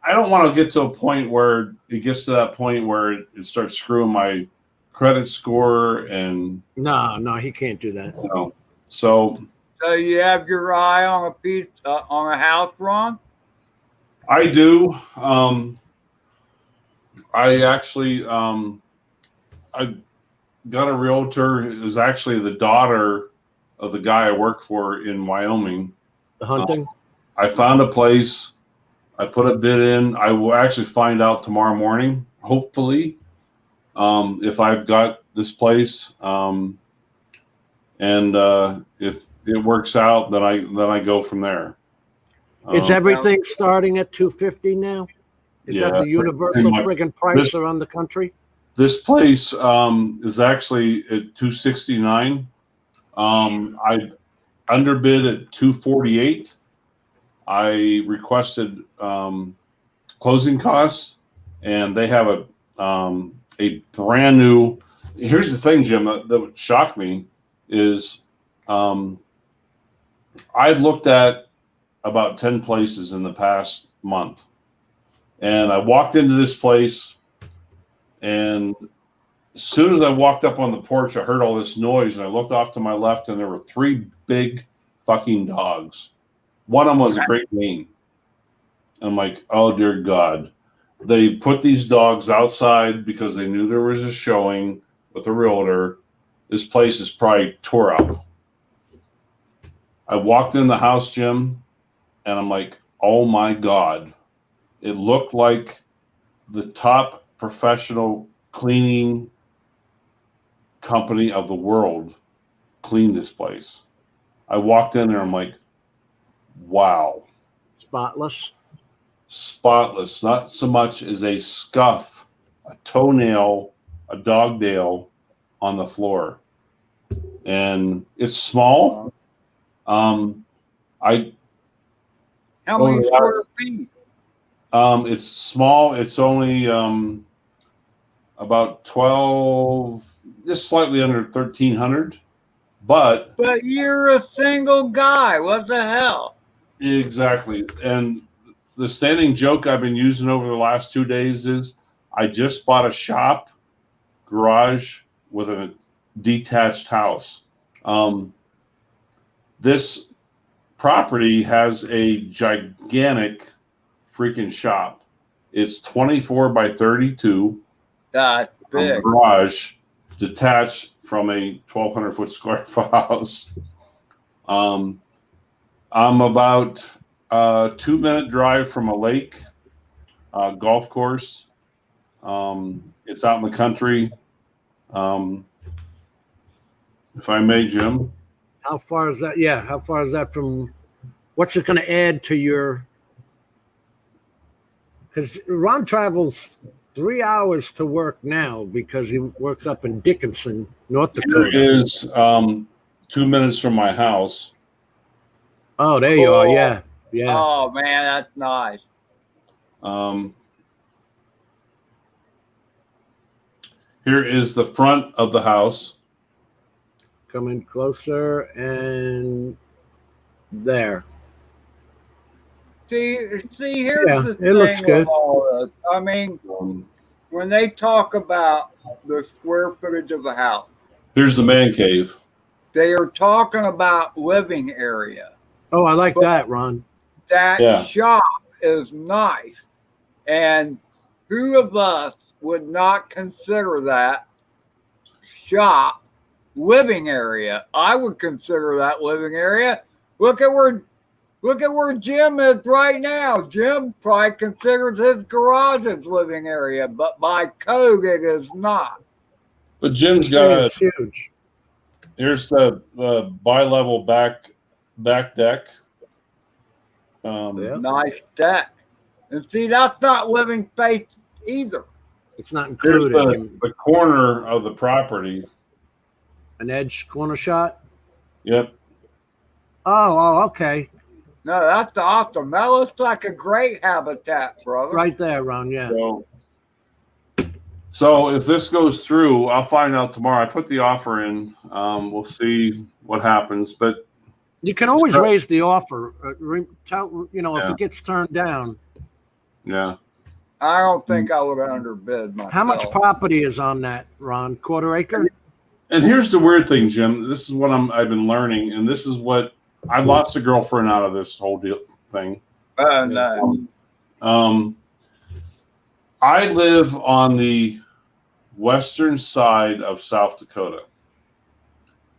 I don't want to get to a point where it gets to that point where it starts screwing my credit score and no, he can't do that. So you have your eye on a piece on a house, Ron? I do. I actually I got a realtor. It was actually the daughter of the guy I work for in Wyoming. The hunting? I found a place. I put a bid in. I will actually find out tomorrow morning, hopefully, if I've got this place. And if it works out, then I go from there. Is everything starting at $250 now? Is that the universal friggin' price around the country? This place is actually at $269. I underbid at $248. I requested closing costs, and they have a brand new. Here's the thing, Jim, that would shock me is I've looked at about 10 places in the past month. And I walked into this place, and as soon as I walked up on the porch, I heard all this noise, and I looked off to my left, and there were 3 big fucking dogs. One of them was a Great Dane. And I'm like, oh, dear God. They put these dogs outside because they knew there was a showing with a realtor. This place is probably tore up. I walked in the house, Jim, and I'm like, oh, my God. It looked like the top professional cleaning company of the world cleaned this place. I walked in there, I'm like, wow. Spotless. Spotless, not so much as a scuff, a toenail, a dog nail on the floor. And it's small. How many square feet? It's small. It's only about 12, just slightly under 1,300. But you're a single guy. What the hell? Exactly. And the standing joke I've been using over the last 2 days is I just bought a shop garage with a detached house. This property has a gigantic freaking shop. It's 24 by 32. That's big. Garage detached from a 1,200 foot square foot house. I'm about a 2-minute drive from a lake, golf course. It's out in the country. If I may, Jim. How far is that? Yeah, how far is that from? What's it going to add to your? Because Ron travels 3 hours to work now because he works up in Dickinson, North Dakota. Here is 2 minutes from my house. Oh, there you are. Yeah, yeah. Oh man, that's nice. Here is the front of the house. Come in closer and there. See, here's Yeah, the thing. it looks good. With all this. I mean, when they talk about the square footage of a house, Here's the man cave. they are talking about living area. Oh, I like that, Ron. That shop is nice. And who of us would not consider that shop living area? I would consider that living area. Look at where Jim is right now. Jim probably considers his garage as living area, but by code it is not. But Jim's got It's huge. Here's the bi-level back deck. Nice deck. And see, that's not living space either. It's not Here's included. the corner of the property. An edge corner shot? Yep. Oh, okay. No, that's awesome. That looks like a great habitat, brother. Right there, Ron, yeah. So if this goes through, I'll find out tomorrow. I put the offer in. We'll see what happens. But you can always raise the offer. Tell if Yeah. it gets turned down. Yeah. I don't think I would underbid myself. How much property is on that, Ron? Quarter acre? And here's the weird thing, Jim. This is what I've been learning, and this is what I lost a girlfriend out of this whole thing. Oh, no. I live on the western side of South Dakota.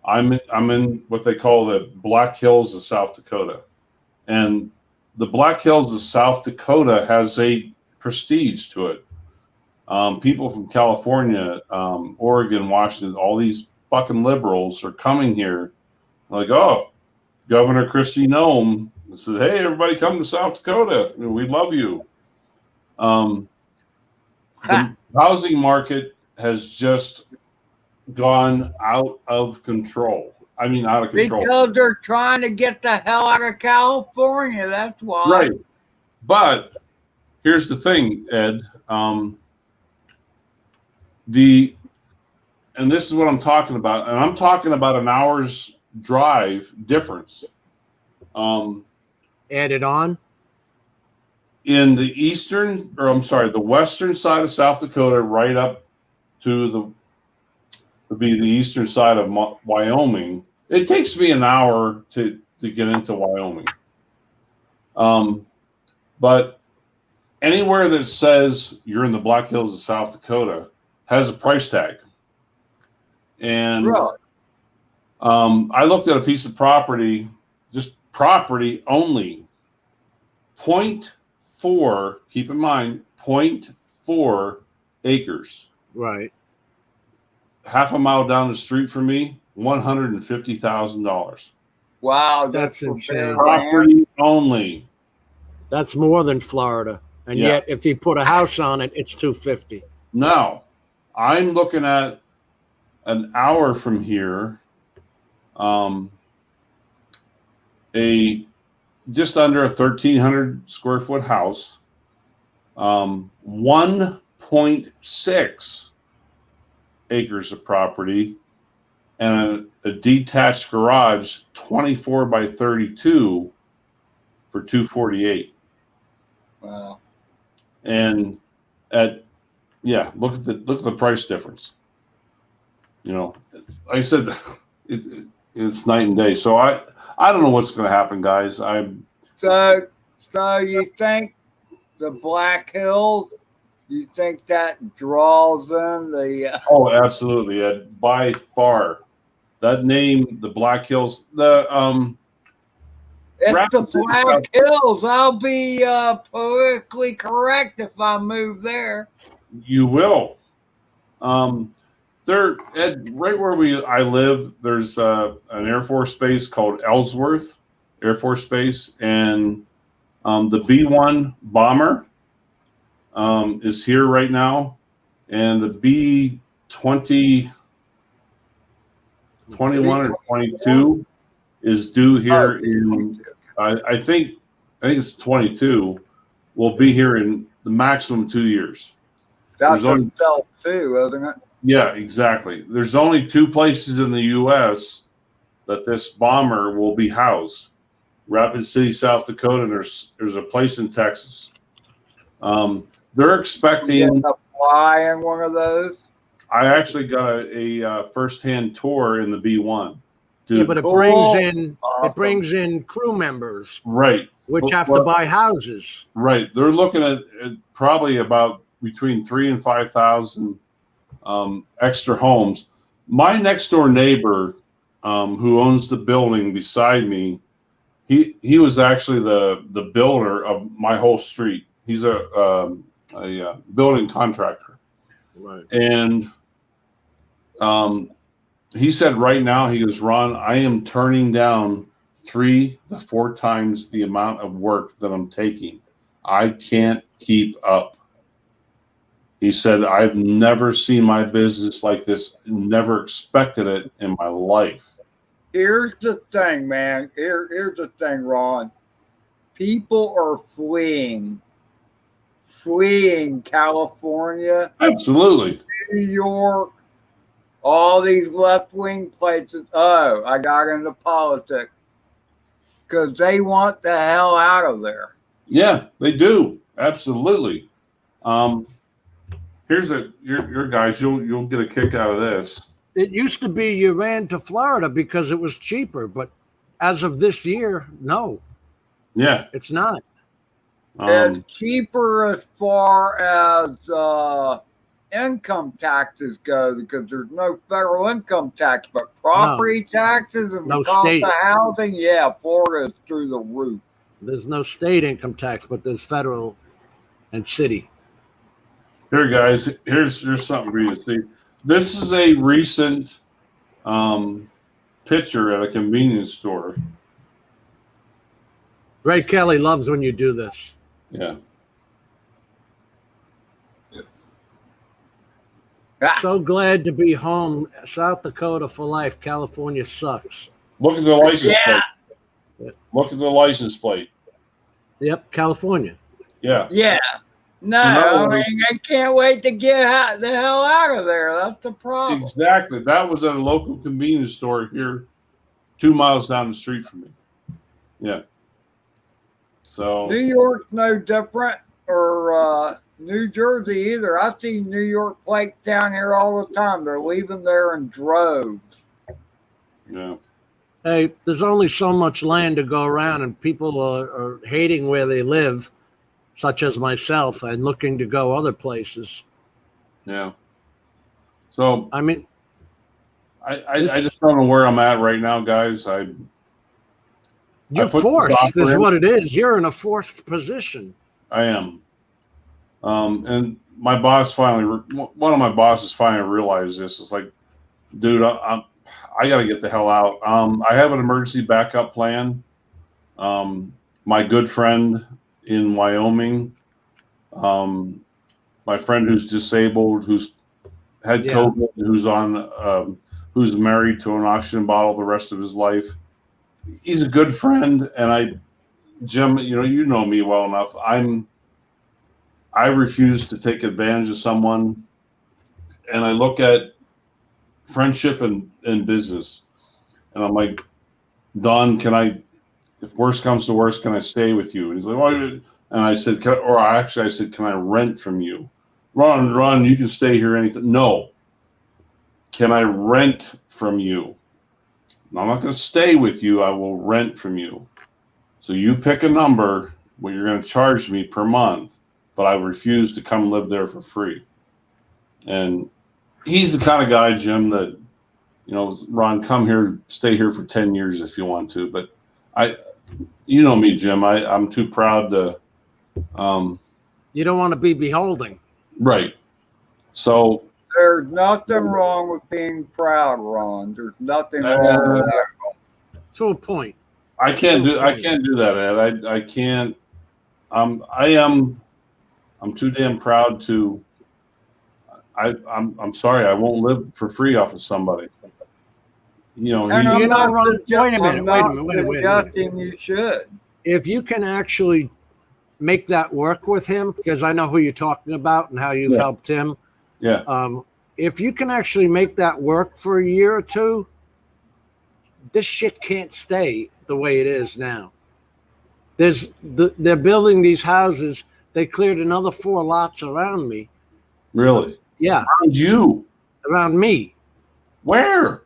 I'm in what they call the Black Hills of South Dakota, and the Black Hills of South Dakota has a prestige to it. People from California, Oregon, Washington, all these fucking liberals are coming here. Like, oh, Governor Kristi Noem said, "Hey, everybody, come to South Dakota. We love you." The housing market has just gone out of control. I mean, out of control. Because they're trying to get the hell out of California. That's why. Right. But here's the thing, Ed. And this is what I'm talking about. And I'm talking about an hour's drive difference. Added on? in the the western side of South Dakota, right up to the eastern side of Wyoming. It takes me an hour to get into Wyoming. But anywhere that says you're in the Black Hills of South Dakota has a price tag. And Really? I looked at a piece of property, just property only, 0.4, keep in mind, 0.4 acres. Right. Half a mile down the street from me, $150,000. Wow, That's for insane. bare land? Property only. That's more than Florida. And Yeah. yet, if you put a house on it, it's $250. Now, I'm looking at an hour from here, a just under a 1,300 square foot house, 1.6 acres of property, and a detached garage, 24 by 32 for $248. Wow. And look at the price difference. You know, like I said, it's night and day. So I don't know what's going to happen, guys. So you think the Black Hills? You think that draws in the? Oh, absolutely. By far, that name, the Black Hills, It's Rapid the City, Black South- Hills. I'll be politically correct if I move there. You will. There, right where I live, there's an Air Force base called Ellsworth Air Force Base, and the B-1 bomber is here right now, and the B-20, 21 or 22 is due here in. I think it's 22. Will be here in the maximum 2 years. That's There's only- itself too, isn't it? Yeah, exactly. There's only 2 places in the U.S. that this bomber will be housed. Rapid City, South Dakota, and there's a place in Texas. They're expecting. You gonna fly in one of those? I actually got a first-hand tour in the B-1. Yeah, but Awesome. it brings in crew members, Right, which have to buy houses. right. They're looking at probably about between 3,000 and 5,000 extra homes. My next door neighbor, who owns the building beside me, he was actually the builder of my whole street. He's a building contractor, Right. and he said right now, he goes, Ron, I am turning down 3 to 4 times the amount of work that I'm taking. I can't keep up. He said, I've never seen my business like this, never expected it in my life. Here's the thing, man. Here's the thing, Ron. People are fleeing California, Absolutely. New York, all these left-wing places. Oh, I got into politics because they want the hell out of there. Yeah, they do. Absolutely. Here's your guys. You'll get a kick out of this. It used to be you ran to Florida because it was cheaper, but as of this year, no, Yeah. it's not. It's cheaper as far as income taxes go because there's no federal income tax, but property taxes and No the cost state. of housing, yeah, Florida is through the roof. There's no state income tax, but there's federal and city. Here, guys. Here's something for you to see. This is a recent picture at a convenience store. Ray Kelly loves when you do this. Yeah. So glad to be home. South Dakota for life. California sucks. Look at the license Yeah. plate. Look at the license plate. Yep, California. Yeah. Yeah. No, So now I mean, I can't wait to get the hell out of there. That's the problem. Exactly. That was at a local convenience store here, 2 miles down the street from me. Yeah. So New York's no different, or New Jersey either. I see New York plates down here all the time. They're leaving there in droves. yeah, Hey, there's only so much land to go around, and people are hating where they live, such as myself, and looking to go other places. yeah. So I mean, I just don't know where I'm at right now, guys. you're put the forced, offer is in. what it is. You're in a forced position. I am. And my boss one of my bosses finally realized this. It's like, dude, I got to get the hell out. I have an emergency backup plan. My good friend in Wyoming, my friend who's disabled, who's had COVID, who's married to an oxygen bottle the rest of his life. He's a good friend, and Jim, you know me well enough. I refuse to take advantage of someone, and I look at friendship and business, and I'm like, Don, if worst comes to worst, can I stay with you? And he's like, well, and I said, I said, can I rent from you? Ron, you can stay here anytime. No. Can I rent from you? I'm not going to stay with you. I will rent from you. So you pick a number what you're going to charge me per month, but I refuse to come live there for free. And he's the kind of guy, Jim, that, Ron, come here, stay here for 10 years if you want to. But you know me, Jim, I'm too proud to. You don't want to be beholding. Right. So. There's nothing wrong with being proud, Ron. There's nothing wrong with that. To a point. I can't do that, Ed. I can't. I'm too damn proud to. I'm sorry. I won't live for free off of somebody. Wait a minute. You should. If you can actually make that work with him, because I know who you're talking about and how you've helped him. Yeah. If you can actually make that work for a year or two, this shit can't stay the way it is now. They're building these houses. They cleared another 4 lots around me. Really? Yeah. Around you? Around me. Where?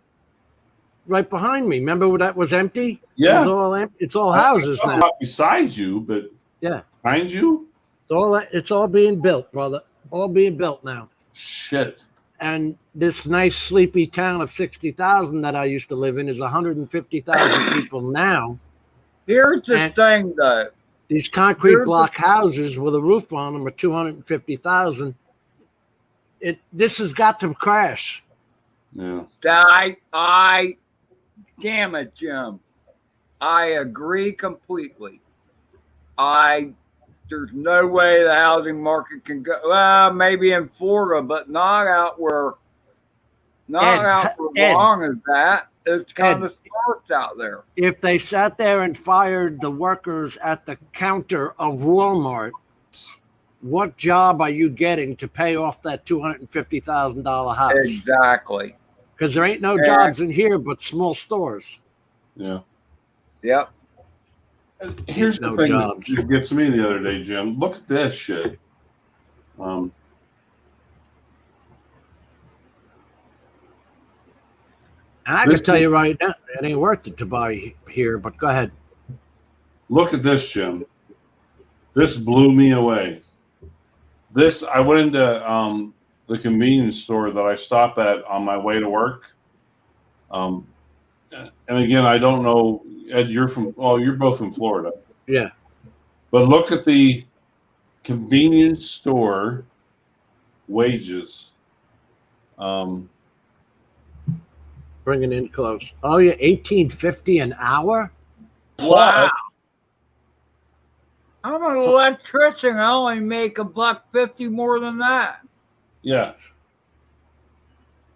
Right behind me. Remember when that was empty? Yeah. It was all empty. It's all houses now. Not besides you, but yeah. Behind you? It's all being built, brother. All being built now. Shit. And this nice sleepy town of 60,000 that I used to live in is 150,000 people now. Here's the thing, though. These concrete block houses with a roof on them are 250,000. This has got to crash. Yeah. Damn it, Jim. I agree completely. There's no way the housing market can go. Well, maybe in Florida, but not out where long as that. It's kind of sparked out there. If they sat there and fired the workers at the counter of Walmart, what job are you getting to pay off that $250,000 house? Exactly. Because there ain't no jobs in here but small stores. Yeah. Yep. Here's the thing that gets me the other day, Jim. Look at this shit. And I can tell you right now, it ain't worth it to buy here, but go ahead. Look at this, Jim. This blew me away. I went into the convenience store that I stop at on my way to work. And again, I don't know, Ed, you're both from Florida. Yeah. But look at the convenience store wages. Bring it in close. Oh, yeah, $18.50 an hour? Wow. I'm an electrician. I only make $1.50 more than that. Yeah.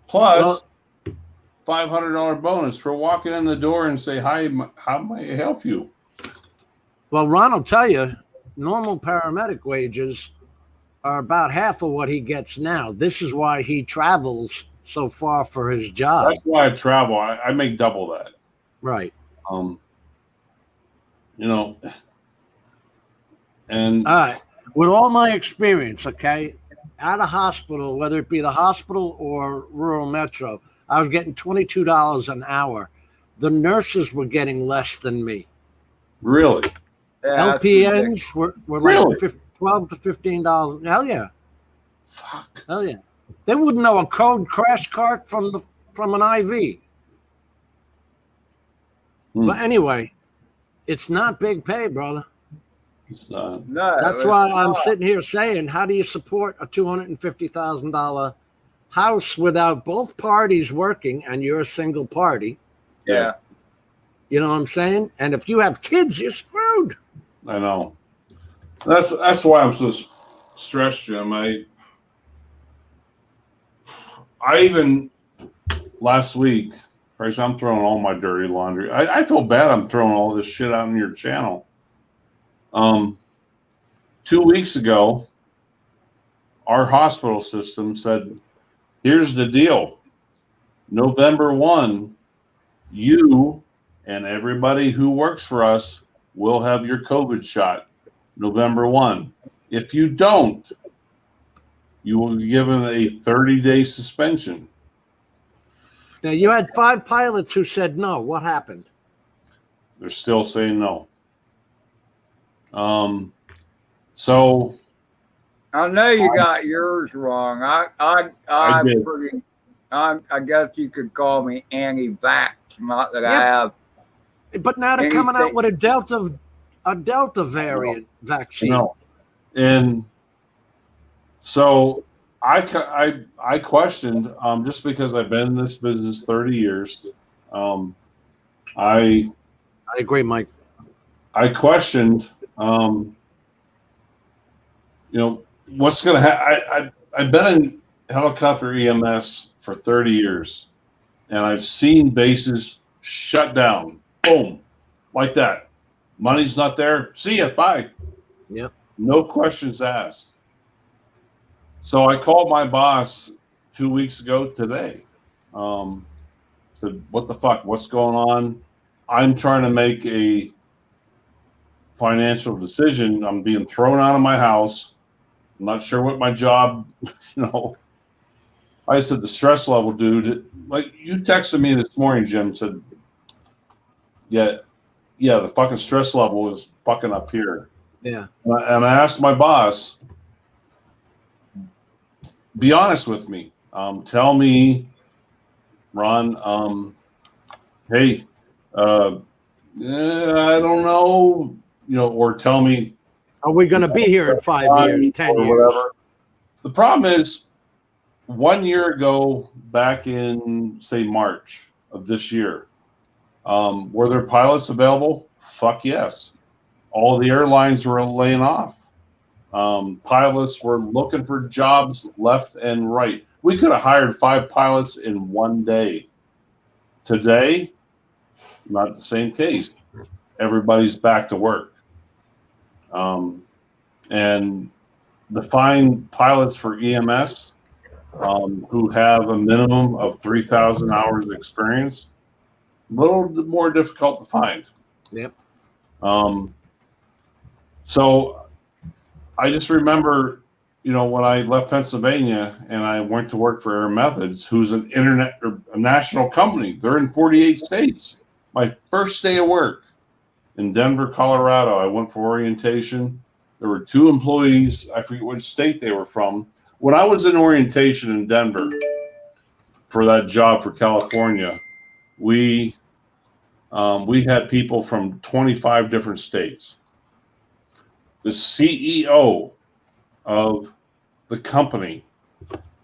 Plus, $500 bonus for walking in the door and say, hi, how may I help you? Well, Ron will tell you, normal paramedic wages are about half of what he gets now. This is why he travels so far for his job. That's why I travel. I make double that. Right. And All right. With all my experience, okay, at a hospital, whether it be the hospital or rural metro, I was getting $22 an hour. The nurses were getting less than me. really, Yeah, that's ridiculous. LPNs were Really? like $12 to $15. Hell yeah. fuck. Hell yeah. They wouldn't know a code crash cart from an IV. Hmm. But anyway, it's not big pay, brother. It's not. No, That's it's why I'm not. sitting here saying, how do you support a $250,000 house without both parties working and you're a single party? Yeah. You know what I'm saying? And if you have kids, you're screwed. I know. That's why I'm so stressed, Jim. I even last week, Bryce, I'm throwing all my dirty laundry. I feel bad I'm throwing all this shit out on your channel. 2 weeks ago, our hospital system said, here's the deal. November 1, you and everybody who works for us will have your COVID shot November 1. If you don't, you will be given a 30-day suspension. Now, you had 5 pilots who said no. What happened? They're still saying no. So I know you got yours wrong. I did. I guess you could call me anti-vax. Not that I Yep. have. But now they're coming out Anything- with a Delta variant vaccine. no, and so I questioned just because I've been in this business 30 years. I agree, Mike. I questioned, what's going to happen. I've been in helicopter EMS for 30 years, and I've seen bases shut down. Boom, like that. Money's not there. See ya. Bye. Yep. No questions asked. So I called my boss 2 weeks ago today. Said, what the fuck? What's going on? I'm trying to make a financial decision. I'm being thrown out of my house. I'm not sure what my job, I said the stress level, dude. Like you texted me this morning, Jim, said, yeah, the fucking stress level is fucking up here. Yeah. And I asked my boss, be honest with me. Tell me, Ron, hey, I don't know, or tell me, are we going to be here in 5 years, 10 or years? whatever. The problem is 1 year ago, back in, say, March of this year, were there pilots available? Fuck yes. All the airlines were laying off. Pilots were looking for jobs left and right. We could have hired 5 pilots in 1 day. Today, not the same case. Everybody's back to work. And the fine pilots for EMS who have a minimum of 3,000 hours of experience, a little more difficult to find. Yep. So I just remember, when I left Pennsylvania and I went to work for Air Methods, who's a national company. They're in 48 states. My first day of work in Denver, Colorado, I went for orientation. There were 2 employees. I forget which state they were from. When I was in orientation in Denver for that job for California, we had people from 25 different states. The CEO of the company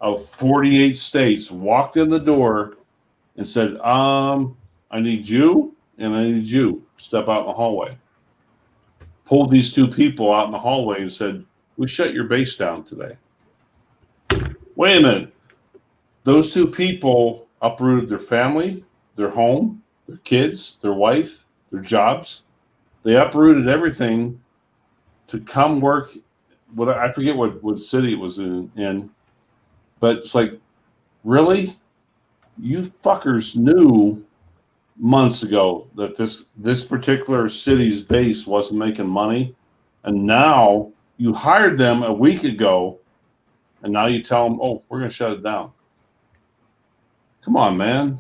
of 48 states walked in the door and said, I need you and I need you. Step out in the hallway. Pulled these 2 people out in the hallway and said, we shut your base down today. Wait a minute. Those 2 people uprooted their family, their home, their kids, their wife, their jobs. They uprooted everything to come work. I forget what city it was in, but it's like, really? You fuckers knew months ago that this particular city's base wasn't making money, And now you hired them a week ago, and now you tell them, oh, we're going to shut it down. Come on, man.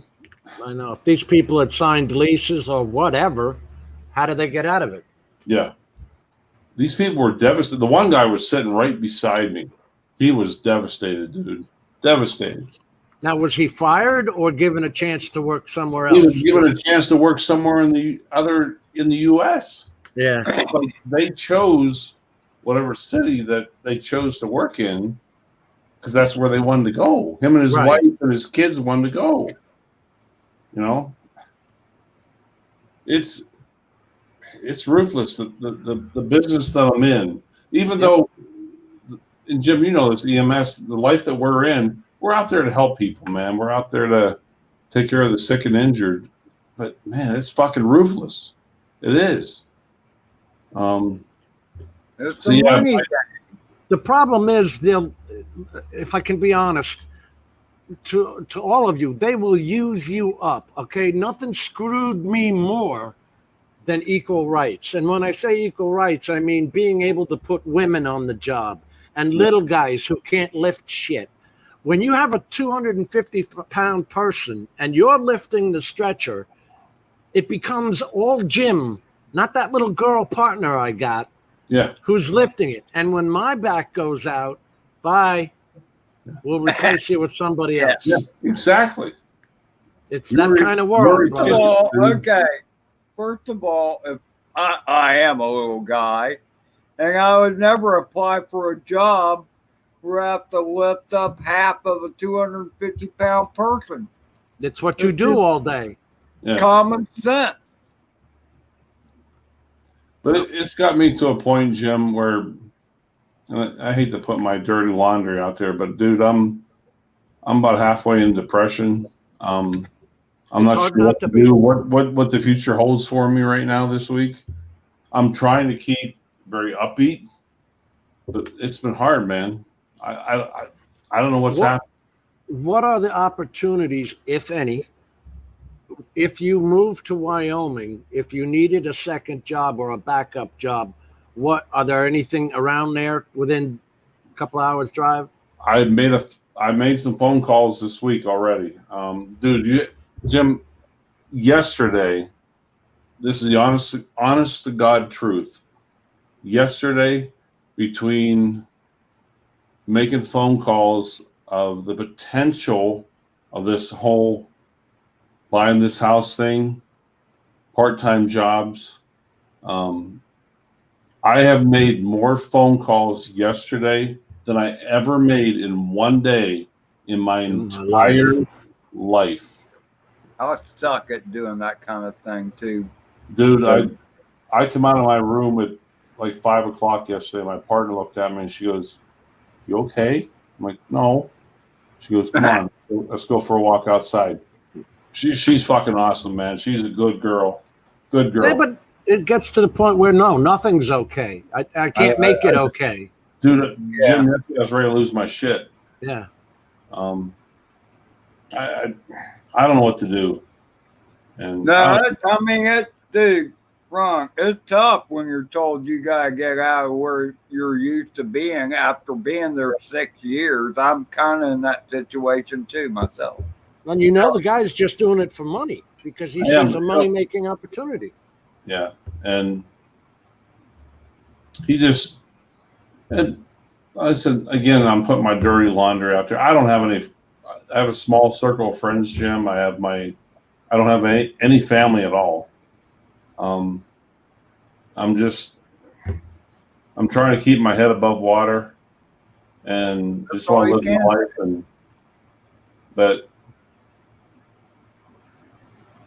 I know. If these people had signed leases or whatever, how did they get out of it? Yeah. These people were devastated. The one guy was sitting right beside me. He was devastated, dude. Devastated. Now, was he fired or given a chance to work somewhere else? He was given a chance to work somewhere in the U.S. Yeah. But they chose whatever city that they chose to work in because that's where they wanted to go. Him and his wife and his kids wanted to go. You know, it's ruthless. The business that I'm in, even though, and Jim, you know this, EMS, the life that we're in, we're out there to help people, man. We're out there to take care of the sick and injured. But man, it's fucking ruthless. It is. It's So, yeah, money. The problem is, they'll, if I can be honest, to all of you, they will use you up. Okay, nothing screwed me more than equal rights. And when I say equal rights, I mean being able to put women on the job and little guys who can't lift shit. When you have a 250-pound person and you're lifting the stretcher, it becomes all Jim, not that little girl partner I got, who's lifting it. And when my back goes out, bye, we'll replace you with somebody else. Yeah, exactly. It's that kind of world. First of all, okay. First of all, if I am a little guy, and I would never apply for a job where I have to lift up half of a 250-pound person. It's what you do all day. Common sense. But it's got me to a point, Jim, where I hate to put my dirty laundry out there, but dude, I'm about halfway in depression. I'm not sure what to do, what the future holds for me right now this week. I'm trying to keep very upbeat, but it's been hard, man. I don't know what's happening. What are the opportunities, if any, if you move to Wyoming, if you needed a second job or a backup job? What are there anything around there within a couple hours drive? I made some phone calls this week already. Dude, Jim, yesterday, this is the honest to God truth. Yesterday, between making phone calls of the potential of this whole buying this house thing, part-time jobs, I have made more phone calls yesterday than I ever made in one day in my entire life. I suck at doing that kind of thing too. Dude, I come out of my room at like 5 o'clock yesterday. My partner looked at me and she goes, "You okay?" I'm like, "No." She goes, "Come on, let's go for a walk outside." She's fucking awesome, man. She's a good girl. Good girl. Yeah, but it gets to the point where nothing's okay. I can't make it okay. Dude, Jim, I was ready to lose my shit. Yeah. I don't know what to do. And dude, Ron, it's tough when you're told you gotta get out of where you're used to being after being there 6 years. I'm kind of in that situation too myself. And the guy's just doing it for money because he sees a money-making opportunity. Yeah, and he just, and I said again, I'm putting my dirty laundry out there. I don't have any. I have a small circle of friends, Jim. I don't have any family at all. I'm trying to keep my head above water, and I just want to live my life. But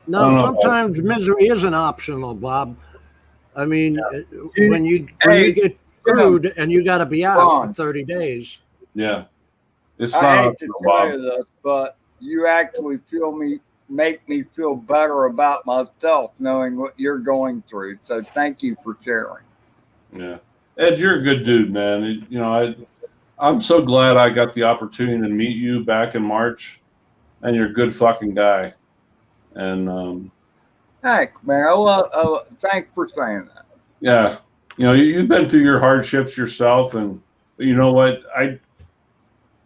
no, sometimes misery isn't optional, Bob. I mean, when you get screwed and you got to be out for 30 days. Yeah, it's I not hate to tell you this, but you actually make me feel better about myself knowing what you're going through. So thank you for sharing. Yeah, Ed, you're a good dude, man. I'm so glad I got the opportunity to meet you back in March, and you're a good fucking guy. And thanks, man. Thanks for saying that. Yeah, you've been through your hardships yourself, and you know what? I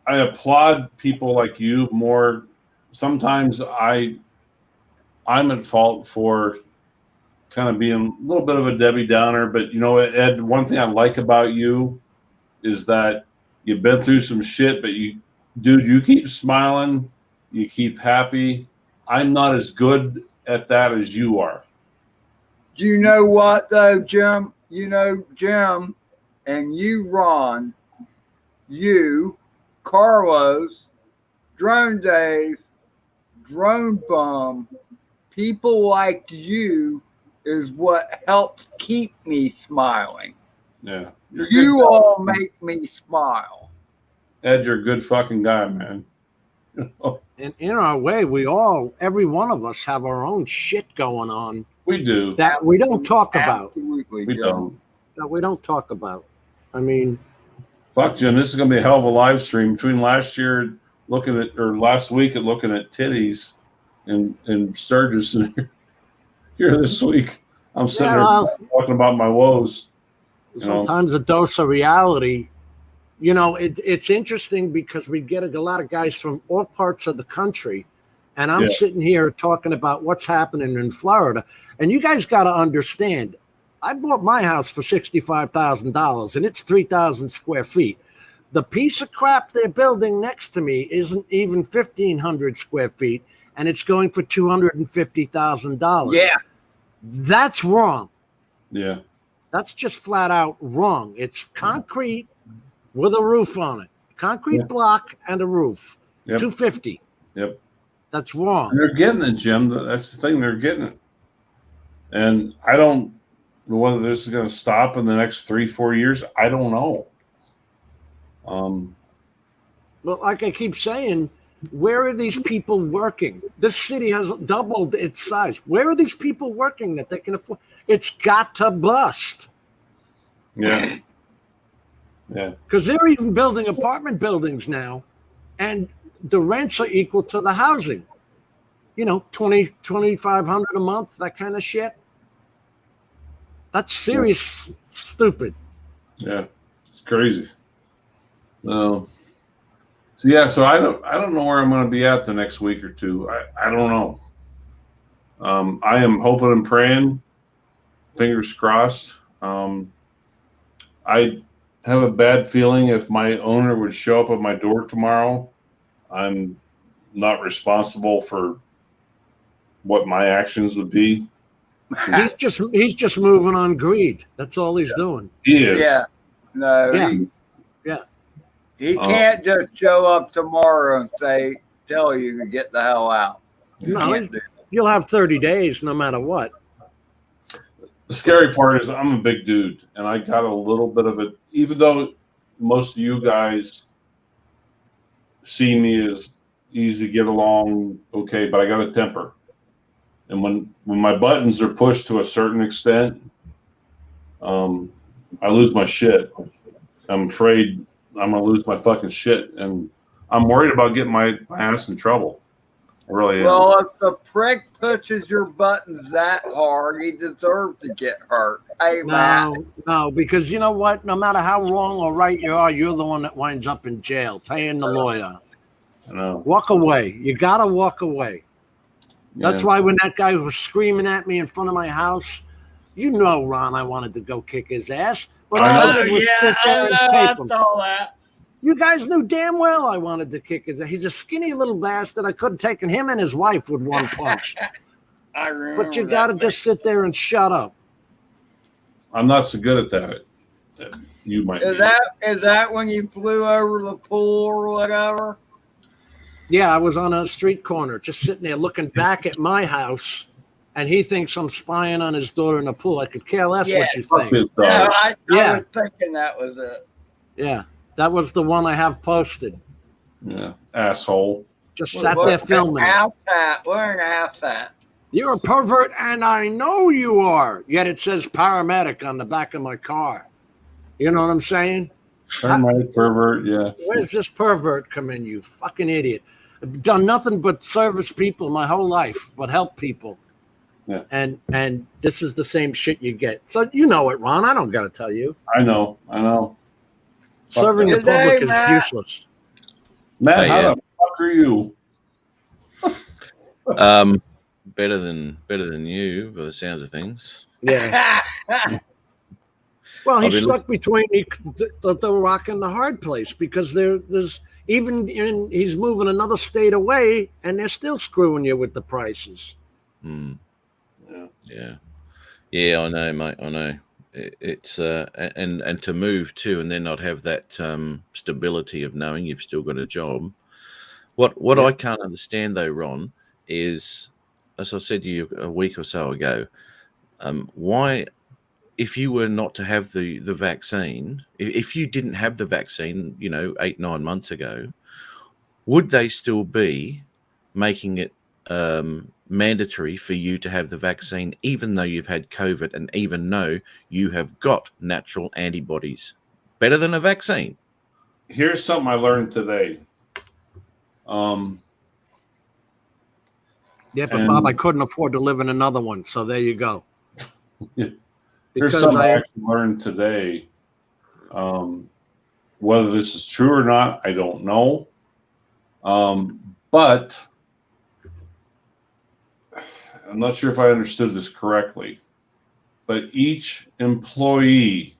applaud people like you more. Sometimes I'm at fault for kind of being a little bit of a Debbie Downer, but you know, Ed, one thing I like about you is that you've been through some shit, but you keep smiling, you keep happy. I'm not as good at that as you are. Do you know what though, Jim? Jim, and you, Ron, you, Carlos, Drone Dave, Drone Bum, people like you is what helps keep me smiling. Yeah. You all make me smile. Ed, you're a good fucking guy, man. And in our way, every one of us have our own shit going on. We do. That we don't talk about. Absolutely, We don't. That we don't talk about. I mean, fuck, Jim, this is going to be a hell of a live stream between last week looking at titties and Sturgis, and here this week I'm sitting there talking about my woes. Sometimes a dose of reality. It's interesting because we get a lot of guys from all parts of the country, and I'm sitting here talking about what's happening in Florida. And you guys got to understand, I bought my house for $65,000, and it's 3,000 square feet. The piece of crap they're building next to me isn't even 1,500 square feet, and it's going for $250,000. Yeah. That's wrong. Yeah. That's just flat out wrong. It's concrete with a roof on it. Concrete block and a roof. Yep. $250,000. Yep. That's wrong. And they're getting it, Jim. That's the thing. They're getting it. And I don't know whether this is going to stop in the next 3-4 years. I don't know. But like I keep saying, where are these people working? This city has doubled its size. Where are these people working that they can afford? It's got to bust. Yeah. Yeah. Because they're even building apartment buildings now, and the rents are equal to the housing. $2,500 a month, that kind of shit. That's serious stupid. Yeah. It's crazy. So I don't know where I'm going to be at the next week or two. I don't know. I am hoping and praying, fingers crossed. I have a bad feeling if my owner would show up at my door tomorrow, I'm not responsible for what my actions would be. He's just moving on greed. That's all he's doing. He is. Yeah. No. Yeah. He can't just show up tomorrow and tell you to get the hell out. No, you'll have 30 days no matter what. The scary part is I'm a big dude, and I got a little bit of it. Even though most of you guys see me as easy to get along, okay, but I got a temper. And when my buttons are pushed to a certain extent, I lose my shit. I'm afraid I'm going to lose my fucking shit, and I'm worried about getting my ass in trouble. I really am. Well, if the prick pushes your buttons that hard, he deserves to get hurt. Hey, Matt. No, because you know what? No matter how wrong or right you are, you're the one that winds up in jail, paying the lawyer. I know. Walk away. You got to walk away. That's why when that guy was screaming at me in front of my house, Ron, I wanted to go kick his ass. But all I did was sit there and tape him. You guys knew damn well I wanted to kick his ass. He's a skinny little bastard. I could have taken him and his wife with one punch. I remember. But you got to just sit there and shut up. I'm not so good at that. You might. Is that when you flew over the pool or whatever? Yeah, I was on a street corner, just sitting there looking back at my house, and he thinks I'm spying on his daughter in the pool. I could care less what you think. Yeah, I was thinking that was it. Yeah, that was the one I have posted. Yeah, asshole. Just sat there filming. Wearing an ass hat. You're a pervert, and I know you are. Yet it says paramedic on the back of my car. You know what I'm saying? Paramedic, pervert, yeah. Where's this pervert come in, you fucking idiot? I've done nothing but service people my whole life, but help people. Yeah. And this is the same shit you get. So you know it, Ron. I don't got to tell you. I know. Serving the Good day, public is Matt. useless. Matt, Hey, how yeah. the fuck are you? Better than you, by the sounds of things. Yeah. Well, he's I've been stuck between the rock and the hard place because there's even he's moving another state away and they're still screwing you with the prices. Yeah. I know, mate. I know. It's and to move too, and then not have that stability of knowing you've still got a job. What I can't understand though, Ron, is, as I said to you a week or so ago, why, if you were not to have the vaccine, if you didn't have the vaccine, 8-9 months ago, would they still be making it mandatory for you to have the vaccine, even though you've had COVID and even though you have got natural antibodies? Better than a vaccine. Here's something I learned today. Yeah, but Bob, I couldn't afford to live in another one, so there you go. Here's Because something I actually learned today. Whether this is true or not, I don't know. But I'm not sure if I understood this correctly. But each employee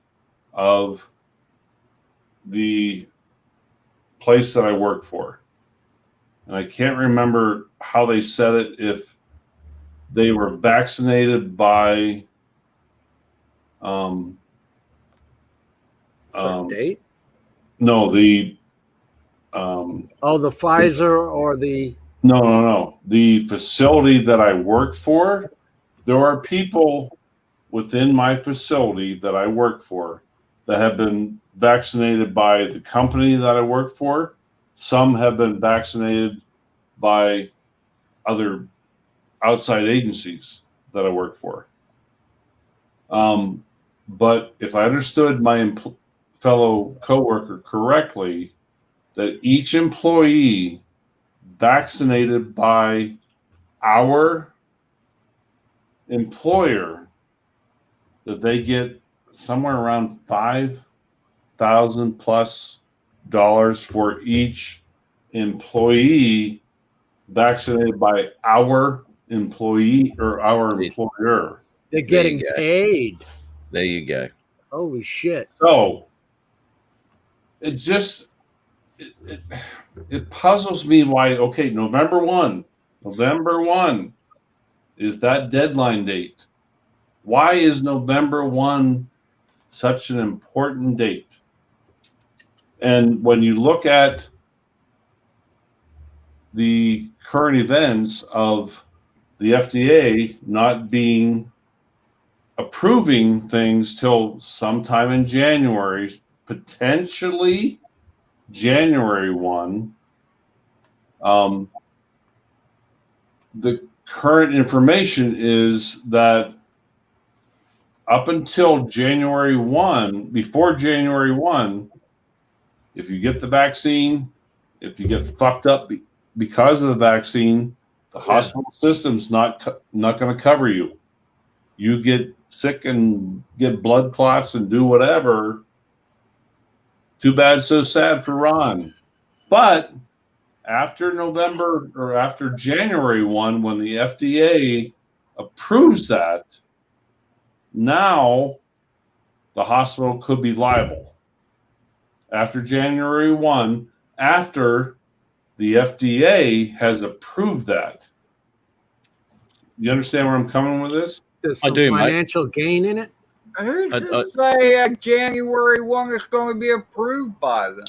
of the place that I work for, and I can't remember how they said it, if they were vaccinated by date? No, the the Pfizer or the no. The facility that I work for, there are people within my facility that I work for that have been vaccinated by the company that I work for. Some have been vaccinated by other outside agencies that I work for. But if I understood my fellow coworker correctly, that each employee vaccinated by our employer, that they get somewhere around $5,000 plus for each employee vaccinated by our employee or our employer. they're getting paid. There you go. Holy shit. So it's just it puzzles me why, okay, November 1 is that deadline date. Why is November 1 such an important date? And when you look at the current events of the FDA not being approving things till sometime in January, potentially January 1, the current information is that up until January 1, before January 1, if you get the vaccine, if you get fucked up because of the vaccine, the hospital system's not going to cover you. You get sick and get blood clots and do whatever. Too bad, so sad for Ron. But after November or after January 1, when the FDA approves that, now the hospital could be liable. After January 1, after the FDA has approved that. You understand where I'm coming with this? There's some financial gain in it. Who's to say January 1 is going to be approved by them?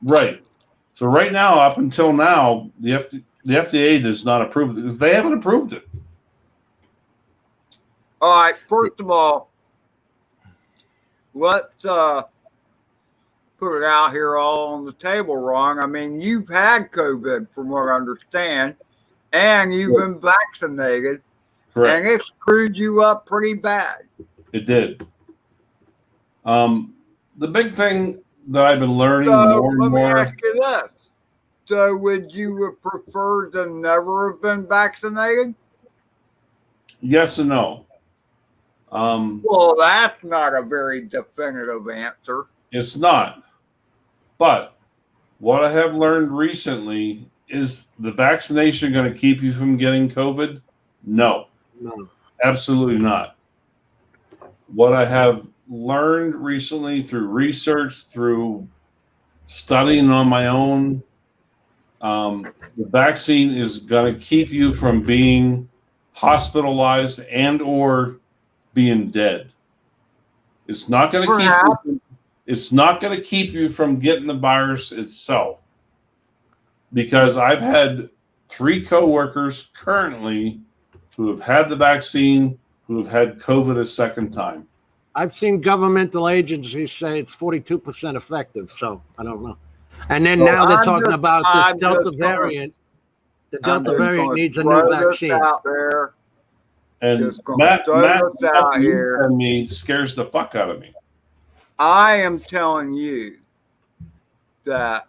Right. So right now, up until now, the FDA does not approve it because they haven't approved it. All right. First of all, let's put it out here all on the table, Ron. I mean, you've had COVID, from what I understand, and you've been vaccinated. Correct. And it screwed you up pretty bad. It did. The big thing that I've been learning So more and let me more. ask you this. So would you have preferred to never have been vaccinated? yes and no. Well, that's not a very definitive answer. It's not. But what I have learned recently is the vaccination going to keep you from getting COVID? No. No. Absolutely not. What I have learned recently through research, through studying on my own, the vaccine is going to keep you from being hospitalized and or being dead. It's not going to keep you, it's not going to keep you from getting the virus itself. Because I've had 3 coworkers currently who have had the vaccine who have had COVID a second time. I've seen governmental agencies say it's 42% effective, so I don't know. And then now they're talking about this Delta variant. The Delta variant needs a new vaccine. Out there. And Matt out here and me scares the fuck out of me. I am telling you that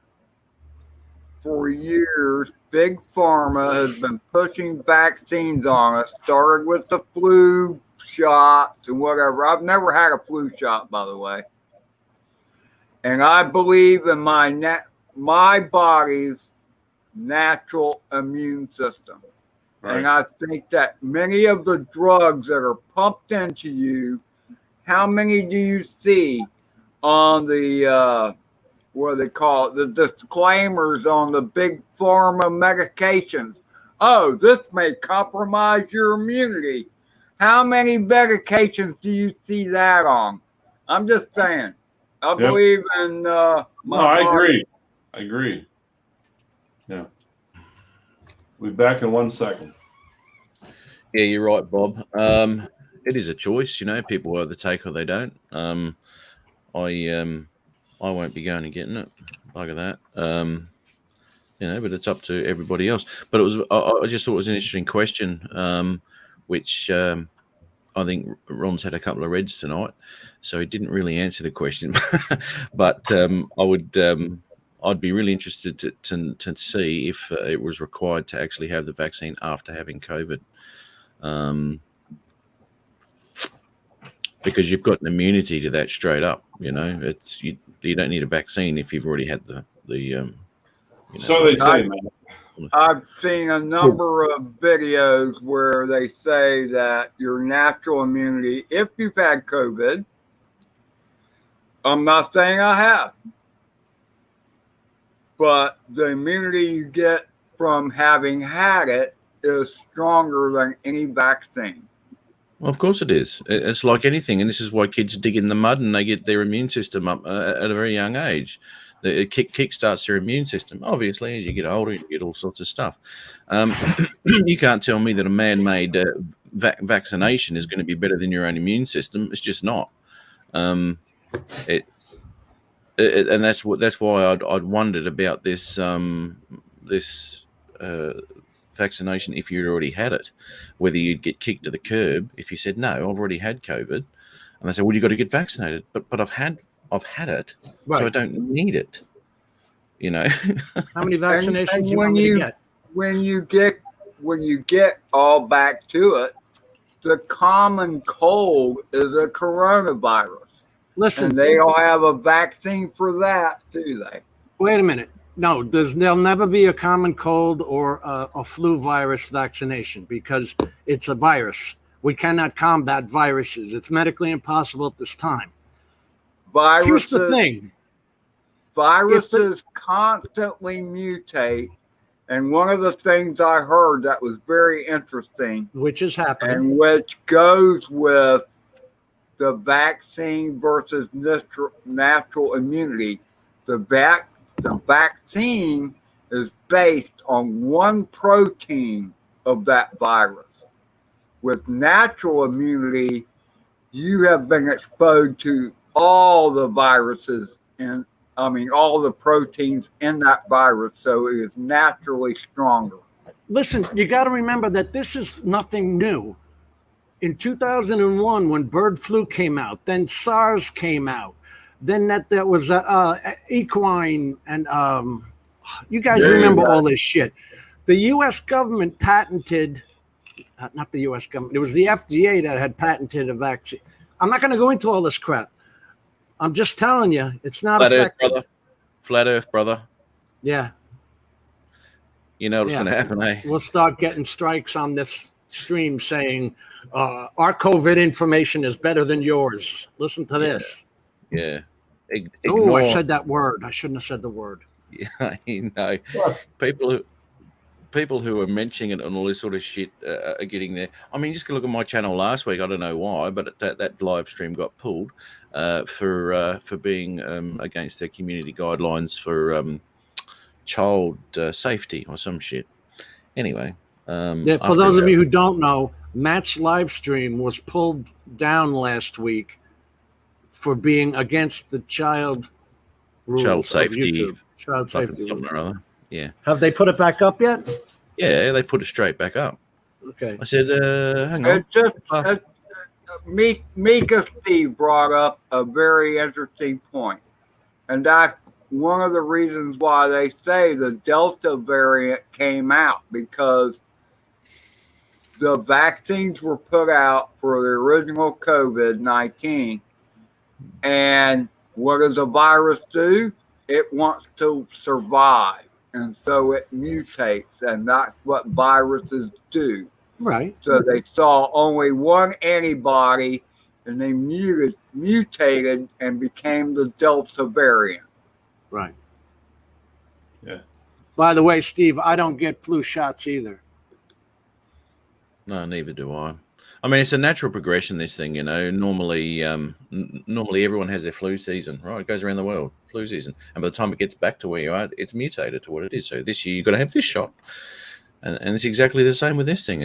for years, Big Pharma has been pushing vaccines on us, started with the flu shots and whatever. I've never had a flu shot, by the way. And I believe in my body's natural immune system. Right. And I think that many of the drugs that are pumped into you, how many do you see on the, what do they call it, the disclaimers on the Big Pharma medications? Oh, this may compromise your immunity. How many medications do you see that on? I'm just saying. I believe in No, I agree. Yeah. We'll be back in 1 second. Yeah, you're right, Bob. It is a choice, you know. People either take or they don't. I won't be going and getting it. Bugger that. You know, but it's up to everybody else. But it was. I just thought it was an interesting question, which I think Ron's had a couple of reds tonight, so he didn't really answer the question. But I'd be really interested to see if it was required to actually have the vaccine after having COVID. Because you've got an immunity to that straight up, you know. It's you don't need a vaccine if you've already had the so they say, man. I've seen a number of videos where they say that your natural immunity, if you've had COVID, I'm not saying I have, but the immunity you get from having had it is stronger than any vaccine. Well, of course it is. It's like anything, and this is why kids dig in the mud and they get their immune system up at a very young age. It kickstarts their immune system. Obviously, as you get older, you get all sorts of stuff. You can't tell me that a man-made vaccination is going to be better than your own immune system. It's just not. And that's why I'd wondered about this vaccination if you'd already had it, whether you'd get kicked to the curb if you said, no, I've already had COVID. And they say, well, you've got to get vaccinated. But I've had it, right, so I don't need it. You know. How many vaccinations you want me to get? When you get all back to it, the common cold is a coronavirus. Listen, and they don't have a vaccine for that, do they? Wait a minute. No, there'll never be a common cold or a flu virus vaccination because it's a virus. We cannot combat viruses. It's medically impossible at this time. Here's the thing. Viruses constantly mutate. And one of the things I heard that was very interesting, which is happening, and which goes with the vaccine versus natural immunity, the vaccine is based on one protein of that virus. With natural immunity, you have been exposed to all the viruses and all the proteins in that virus, so it is naturally stronger. Listen, you got to remember that this is nothing new. In 2001, when bird flu came out, then SARS came out, then there was equine, and you guys remember all this shit. The U.S. government patented not the U.S. government. It was the FDA that had patented a vaccine. I'm not going to go into all this crap. I'm just telling you, it's not Flat Earth, effective. brother. Flat Earth, brother. Yeah. You know what's going to happen, eh? We'll start getting strikes on this stream saying our COVID information is better than yours. Listen to this. Yeah. Oh, I said that word. I shouldn't have said the word. Yeah, you know, people who are mentioning it and all this sort of shit are getting there. I mean, just look at my channel last week. I don't know why, but that live stream got pulled for being against their community guidelines for child safety or some shit. Anyway, for those of you who don't know, Matt's live stream was pulled down last week for being against the child rules child of safety, YouTube. Child safety. Something or other. Yeah. Have they put it back up yet? Yeah, they put it straight back up. Okay. I said, hang on. Mika Steve brought up a very interesting point, and that's one of the reasons why they say the Delta variant came out, because the vaccines were put out for the original COVID-19, and what does a virus do? It wants to survive, and so it mutates, and that's what viruses do. Right. So they saw only one antibody, and they mutated and became the Delta variant. Right. Yeah. By the way, Steve, I don't get flu shots either. No, neither do I. I mean, it's a natural progression, this thing, you know. Normally everyone has their flu season, right? It goes around the world, flu season. And by the time it gets back to where you are, it's mutated to what it is. So this year you've got to have this shot. And it's exactly the same with this thing.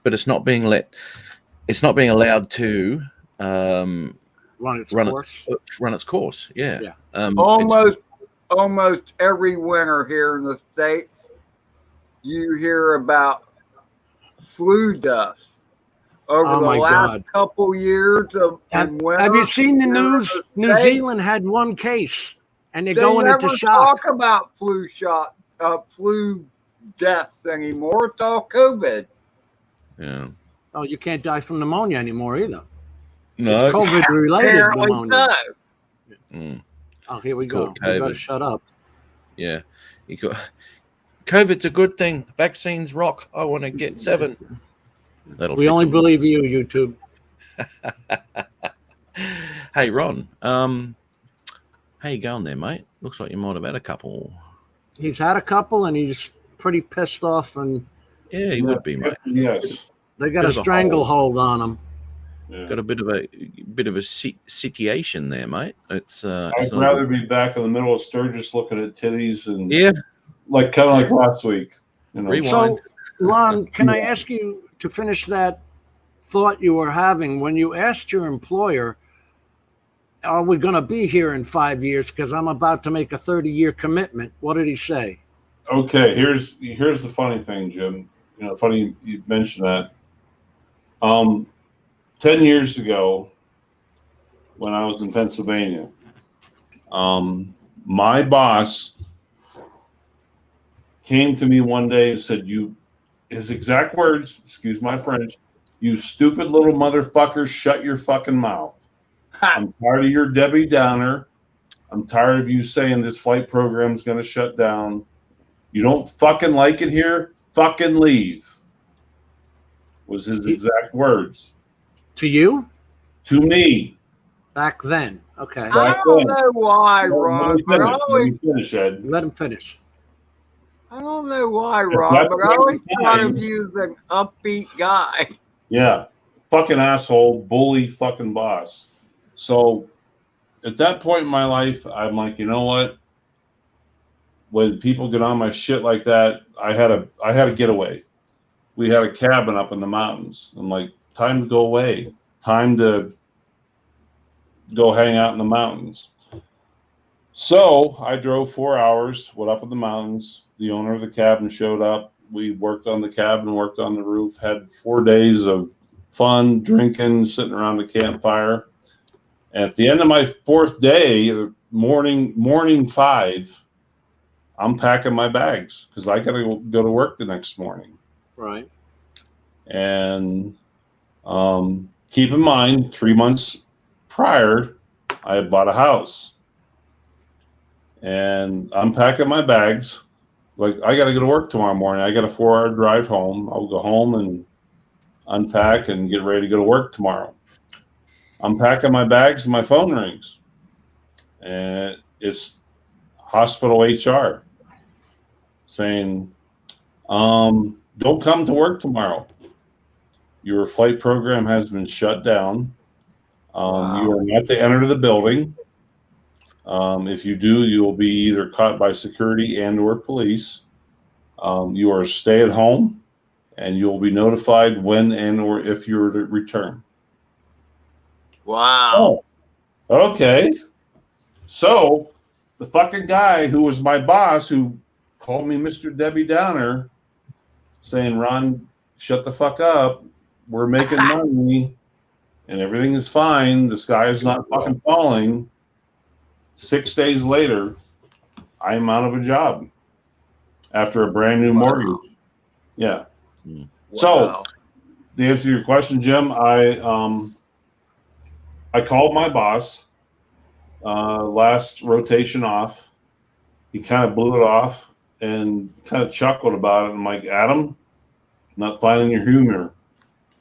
But it's not being allowed to run its course. Yeah. Almost every winter here in the States, you hear about flu deaths. Over the last couple years have you seen the news? New Zealand had one case, and they're going into shock. They never talk about flu deaths anymore. It's all COVID. Yeah. Oh, you can't die from pneumonia anymore either. No. It's COVID-related pneumonia. Mm. Oh, here we go. We better shut up. Yeah. COVID's a good thing. Vaccines rock. I want to get 7. We only believe you, YouTube. Hey, Ron. How you going there, mate? Looks like you might have had a couple. He's had a couple, and he's pretty pissed off. And yeah, he would be, mate. Yes. They got a stranglehold on him. Yeah. Got a bit of a situation there, mate. It's. I'd rather be back in the middle of Sturgis looking at titties and kind of like last week. You know? Rewind. So, Ron, can I ask you to finish that thought you were having when you asked your employer, "Are we going to be here in 5 years? Because I'm about to make a 30-year commitment." What did he say? Okay, here's the funny thing, Jim. You know, funny you mentioned that. 10 years ago, when I was in Pennsylvania, my boss came to me one day and said, his exact words, excuse my French, "You stupid little motherfucker, shut your fucking mouth. I'm tired of your Debbie Downer. I'm tired of you saying this flight program's going to shut down. You don't fucking like it here? Fucking leave." Was his exact words. To you? To me. Back then. Okay. I don't know why, Ron. Let him finish. I don't know why, Ron, but I always thought of you as an upbeat guy. Yeah. Fucking asshole, bully fucking boss. So at that point in my life, I'm like, you know what? When people get on my shit like that, I had a getaway. We had a cabin up in the mountains. I'm like, time to go away. Time to go hang out in the mountains. So I drove 4 hours, went up in the mountains. The owner of the cabin showed up. We worked on the cabin, worked on the roof, had 4 days of fun, drinking, sitting around the campfire. At the end of my 4th day, morning 5, I'm packing my bags because I got to go to work the next morning. Right. And keep in mind, 3 months prior, I had bought a house. And I'm packing my bags. Like, I got to go to work tomorrow morning. I got a 4-hour drive home. I'll go home and unpack and get ready to go to work tomorrow. I'm packing my bags and my phone rings. And it's hospital HR saying, don't come to work tomorrow. Your flight program has been shut down. You are not to enter the building. If you do, you will be either caught by security and or police. You are to stay at home, and you will be notified when and or if you are to return. Wow. Oh, okay. So the fucking guy who was my boss, who called me Mr. Debbie Downer, saying, Ron, shut the fuck up. We're making money and everything is fine. The sky is not fucking falling. 6 days later, I'm out of a job after a brand new mortgage. Yeah. Wow. So to answer your question, Jim, I called my boss last rotation off. He kind of blew it off and kind of chuckled about it. I'm like, Adam, not finding your humor.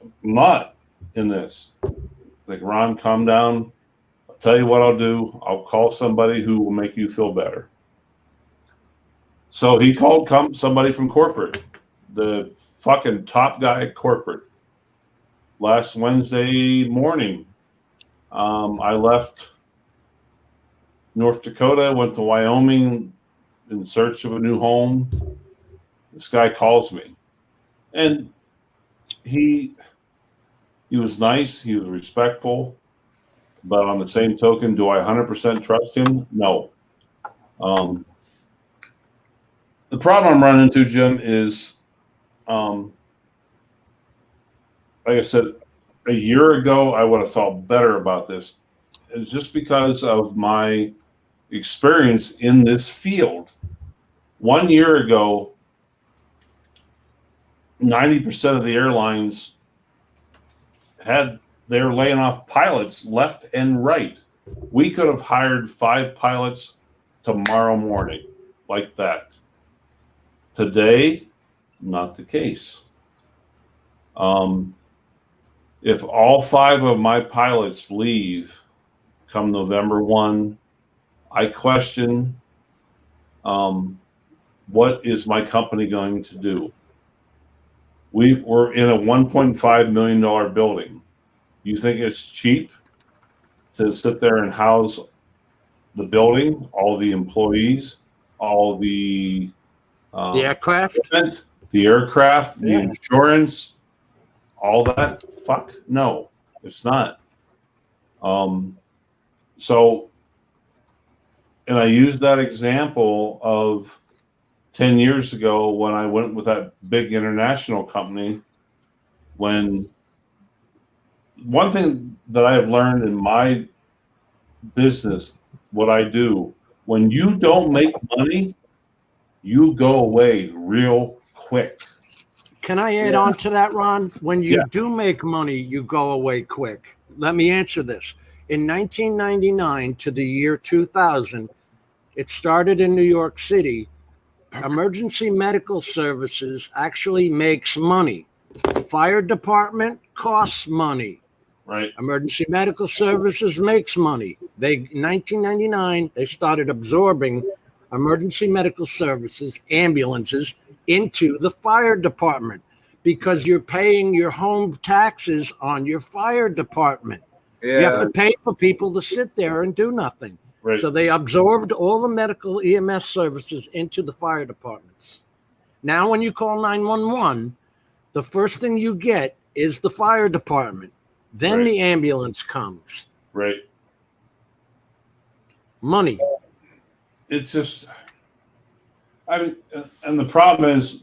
I'm not in this. It's like, Ron, calm down. I'll tell you what I'll do. I'll call somebody who will make you feel better. So he called somebody from corporate, the fucking top guy at corporate. Last Wednesday morning, I left North Dakota, went to Wyoming in search of a new home. This guy calls me. And he was nice. He was respectful. But on the same token, do I 100% trust him? No. The problem I'm running into, Jim, is, like I said, a year ago, I would have felt better about this. It's just because of my experience in this field. 1 year ago, 90% of the airlines they were laying off pilots left and right. We could have hired 5 pilots tomorrow morning like that. Today, not the case. If all 5 of my pilots leave come November 1, I question what is my company going to do? We're in a $1.5 million building. You think it's cheap to sit there and house the building, all the employees, all the aircraft, the aircraft, the insurance, all that? Fuck no, it's not. So, and I used that example of 10 years ago when I went with that big international company. When one thing that I have learned in my business, what I do, when you don't make money, you go away real quick. Can I add on to that, Ron? When you do make money, you go away quick. Let me answer this. In 1999 to the year 2000, it started in New York City. Emergency medical services actually makes money. Fire department costs money. Right. Emergency medical services makes money. In 1999, they started absorbing emergency medical services, ambulances, into the fire department because you're paying your home taxes on your fire department. Yeah. You have to pay for people to sit there and do nothing. Right. So they absorbed all the medical EMS services into the fire departments. Now, when you call 911, the first thing you get is the fire department. Then the ambulance comes. Right. Money. It's just, I mean, and the problem is,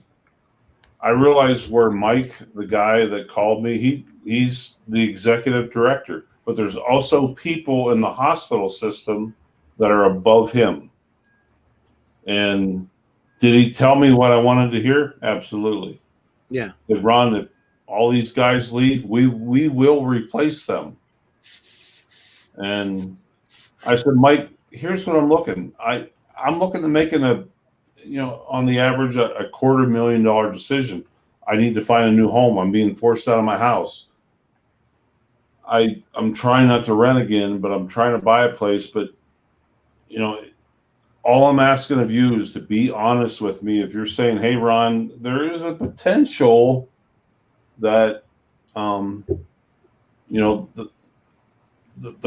I realize where Mike, the guy that called me, he's the executive director, but there's also people in the hospital system that are above him. And did he tell me what I wanted to hear? Absolutely. Yeah. Did Ron, all these guys leave, we will replace them. And I said, Mike, here's what I'm looking. I'm looking to making on the average, a $250,000 decision. I need to find a new home. I'm being forced out of my house. I'm trying not to rent again, but I'm trying to buy a place. But, all I'm asking of you is to be honest with me. If you're saying, hey, Ron, there is a potential that, the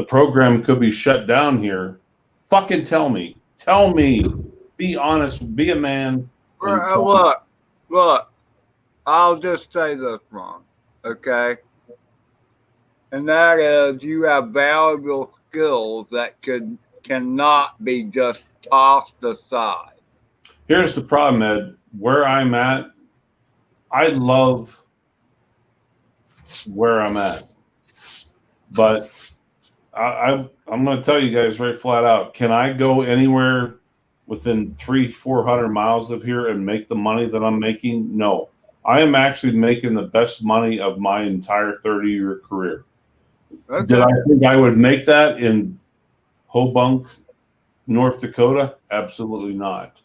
program could be shut down here, fucking tell me. Tell me. Be honest. Be a man. Look, I'll just say this, Ron, okay? And that is, you have valuable skills that cannot be just tossed aside. Here's the problem, Ed. Where I'm at, I love where I'm at. But I'm going to tell you guys right flat out, can I go anywhere within 300-400 miles of here and make the money that I'm making? No. I am actually making the best money of my entire 30-year career. Okay. Did I think I would make that in Hobunk, North Dakota? Absolutely not.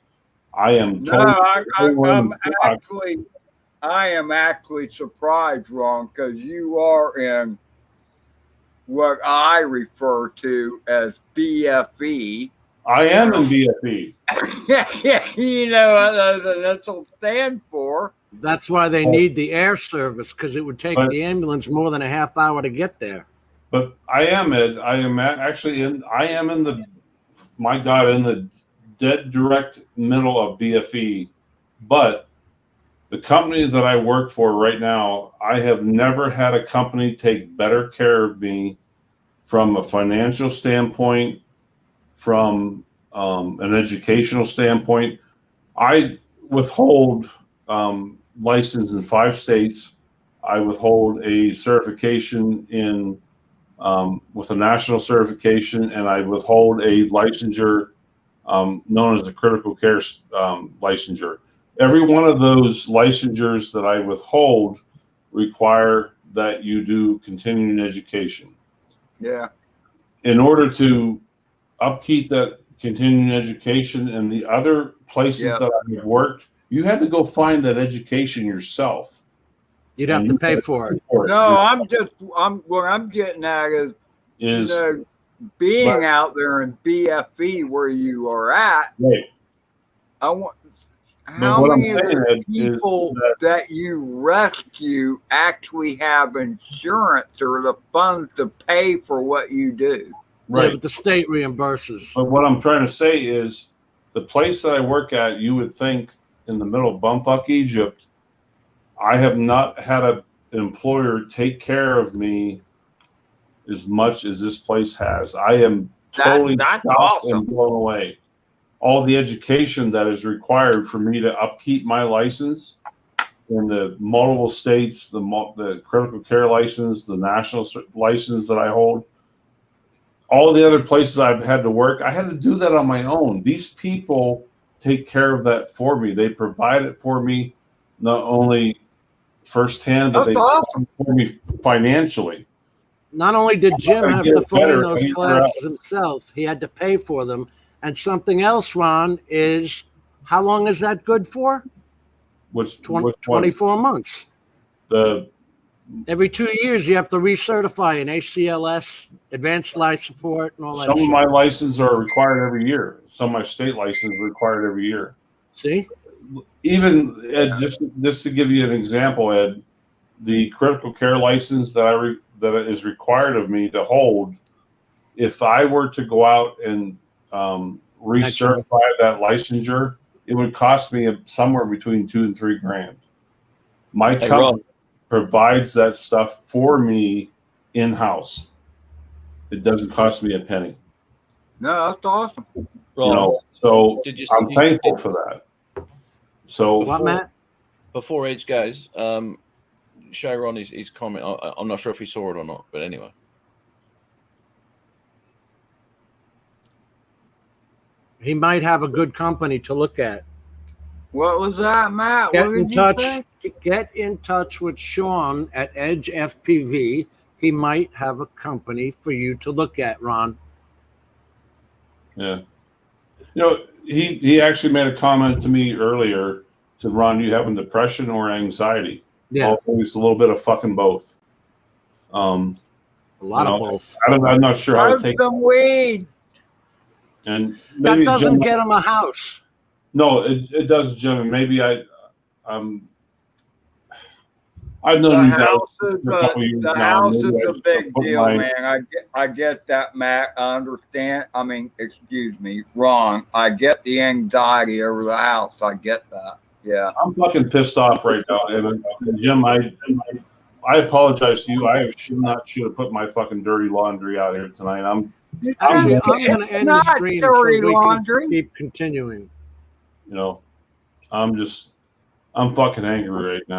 I am totally I am actually surprised, Ron, because you are in what I refer to as BFE. I am in BFE. Yeah, you know what the initials stand for. That's why they need the air service, because it would take the ambulance more than a half hour to get there. But I am, Ed. I am actually in. I am in the. My God, in the dead direct middle of BFE. But the company that I work for right now, I have never had a company take better care of me from a financial standpoint, from an educational standpoint. I withhold license in 5 states. I withhold a certification in with a national certification, and I withhold a licensure known as a critical care licensure. Every one of those licensures that I withhold require that you do continuing education. Yeah. In order to upkeep that continuing education and the other places that I've worked, you had to go find that education yourself. You'd have to pay for it. No, what I'm getting at is being out there in BFE where you are at. Right. I want. How many of the people that you rescue actually have insurance or the funds to pay for what you do? Right. Yeah, but the state reimburses. But what I'm trying to say is the place that I work at, you would think in the middle of bumfuck Egypt, I have not had an employer take care of me as much as this place has. I am totally shocked and blown away. All the education that is required for me to upkeep my license in the multiple states, the critical care license, the national license that I hold, all the other places I've had to work, I had to do that on my own. These people take care of that for me. They provide it for me, not only firsthand, but they for me financially. Not only did Jim have to find those classes himself, he had to pay for them. And something else, Ron, is how long is that good for? 24 months. Every 2 years, you have to recertify an ACLS, advanced life support, and all that. Some of my licenses are required every year. Some of my state licenses are required every year. See? Even, Ed, just to give you an example, Ed, the critical care license that is required of me to hold, if I were to go out and recertify that licensure, it would cost me somewhere between $2,000 and $3,000. My company provides that stuff for me in-house. It doesn't cost me a penny. No, that's awesome. So I'm thankful for that. So before Edge goes, show Ron his comment. I'm not sure if he saw it or not, but anyway. He might have a good company to look at. What was that, Matt? Get in touch. get in touch with Sean at Edge FPV. He might have a company for you to look at, Ron. Yeah. You know, he actually made a comment to me earlier. Said, Ron, you having depression or anxiety? Yeah. Always a little bit of fucking both. A lot of both. I'm not sure how to take some weed. And That maybe doesn't Jim, get him a house. No, it does, Jim. And maybe I've known The you guys house for is a couple years the now. house Maybe is I a just big put deal, my- man. I get that, Matt. I understand. I mean, excuse me, Ron. I get the anxiety over the house. I get that. Yeah. I'm fucking pissed off right now, and Jim. I apologize to you. I should have put my fucking dirty laundry out here tonight. Actually, I'm going to end the not stream so dirty we laundry. can keep continuing. You know, I'm fucking angry right now.